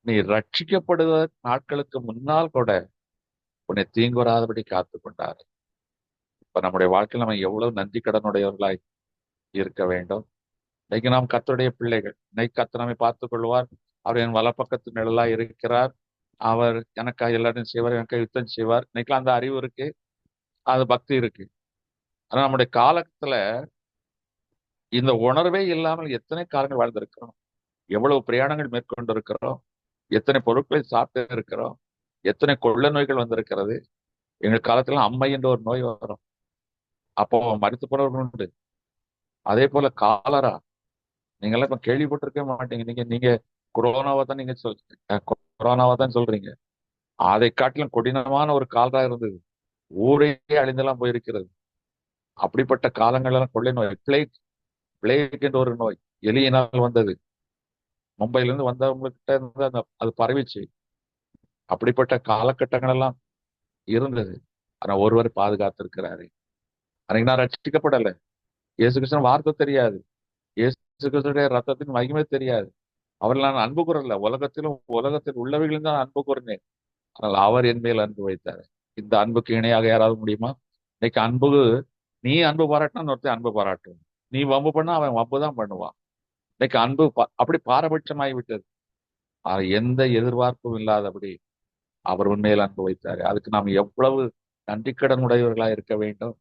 நீ ரட்சிக்கப்படுவ நாட்களுக்கு முன்னால் கூட உன்னை தீங்கு வராதபடி காத்து கொண்டார். இப்ப நம்முடைய வாழ்க்கையில் நம்ம எவ்வளவு நன்றி கடனுடையவர்களாய் இருக்க வேண்டும். இன்னைக்கு நாம் கர்த்தருடைய பிள்ளைகள். இன்னைக்கு கர்த்தர் நம்மை பார்த்துக் கொள்வார். அவர் என் வலப்பக்கத்து நிழலாய் இருக்கிறார். அவர் எனக்காக எல்லாரும் செய்வார், எனக்காக யுத்தம் செய்வார். இன்னைக்கெல்லாம் அந்த அறிவு இருக்கு, அது பக்தி இருக்கு. ஆனா நம்முடைய காலத்துல இந்த உணர்வே இல்லாமல் எத்தனை காலங்கள் வாழ்ந்திருக்கிறோம், எவ்வளவு பிரயாணங்கள் மேற்கொண்டு இருக்கிறோம், எத்தனை பொருட்களை சாப்பிட்டு இருக்கிறோம், எத்தனை கொள்ள நோய்கள் வந்திருக்கிறது. எங்கள் காலத்துல அம்மை என்ற ஒரு நோய் வரும், அப்போ மருத்து போனவர்கள் உண்டு. அதே போல காலரா, நீங்க எல்லாம் இப்ப கேள்விப்பட்டிருக்க மாட்டீங்க. நீங்க கொரோனாவை தான் நீங்க கொரோனாவை தான் சொல்றீங்க. அதை காட்டிலும் கொடினமான ஒரு காலரா இருந்தது. ஊரே அழிந்தெல்லாம் போயிருக்கிறது. அப்படிப்பட்ட காலங்கள் எல்லாம் கொள்ளை நோய், பிளேக் என்ற ஒரு நோய் எலியினால் வந்தது. மும்பையில இருந்து வந்தவங்ககிட்ட இருந்து அது பரவிச்சு. அப்படிப்பட்ட காலகட்டங்கள் எல்லாம் இருந்தது. ஆனா ஒருவர் பாதுகாத்திருக்கிறாரு. அன்னைக்கு நான் ரட்சிக்கப்படலை. இயேசு கிருஷ்ணன் வார்த்தை தெரியாது, இயேசு கிறிஸ்துடைய ரத்தத்தின் மகிமை தெரியாது. அவர்கள் நான் அன்பு கூறல, உலகத்தில் உள்ளவைகளும் தான் அன்பு கூறினேன். ஆனால் அவர் என் மேல் அன்பு வைத்தார். இந்த அன்புக்கு இணையாக யாராவது முடியுமா? இன்னைக்கு அன்பு, நீ அன்பு பாராட்டினா ஒருத்தன் அன்பு பாராட்டும், நீ வம்பு பண்ணா அவன் வம்பு தான் பண்ணுவான். இன்னைக்கு அன்பு அப்படி பாரபட்சமாகி விட்டது. எந்த எதிர்பார்ப்பும் இல்லாதபடி அவர் உண்மையில் அன்பு வைத்தாரு. அதுக்கு நாம் எவ்வளவு நன்றிக்கடன் உடையவர்களா இருக்க வேண்டும்.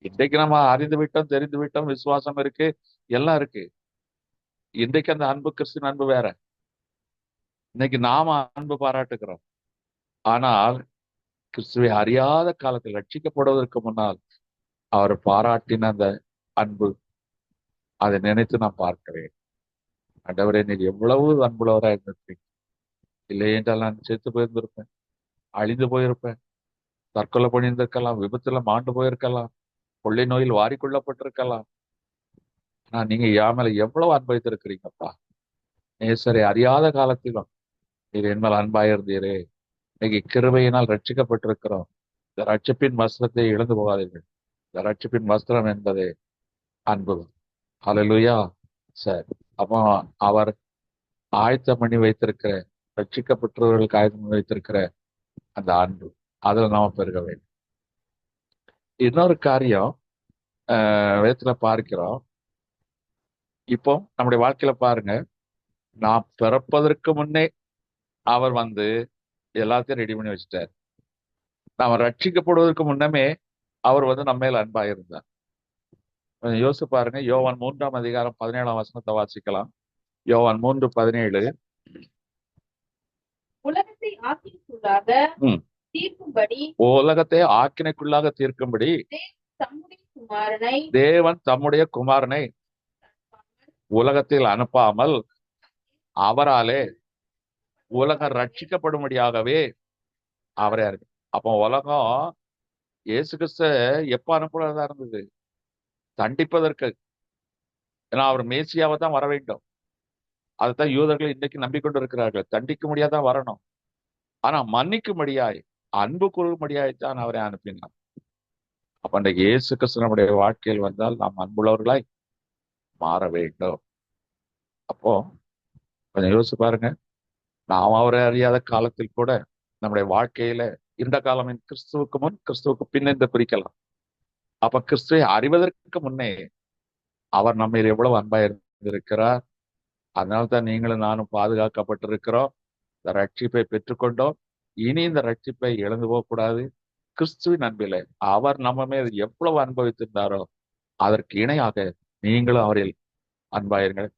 இன்றைக்கு நம்ம அறிந்து விட்டோம், தெரிந்து விட்டோம், விசுவாசம் இருக்கு, எல்லாம் இருக்கு. இன்றைக்கு அந்த அன்பு கிறிஸ்துவின் அன்பு வேற. இன்னைக்கு நாம அன்பு பாராட்டுகிறோம். ஆனால் கிறிஸ்துவை அறியாத காலத்தில் ரட்சிக்கப்படுவதற்கு முன்னால் அவர் பாராட்டின அந்த அன்பு, அதை நினைத்து நான் பார்க்கிறேன். ஆண்டவரே, நீர் எவ்வளவு அன்புள்ளவராக இருந்திருப்பீங்க. இல்லை என்றால் நான் செத்து போயிருந்திருப்பேன், அழிந்து போயிருப்பேன், தற்கொலை பண்ணியிருந்திருக்கலாம், விபத்துல மாண்டு போயிருக்கலாம், கொள்ளை நோயில் வாரிக்கொள்ளப்பட்டிருக்கலாம். ஆனா நீங்க யாமல எவ்வளவு அன்பளித்திருக்கிறீங்கப்பா. நேசரை அறியாத காலத்திலும் நீர் என்மேல் அன்பாயிருந்தீரே. இன்னைக்கு கிருபையினால் ரட்சிக்கப்பட்டிருக்கிறோம். இந்த ரட்சிப்பின் வஸ்திரத்தை இழந்து போகாதீர்கள். இந்த ரட்சிப்பின் வஸ்திரம் என்பது அன்பு. ஹல்லேலூயா. சரி, அப்போ அவர் ஆயத்தம் பண்ணி வைத்திருக்கிற, ரட்சிக்கப்பட்டவர்களுக்கு ஆயத்தம் பண்ணி வைத்திருக்கிற அந்த அன்பு, அதுல நாம பெருக வேண்டும். இன்னொரு காரியம் வேதத்துல பார்க்கிறோம். இப்போ நம்முடைய வாழ்க்கையில பாருங்க, நான் பிறப்பதற்கு முன்னே அவர் வந்து எல்லாத்தையும் ரெடி பண்ணி வச்சுட்டார். நாம ரட்சிக்கப்படுவதற்கு முன்னமே அவர் வந்து நம்ம மேல அன்பா இருந்தார். யோசிச்சு பாருங்க. யோவான் 3ஆம் அதிகாரம் 17ஆம் வசனத்தை வாசிக்கலாம். யோவான் 3:17. உலகத்தை ஆக்கினைக்குள்ளாக தீர்க்கும்படி உலகத்தை ஆக்கினைக்குள்ளாக தீர்க்கும்படி தேவன் தம்முடைய குமாரனை உலகத்தில் அனுப்பாமல் அவராலே உலகம் ரட்சிக்கப்படும்படியாகவே அவரே இருக்கு. அப்போ உலகம் இயேசு கிறிஸ்து எப்ப அனுப்புறதா இருந்தது? தண்டிப்பதற்கு. ஏன்னா அவர் மேசியாவை தான் வர வேண்டும். அதைத்தான் யூதர்கள் இன்னைக்கு நம்பிக்கொண்டு இருக்கிறார்கள். தண்டிக்க முடியாதான் வரணும், ஆனா மன்னிக்கும்படியாய், அன்பு கூறும்படியாய்த்தான் அவரை அனுப்பினார். அப்ப அந்த இயேசு கிறிஸ்து நம்முடைய வாழ்க்கையில் வந்தால் நாம் அன்புள்ளவர்களாய் மாற வேண்டும். அப்போ கொஞ்சம் யோசிச்சு பாருங்க. நாம் அவரை அறியாத காலத்தில் கூட நம்முடைய வாழ்க்கையில இந்த காலம் கிறிஸ்துவுக்கு முன் கிறிஸ்துவுக்கு பின் என்று பிரிக்கலாம். அப்ப கிறிஸ்துவை அறிவதற்கு முன்னே அவர் நம்ம எவ்வளவு அன்பா இருந்திருக்கிறார். அதனால்தான் நீங்களும் நானும் பாதுகாக்கப்பட்டிருக்கிறோம், இந்த ரட்சிப்பை பெற்றுக்கொண்டோம். இனி இந்த ரட்சிப்பை இழந்து போகக்கூடாது. கிறிஸ்துவின் அன்பிலே அவர் நம்ம மேல் எவ்வளவு அனுபவித்திருந்தாரோ அதற்கு இணையாக நீங்களும் அவரில் அன்பாயிருங்கள்.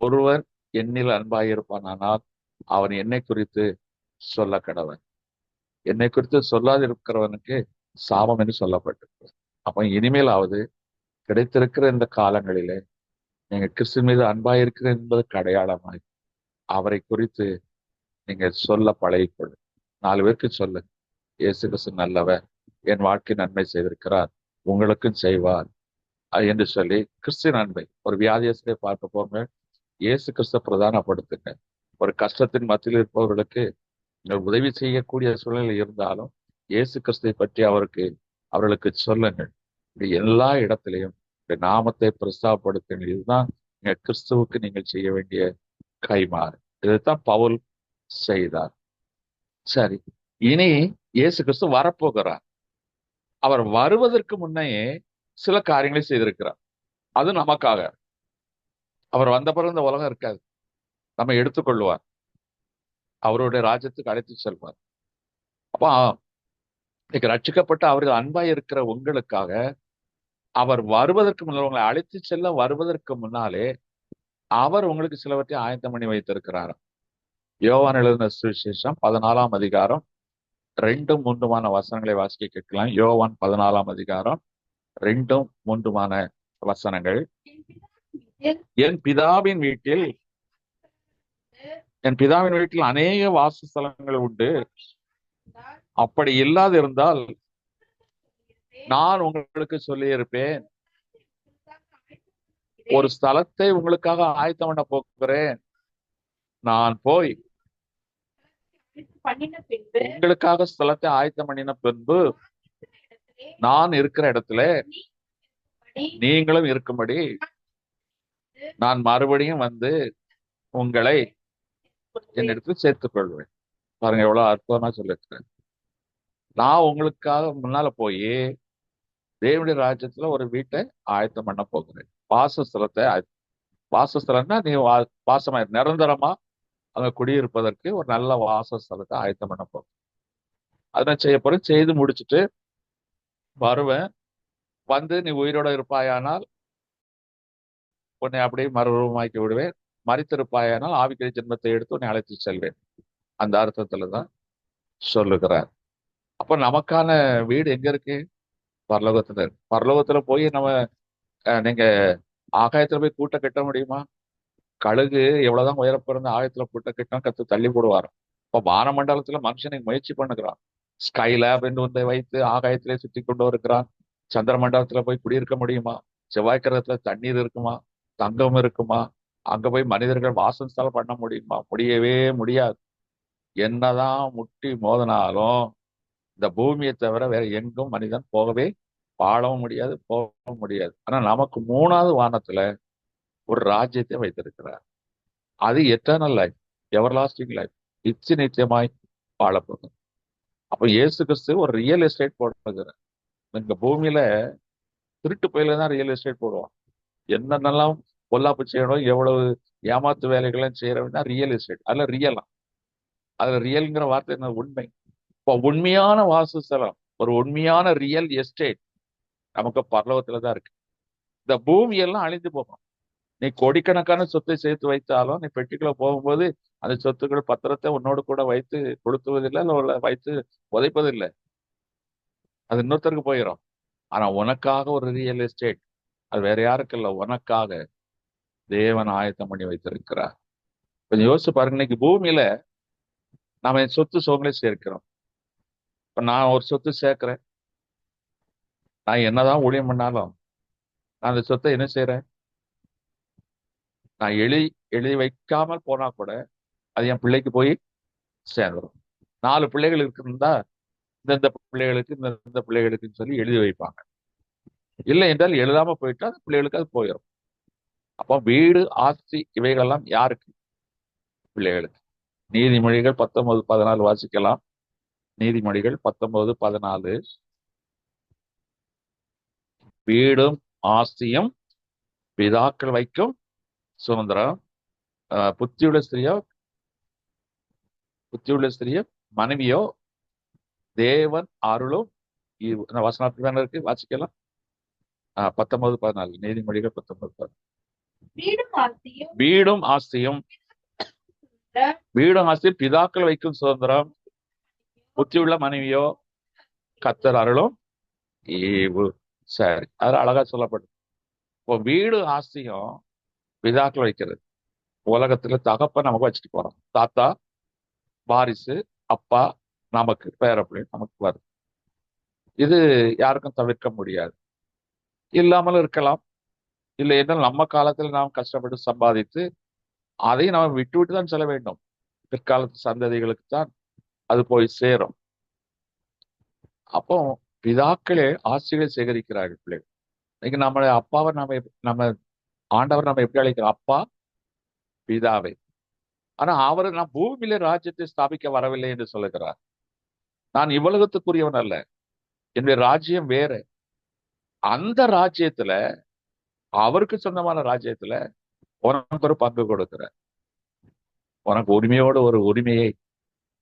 ஒருவர் என்னில் அன்பாயிருப்பான், ஆனால் அவன் என்னை குறித்து சொல்ல கடவன். என்னை குறித்து சொல்லாதிருக்கிறவனுக்கு சாபம் என்று சொல்லப்பட்டிருக்கு. அப்ப இனிமேலாவது கிடைத்திருக்கிற இந்த காலங்களிலே நீங்க கிறிஸ்து மீது அன்பாயிருக்கிற என்பதற்கு அடையாளமாய் அவரை குறித்து நீங்க சொல்ல பழகிக்கொள்ளு. 4 பேருக்கு சொல்லு, இயேசு கிறிஸ்து நல்லவர், என் வாழ்க்கை நன்மை செய்திருக்கிறார், உங்களுக்கும் செய்வார் என்று சொல்லி கிறிஸ்துவின் அன்பை. ஒரு வியாதியத்தை பார்க்க போங்க, இயேசு கிறிஸ்துவ பிரதானப்படுத்துங்க. ஒரு கஷ்டத்தின் மத்தியில் இருப்பவர்களுக்கு உதவி செய்யக்கூடிய சூழ்நிலை இருந்தாலும் இயேசு கிறிஸ்துவை பற்றி அவர்களுக்கு சொல்லுங்கள். இப்படி எல்லா இடத்திலையும் இந்த நாமத்தை பிரஸ்தாபப்படுத்துங்கள். இதுதான் நீங்க கிறிஸ்துவுக்கு நீங்கள் செய்ய வேண்டிய கைமாறு. இதைத்தான் பவுல் செய்தார். சரி, இனி இயேசு கிறிஸ்து வரப்போகிறார். அவர் வருவதற்கு முன்னையே சில காரியங்களை செய்திருக்கிறார். அது நமக்காக. அவர் வந்த பிறகு இந்த உலகம் இருக்காது, நம்ம எடுத்துக்கொள்வார், அவருடைய ராஜ்யத்துக்கு அழைத்து செல்வார். அப்ப இன்னைக்கு ரட்சிக்கப்பட்ட அவர்கள் அன்பாய் இருக்கிற உங்களுக்காக அவர் வருவதற்கு முன்னால், உங்களை அழைத்து செல்ல வருவதற்கு முன்னாலே அவர் உங்களுக்கு சிலவற்றை ஆயத்தம் பண்ணி வைத்திருக்கிறார். யோவான் எழுதின சுவிசேஷம் 14ஆம் அதிகாரம் 2-3 வசனங்களை வாசிக்க கேட்கலாம். யோவான் 14ஆம் அதிகாரம் 2-3 வசனங்கள். என் பிதாவின் வீட்டில் அநேக வாசஸ்தலங்கள் உண்டு. அப்படி இல்லாதிருந்தால் நான் உங்களுக்கு சொல்லியிருப்பேன். ஒரு ஸ்தலத்தை உங்களுக்காக ஆயத்தம் பண்ண போகிறேன். நான் போய் உங்களுக்காக ஸ்தலத்தை ஆயத்தம் பண்ணின பின்பு நான் இருக்கிற இடத்துல நீங்களும் இருக்கும்படி நான் மறுபடியும் வந்து உங்களை என்னிடத்தில் சேர்த்துக் கொள்வேன். பாருங்க எவ்வளவு அற்புதமா சொல்லிருக்கேன். நான் உங்களுக்காக முன்னால போய் தேவனுடைய ராஜ்யத்துல ஒரு வீட்டை ஆயத்தம் பண்ண போகிறேன். வாசஸ்தலம்னா நீ வாசமா நிரந்தரமா அங்க குடியிருப்பதற்கு ஒரு நல்ல வாசஸ்தலத்தை ஆயத்தம் பண்ண போகிறேன். அதை நான் செய்ய போறேன். செய்து முடிச்சுட்டு வருவேன். வந்து நீ உயிரோட இருப்பாயானால் உன்னை அப்படியே மறுரூபமாக்கி விடுவேன். மரித்திருப்பாயானால் ஆவிக்குரிய ஜென்மத்தை எடுத்து உன்னை அழைத்து செல்வேன். அந்த அர்த்தத்துலதான் சொல்லுகிறார். அப்ப நமக்கான வீடு எங்க இருக்கு? பரலோகத்துல இருக்கு. பரலோகத்துல போய் நம்ம நீங்க ஆகாயத்துல போய் கூட்ட கட்ட முடியுமா? கழுகு எவ்வளவுதான் உயரப்பிறந்த ஆகாயத்துல கூட்ட கட்டினா கத்து தள்ளி போடுவார். இப்ப வானமண்டலத்துல மனுஷனுக்கு முயற்சி பண்ணுகிறான். ஸ்கை லேப் என்று ஒன்றை வைத்து ஆகாயத்திலே சுத்தி கொண்டு இருக்கிறான். சந்திர மண்டலத்துல போய் குடியிருக்க முடியுமா? செவ்வாய் கிரகத்துல தண்ணீர் இருக்குமா? தங்கம் இருக்குமா? அங்க போய் மனிதர்கள் வாசஸ்தலம் பண்ண முடியுமா? முடியவே முடியாது. என்னதான் முட்டி மோதினாலும் இந்த பூமியை தவிர வேற எங்கும் மனிதன் போகவே வாழவும் முடியாது, போகவும் முடியாது. ஆனா நமக்கு 3வது வானத்துல ஒரு ராஜ்யத்தை வைத்திருக்கிறார். அது எட்டர்னல் லைஃப், எவர்லாஸ்டிங் லைஃப், நித்தியமாய் வாழப்போகும். அப்ப இயேசு கிறிஸ்து ஒரு ரியல் எஸ்டேட் போடுகிறார். இந்த பூமியில திருட்டு பயில தான் ரியல் எஸ்டேட் போடுவான். என்னென்னலாம் பொல்லாப்பு செய்யணும், எவ்வளவு ஏமாத்து வேலைகள்லாம் செய்யறவன்னா ரியல் எஸ்டேட். அதுல ரியலாம், அதுல ரியல்ங்கிற வார்த்தை என்ன? உண்மை. இப்போ உண்மையான வாசஸ்தலம், ஒரு உண்மையான ரியல் எஸ்டேட் நமக்கு பரலோகத்துலதான் இருக்கு. இந்த பூமியெல்லாம் அழிந்து போகும். நீ கோடிக்கணக்கான சொத்தை சேர்த்து வைத்தாலும் நீ பெட்டிக்குள்ள போகும்போது அந்த சொத்துக்கள் பத்திரத்தை உன்னோடு கூட வைத்து கொடுத்துவதில்லை, இல்லை வைத்து உதைப்பதில்லை. அது இன்னொருத்தருக்கு போயிடும். ஆனா உனக்காக ஒரு ரியல் எஸ்டேட், அது வேற யாருக்கு இல்லை, உனக்காக தேவன் ஆயத்தம் பண்ணி வைத்திருக்கிறார். கொஞ்சம் யோசிச்சு பாருங்க. இன்னைக்கு பூமியில நாம என் சொத்து சோகங்களை சேர்க்கிறோம். இப்ப நான் ஒரு சொத்து சேர்க்கிறேன். நான் என்னதான் ஊழியம் பண்ணாலும் நான் அந்த சொத்தை என்ன செய்யறேன்? நான் எழுதி வைக்காமல் போனா கூட அது என் பிள்ளைக்கு போய் சேர்ந்துடும். 4 பிள்ளைகள் இருக்குன்னா இந்தந்த பிள்ளைகளுக்கு இந்த பிள்ளைகளுக்குன்னு சொல்லி எழுதி வைப்பாங்க. இல்லை என்றால் எழுதாம போயிட்டா அந்த பிள்ளைகளுக்கு அது போயிடும். அப்போ வீடு, ஆஸ்தி இவைகளெல்லாம் யாருக்கு? பிள்ளைகளுக்கு. நீதிமொழிகள் 19:14 வாசிக்கலாம். நீதிமொழிகள் 19:14. வீடும் ஆஸ்தியும் பிதாக்கள் வைக்கும் சுதந்திரம். புத்தியுள்ள ஸ்திரியோ மனைவியோ தேவன் அருளும் வசனத்துக்கு தானே இருக்கு, வாசிக்கலாம். 19:14 நீதிமொழிகள் 19:14. வீடும் ஆஸ்தியும் பிதாக்கள் வைக்கும் சுதந்திரம். புத்தியுள்ள மனைவியோ கர்த்தர் அருளும் ஈவு. சரி, அது அழகா சொல்லப்படும். இப்போ வீடு ஆஸ்தியும் பிதாக்கள் வைக்கிறது. உலகத்துல தகப்ப நமக்கு வச்சுட்டு போறோம். தாத்தா, வாரிசு, அப்பா, நமக்கு பேரப்பிள்ளை நமக்கு வருது. இது யாருக்கும் தவிர்க்க முடியாது. இல்லாமலும் இருக்கலாம். இல்லை என்றால் நம்ம காலத்துல நாம் கஷ்டப்பட்டு சம்பாதித்து அதை நாம் விட்டு தான் செல்ல வேண்டும். பிற்காலத்து சந்ததிகளுக்கு தான் அது போய் சேரும். அப்போ பிதாக்களே ஆசிரியை சேகரிக்கிறார்கள் பிள்ளைகள். இன்னைக்கு நம்மளுடைய அப்பாவை நம்ம ஆண்டவர் நம்ம எப்படி அழைக்கிறோம்? அப்பா, பிதாவை. ஆனா அவர் நான் பூமியில ராஜ்யத்தை ஸ்தாபிக்க வரவில்லை என்று சொல்லுகிறார். நான் இவ்வுலகத்துக்குரியவன் அல்ல, என்னுடைய ராஜ்யம் வேற. அந்த ராஜ்யத்துல, அவருக்கு சொந்தமான ராஜ்யத்துல உனக்கு ஒரு பங்கு கொடுக்கிறார். உனக்கு உரிமையோடு ஒரு உரிமையை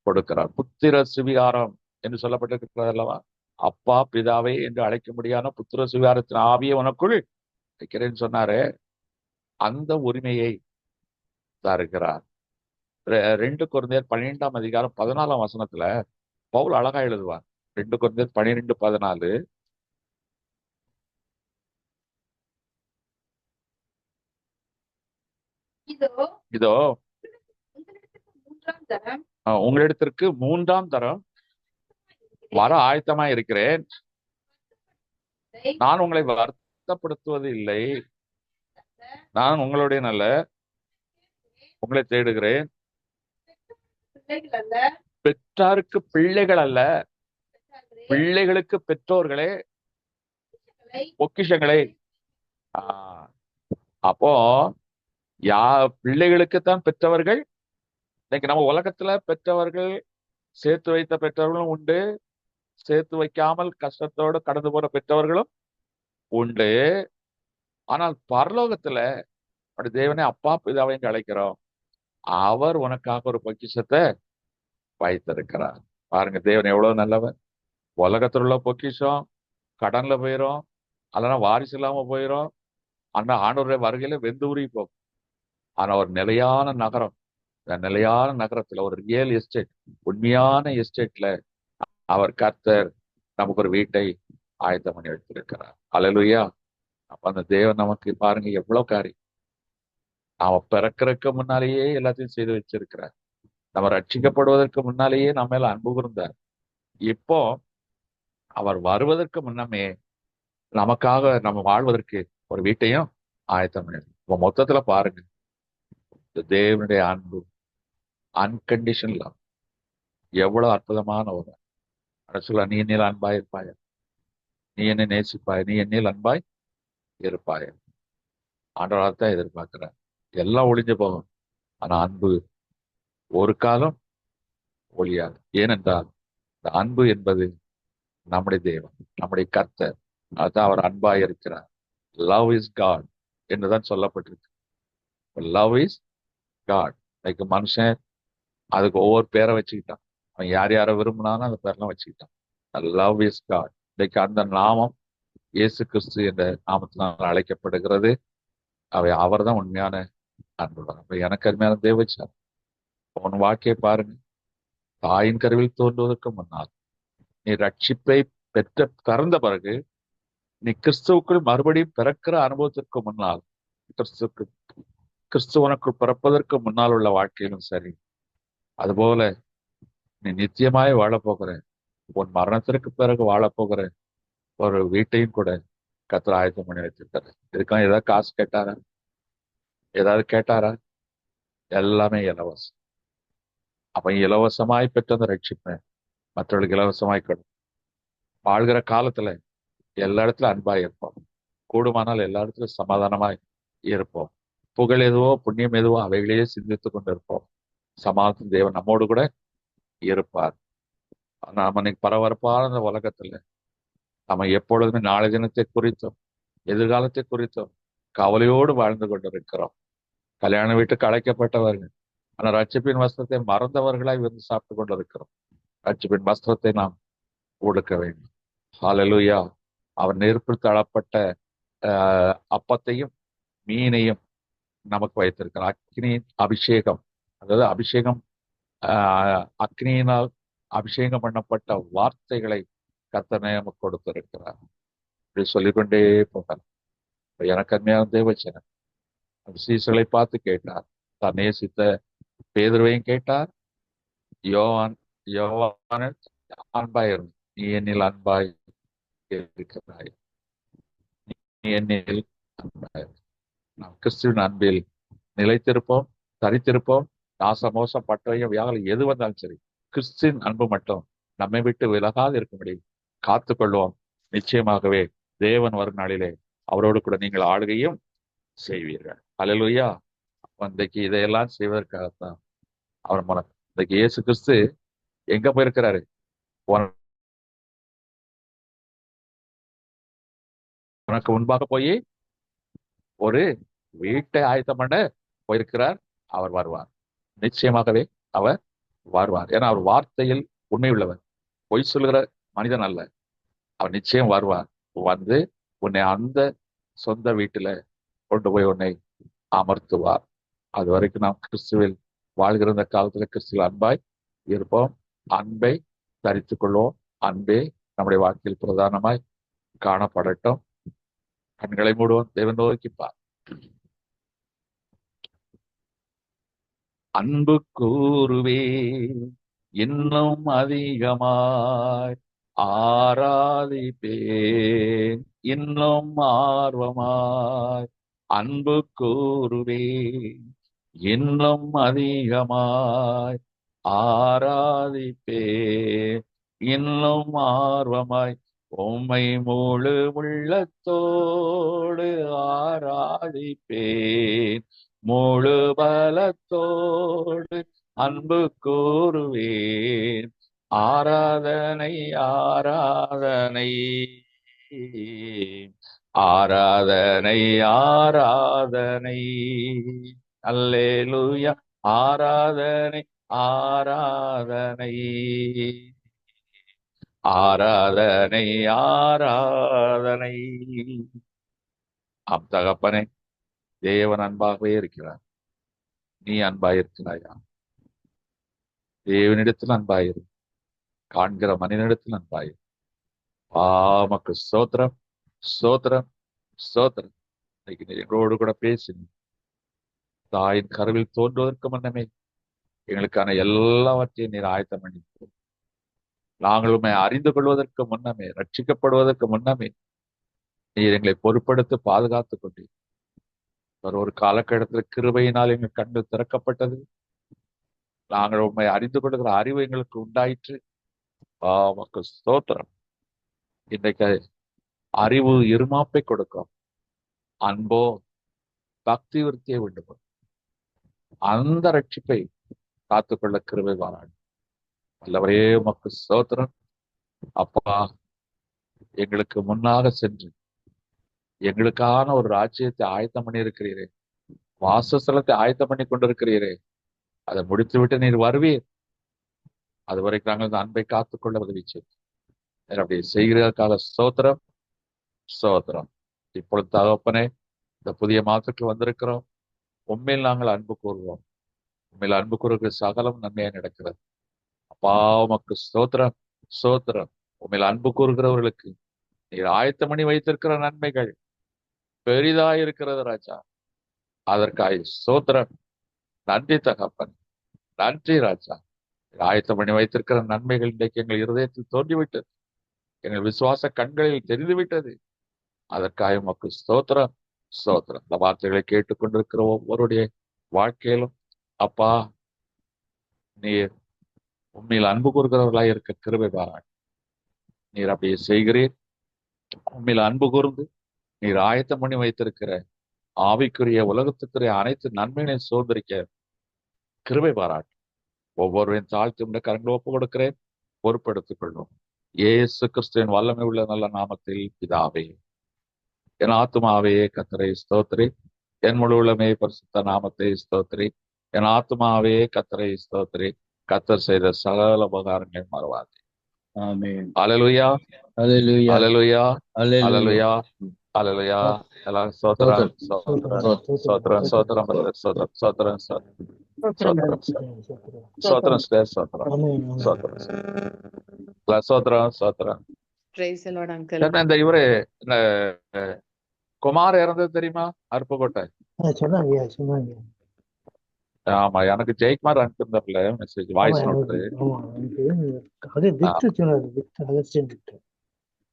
கொடுக்கிறார். புத்திர சுவிகாரம் என்று சொல்லப்பட்டிருக்கிறது அல்லவா? அப்பா பிதாவே என்று அழைக்க முடியாத புத்திர சுவிகாரத்தின் ஆவியை உனக்குள் வைக்கிறேன்னு சொன்னாரு. அந்த உரிமையை தருகிறார். 2 கொரிந்தியர் 12ஆம் அதிகாரம் 14ஆம் வசனத்துல பவுல் அழகா எழுதுவார். 2 கொரிந்தியர் 12:14. இதோ உங்களிடத்திற்கு 3ஆம் தரம் வர ஆயத்தமா இருக்கிறேன். நான் உங்களை வருத்தப்படுத்துவது இல்லை. நான் உங்களுடைய நல்ல உங்களை தேடுகிறேன். பெற்றாருக்கு பிள்ளைகள் அல்ல, பிள்ளைகளுக்கு பெற்றோர்களே பொக்கிஷங்களே. அப்போ பிள்ளைகளுக்குத்தான் பெற்றவர்கள். இன்னைக்கு நம்ம உலகத்துல பெற்றவர்கள், சேர்த்து வைத்த பெற்றவர்களும் உண்டு, சேர்த்து வைக்காமல் கஷ்டத்தோடு கடந்து போற பெற்றவர்களும் உண்டு. ஆனால் பரலோகத்துல அப்படி தேவனே அப்பா பிதாவை அழைக்கிறோம். அவர் உனக்காக ஒரு பொக்கிஷத்தை வைத்திருக்கிறார். பாருங்க, தேவன் எவ்வளவு நல்லவர். உலகத்துல உள்ள பொக்கிஷம் கடன்ல போயிரும், அல்லனா வாரிசு இல்லாம போயிரும். ஆனா ஆண்டவருடைய வருகையில வெந்து ஊறி போகும். ஆனா ஒரு நிலையான நகரம், இந்த நிலையான நகரத்துல ஒரு ரியல் எஸ்டேட், உண்மையான எஸ்டேட்ல அவர் கர்த்தர் நமக்கு ஒரு வீட்டை ஆயத்தம் பண்ணி வைத்திருக்கிறார். அல்லேலூயா. அப்ப அந்த தேவன் நமக்கு பாருங்க எவ்வளவு காரியம். நாம பிறக்கிறதுக்கு முன்னாலேயே எல்லாத்தையும் செய்து வச்சிருக்கிறார். நம்ம ரட்சிக்கப்படுவதற்கு முன்னாலேயே நம்ம மேல அன்பு கூர்ந்தார். இப்போ அவர் வருவதற்கு முன்னமே நமக்காக நம்ம வாழ்வதற்கு ஒரு வீட்டையும் ஆயத்தம் பண்ணி. இப்ப மொத்தத்துல பாருங்க, இந்த தேவனுடைய அன்பு, அன்கண்டிஷன் லவ் எவ்வளவு அற்புதமான ஒரு சொல்ல. நீ என்னில் அன்பாய் இருப்பாய, நீ என்னை நேசிப்பாய், நீ என்னில் அன்பாய் இருப்பாய. ஆண்டவராக தான் எதிர்பார்க்கிறார். எல்லாம் ஒளிஞ்சு போகும், ஆனா அன்பு ஒரு காலம் ஒழியாது. ஏனென்றால் இந்த அன்பு என்பது நம்முடைய தேவன், நம்முடைய கர்த்தர். அதுதான் அவர் அன்பாய் இருக்கிறார். லவ் இஸ் காட் என்றுதான் சொல்லப்பட்டிருக்கு. Love is God. லைக் மனுஷன் அதுக்கு ஒவ்வொரு பேரை வச்சுக்கிட்டான். அவன் யார் யாரை விரும்பினாலும் அந்த பேரெல்லாம் வச்சுக்கிட்டான். Love is God. இன்னைக்கு அந்த நாமம் இயேசு கிறிஸ்து என்ற நாமத்தினால் அழைக்கப்படுகிறது. அவர் தான் உண்மையான அன்புடன். அப்ப எனக்கு அருமையான தேவச்சார், உன் வாழ்க்கையை பாருங்க. தாயின் கருவில் தோன்றுவதற்கு முன்னால் நீ ரட்சிப்பை பெற்ற பிறந்த பிறகு, நீ கிறிஸ்துவுக்குள் மறுபடியும் பிறக்கிற அனுபவத்திற்கு முன்னால், கிறிஸ்துவனுக்குள் பிறப்பதற்கு முன்னால் உள்ள வாழ்க்கையிலும் சரி, அதுபோல நீ நிச்சயமாய் வாழப்போகிற, உன் மரணத்திற்கு பிறகு வாழப்போகிற ஒரு வீட்டையும் கூட கர்த்தர் ஆயத்தம் பண்ணி வச்சிருக்காரு. இதுக்கெல்லாம் ஏதாவது காசு கேட்டாரா? ஏதாவது கேட்டாரா? எல்லாமே இலவசம். அப்ப இலவசமாய் பெற்ற அந்த ரட்சிப்பை மற்றவர்களுக்கு இலவசமாய் கொடு. வாழ்கிற காலத்துல எல்லா இடத்துலயும் அன்பாய் இருப்போம். கூடுமானால் எல்லா இடத்துலயும் சமாதானமாய் இருப்போம். புகழ் எதுவோ புண்ணியம் எதுவோ அவைகளையே சிந்தித்துக் கொண்டு இருப்போம். சமாதான தேவன் நம்மோடு கூட இருப்பார். நாம இன்னைக்கு பரபரப்பான இந்த உலகத்துல நம்ம எப்பொழுதுமே நாளை தினத்தை குறித்தும் எதிர்காலத்தை குறித்தும் கவலையோடு வாழ்ந்து கொண்டிருக்கிறோம். கல்யாண வீட்டுக்கு அழைக்கப்பட்டவர்கள், ஆனா ரட்சிப்பின் வஸ்திரத்தை மறந்தவர்களாய் வந்து சாப்பிட்டு கொண்டிருக்கிறோம். ரட்சிப்பின் வஸ்திரத்தை நாம் கொடுக்க வேண்டும். ஹல்லேலூயா. அவர் நெருப்பில் தள்ளப்பட்ட அப்பத்தையும் மீனையும் நமக்கு வைத்திருக்கிறார். அக்னியின் அபிஷேகம், அதாவது அபிஷேகம், அக்னியினால் அபிஷேகம் பண்ணப்பட்ட வார்த்தைகளை கர்த்தர் நமக்கு கொடுத்திருக்கிறார். இப்படி சொல்லிக்கொண்டே போகலாம். எனக்கு அருமையான தேவச்சனன் அந்த சீசர்களை பார்த்து கேட்டார். தான் நேசித்த பேதுருவையும் கேட்டார். யோவான் அன்பாய் இருந்து, நீ என்னில் அன்பாய் இருக்கிறாய், நீ என்னில் அன்பாய். நாம் கிறிஸ்துவின் அன்பில் நிலைத்திருப்போம், தரித்திருப்போம். நாசமோசம் பட்டவையும் வியாபாரம் எது வந்தாலும் சரி, கிறிஸ்துவின் அன்பு மட்டும் நம்மை விட்டு விலகாது இருக்கும்படி காத்து கொள்வோம். நிச்சயமாகவே தேவன் வரும் நாளிலே அவரோடு கூட நீங்கள் ஆளுகையும் செய்வீர்கள். அல்லேலூயா. இன்றைக்கு இதையெல்லாம் செய்வதற்காகத்தான் அவர் மூலம் இன்னைக்கு இயேசு கிறிஸ்து எங்க போயிருக்கிறாரு? உனக்கு முன்பாக போய் ஒரு வீட்டை ஆயத்தம் பண்ண போயிருக்கிறார். அவர் வருவார், நிச்சயமாகவே அவர் வருவார். ஏன்னா அவர் வார்த்தையில் உண்மை உள்ளவர், பொய் சொல்லுகிற மனிதன் அல்ல. அவர் நிச்சயம் வருவார். வந்து உன்னை அந்த சொந்த வீட்டுல கொண்டு போய் உன்னை அமர்த்துவார். அது வரைக்கும் நாம் கிறிஸ்துவில் வாழ்கிற இந்த காலத்துல கிறிஸ்துவில் அன்பாய் இருப்போம், அன்பை தரித்துக் கொள்வோம். அன்பே நம்முடைய வாழ்க்கையில் பிரதானமாய் காணப்படட்டும். கண்களை மூடுவோம், தேவன் நோக்கிப்பார். அன்பு கூறுவே இன்னும் அதிகமாய் ஆராதிப்பேன், இன்னும் ஆர்வமாய் அன்பு கூறுவேன், இன்னும் அதிகமாய் ஆராதிப்பேன், இன்னும் ஆர்வமாய் உம்மை முழு உள்ளத்தோடு ஆராதிப்பேன், முழு பலத்தோடு அன்பு கூறுவேன். ஆராதனை ஆராதனை ஆராதனை ஆராதனை, அல்லேலூயா. ஆராதனை ஆராதனை ஆராதனை ஆராதனை. ஆம் தகப்பனே, தேவன் அன்பாகவே இருக்கிறார். நீ அன்பாயிருக்கிறாயா? தேவனிடத்தில் அன்பாயிரு, காண்கிற மனிதனிடத்தில் அன்பாயிரு. ஆமக்கு ஸ்தோத்திரம், ஸ்தோத்திரம், ஸ்தோத்திரம். இன்னைக்கு நீ எங்களோடு கூட பேசினீர். தாயின் கருவில் தோன்றுவதற்கு முன்னமே எங்களுக்கான எல்லாவற்றையும் நீர் ஆயத்தம் பண்ணி, நாங்கள் உண்மை அறிந்து கொள்வதற்கு முன்னமே, ரட்சிக்கப்படுவதற்கு முன்னமே நீர் எங்களை பொறுப்படுத்தி பாதுகாத்துக் கொண்டீர். ஒரு காலகட்டத்தில் கிருபையினால் எங்கள் கண்கள் திறக்கப்பட்டது. நாங்கள் உண்மை அறிந்து கொள்கிற அறிவு எங்களுக்கு உண்டாயிற்று. ஆமக்கு ஸ்தோத்திரம். இன்றைக்கு அறிவு இருமாப்பை கொடுக்கும், அன்போ பக்தி விருத்தியை வேண்டும். அந்த ரட்சிப்பை காத்துக்கொள்ள கிருபை வாராடு. அல்லவரே உமக்கு ஸ்தோத்திரம். அப்பா, எங்களுக்கு முன்னாக சென்று எங்களுக்கான ஒரு ராஜ்யத்தை ஆயத்தம் பண்ணி இருக்கிறீரே, வாசஸ்தலத்தை ஆயத்தம் பண்ணி கொண்டிருக்கிறீரே, அதை முடித்து விட்டு நீர் வருவீர். அது வரைக்கும் நாங்கள் இந்த அன்பை காத்துக்கொள்ள உதவி செய்வோம். அப்படி செய்கிறதற்காக ஸ்தோத்திரம், ஸ்தோத்திரம். இப்பொழுது தகப்பனே, இந்த புதிய மாதத்துக்கு வந்திருக்கிறோம். உண்மையில் நாங்கள் அன்பு கூறுவோம். உண்மையில் அன்பு கூறுகிற சகலம் நன்மையாக நடக்கிறது. அப்பா உமக்கு ஸ்தோத்திரம், ஸ்தோத்திரம். உண்மையில் அன்பு கூறுகிறவர்களுக்கு நீர் ஆயத்தம் பண்ணி வைத்திருக்கிற நன்மைகள் பெரிதாய் இருக்கிறது ராஜா. அதற்காக ஸ்தோத்திரம். நன்றி தகப்பன், நன்றி ராஜா. ஆயத்தம் பண்ணி வைத்திருக்கிற நன்மைகள் இன்றைக்கு எங்கள் இருதயத்தில் தோன்றிவிட்டது, எங்கள் விசுவாச கண்களில் தெரிந்துவிட்டது. அதற்காக உமக்கு ஸ்தோத்திரம், ஸ்தோத்திரம். இந்த வார்த்தைகளை கேட்டுக்கொண்டிருக்கிற ஒவ்வொருடைய வாழ்க்கையிலும் அப்பா, நீர் உண்மையில் அன்பு கூறுகிறவர்களாய் இருக்க கிருபை பாராட்டு. நீர் அப்படியே செய்கிறீர். உண்மையில் அன்பு கூர்ந்து நீர் ஆயத்தம் பண்ணி வைத்திருக்கிற ஆவிக்குரிய உலகத்துக்குரிய அனைத்து நன்மைகளையும் சோதரிக்க கிருபை பாராட்டு. ஒவ்வொருவரையும் தாழ்த்தி உள்ள கரங்களை ஒப்பு கொடுக்கிறேன். பொறுப்படுத்திக் கொள்ளும் இயேசு கிறிஸ்துவின் வல்லமை உள்ள நல்ல நாமத்தில் பிதாவே. என் ஆத்துமாவே கர்த்தரை ஸ்தோத்திரி, என் முழு உள்ளமே பரிசுத்த நாமத்தை ஸ்தோத்திரி. என் ஆத்துமாவே கர்த்தரை ஸ்தோத்திரி, கர்த்தர் செய்த சகல உபகாரங்களை மறவாதே. ஆமென். அல்லேலூயா, அல்லேலூயா, அல்லேலூயா, அல்லேலூயா. அல்லேலூயா, அல்லேலூயா. எல்லாரும் ஸ்தோத்திரம், ஸ்தோத்திரம், ஸ்தோத்திரம், ஸ்தோத்திரம், ஸ்தோத்திரம், ஸ்தோத்திரம், ஸ்தோத்திரம், ஸ்தோத்திரம், ஸ்தோத்திரம், ஸ்தோத்திரம், ஸ்தோத்திரம். Praise the Lord, uncle. இந்த இவரு இந்த குமார் இறந்தது தெரியுமா? அருப்புக்கோட்டை. சொன்னாங்க சொன்னாங்க. ஆமா, எனக்கு ஜெயக்குமார் அனுப்பியிருந்தாப்புல மெசேஜ், வாய்ஸ் நோட்டு.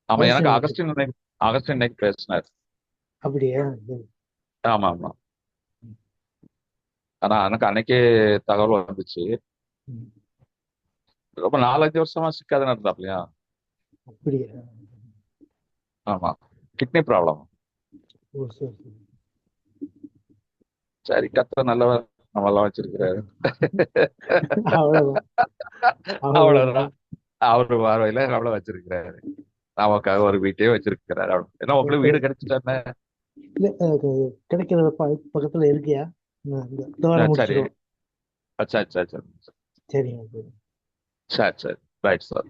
ஆமா, எனக்கு அகஸ்டின் இன்னைக்கு பேசினார். அப்படியா? ஆமா ஆமா. ஆனா எனக்கு அன்னைக்கே தகவல் வந்துச்சு. ரொம்ப 4-5 வருஷமா சிக்காத இருந்தாப்லையா? அப்படியா? ஆமா, கிட்னி ப்ராப்ளம். சரி, கர்த்தர் நல்லவர். நம்மெல்லாம் வச்சிருக்கிறாரு. அவ்வளவுதான் அவ்வளவுதான் அவ்வளவுதான். அவரு பார்வையில நம்மள வச்சிருக்கிறாரு. நமக்காக ஒரு வீட்டையே வச்சிருக்கிறாரு. ஏன்னா உங்களுக்கு வீடு கிடைச்சிட்டானே. இல்ல, கிடைக்கிற பக்கத்துல இருக்கியா? இந்த வர சரி முடிச்சிடும். சரி சரி சரி சரிங்க. சரி சரி ரைட் சார்.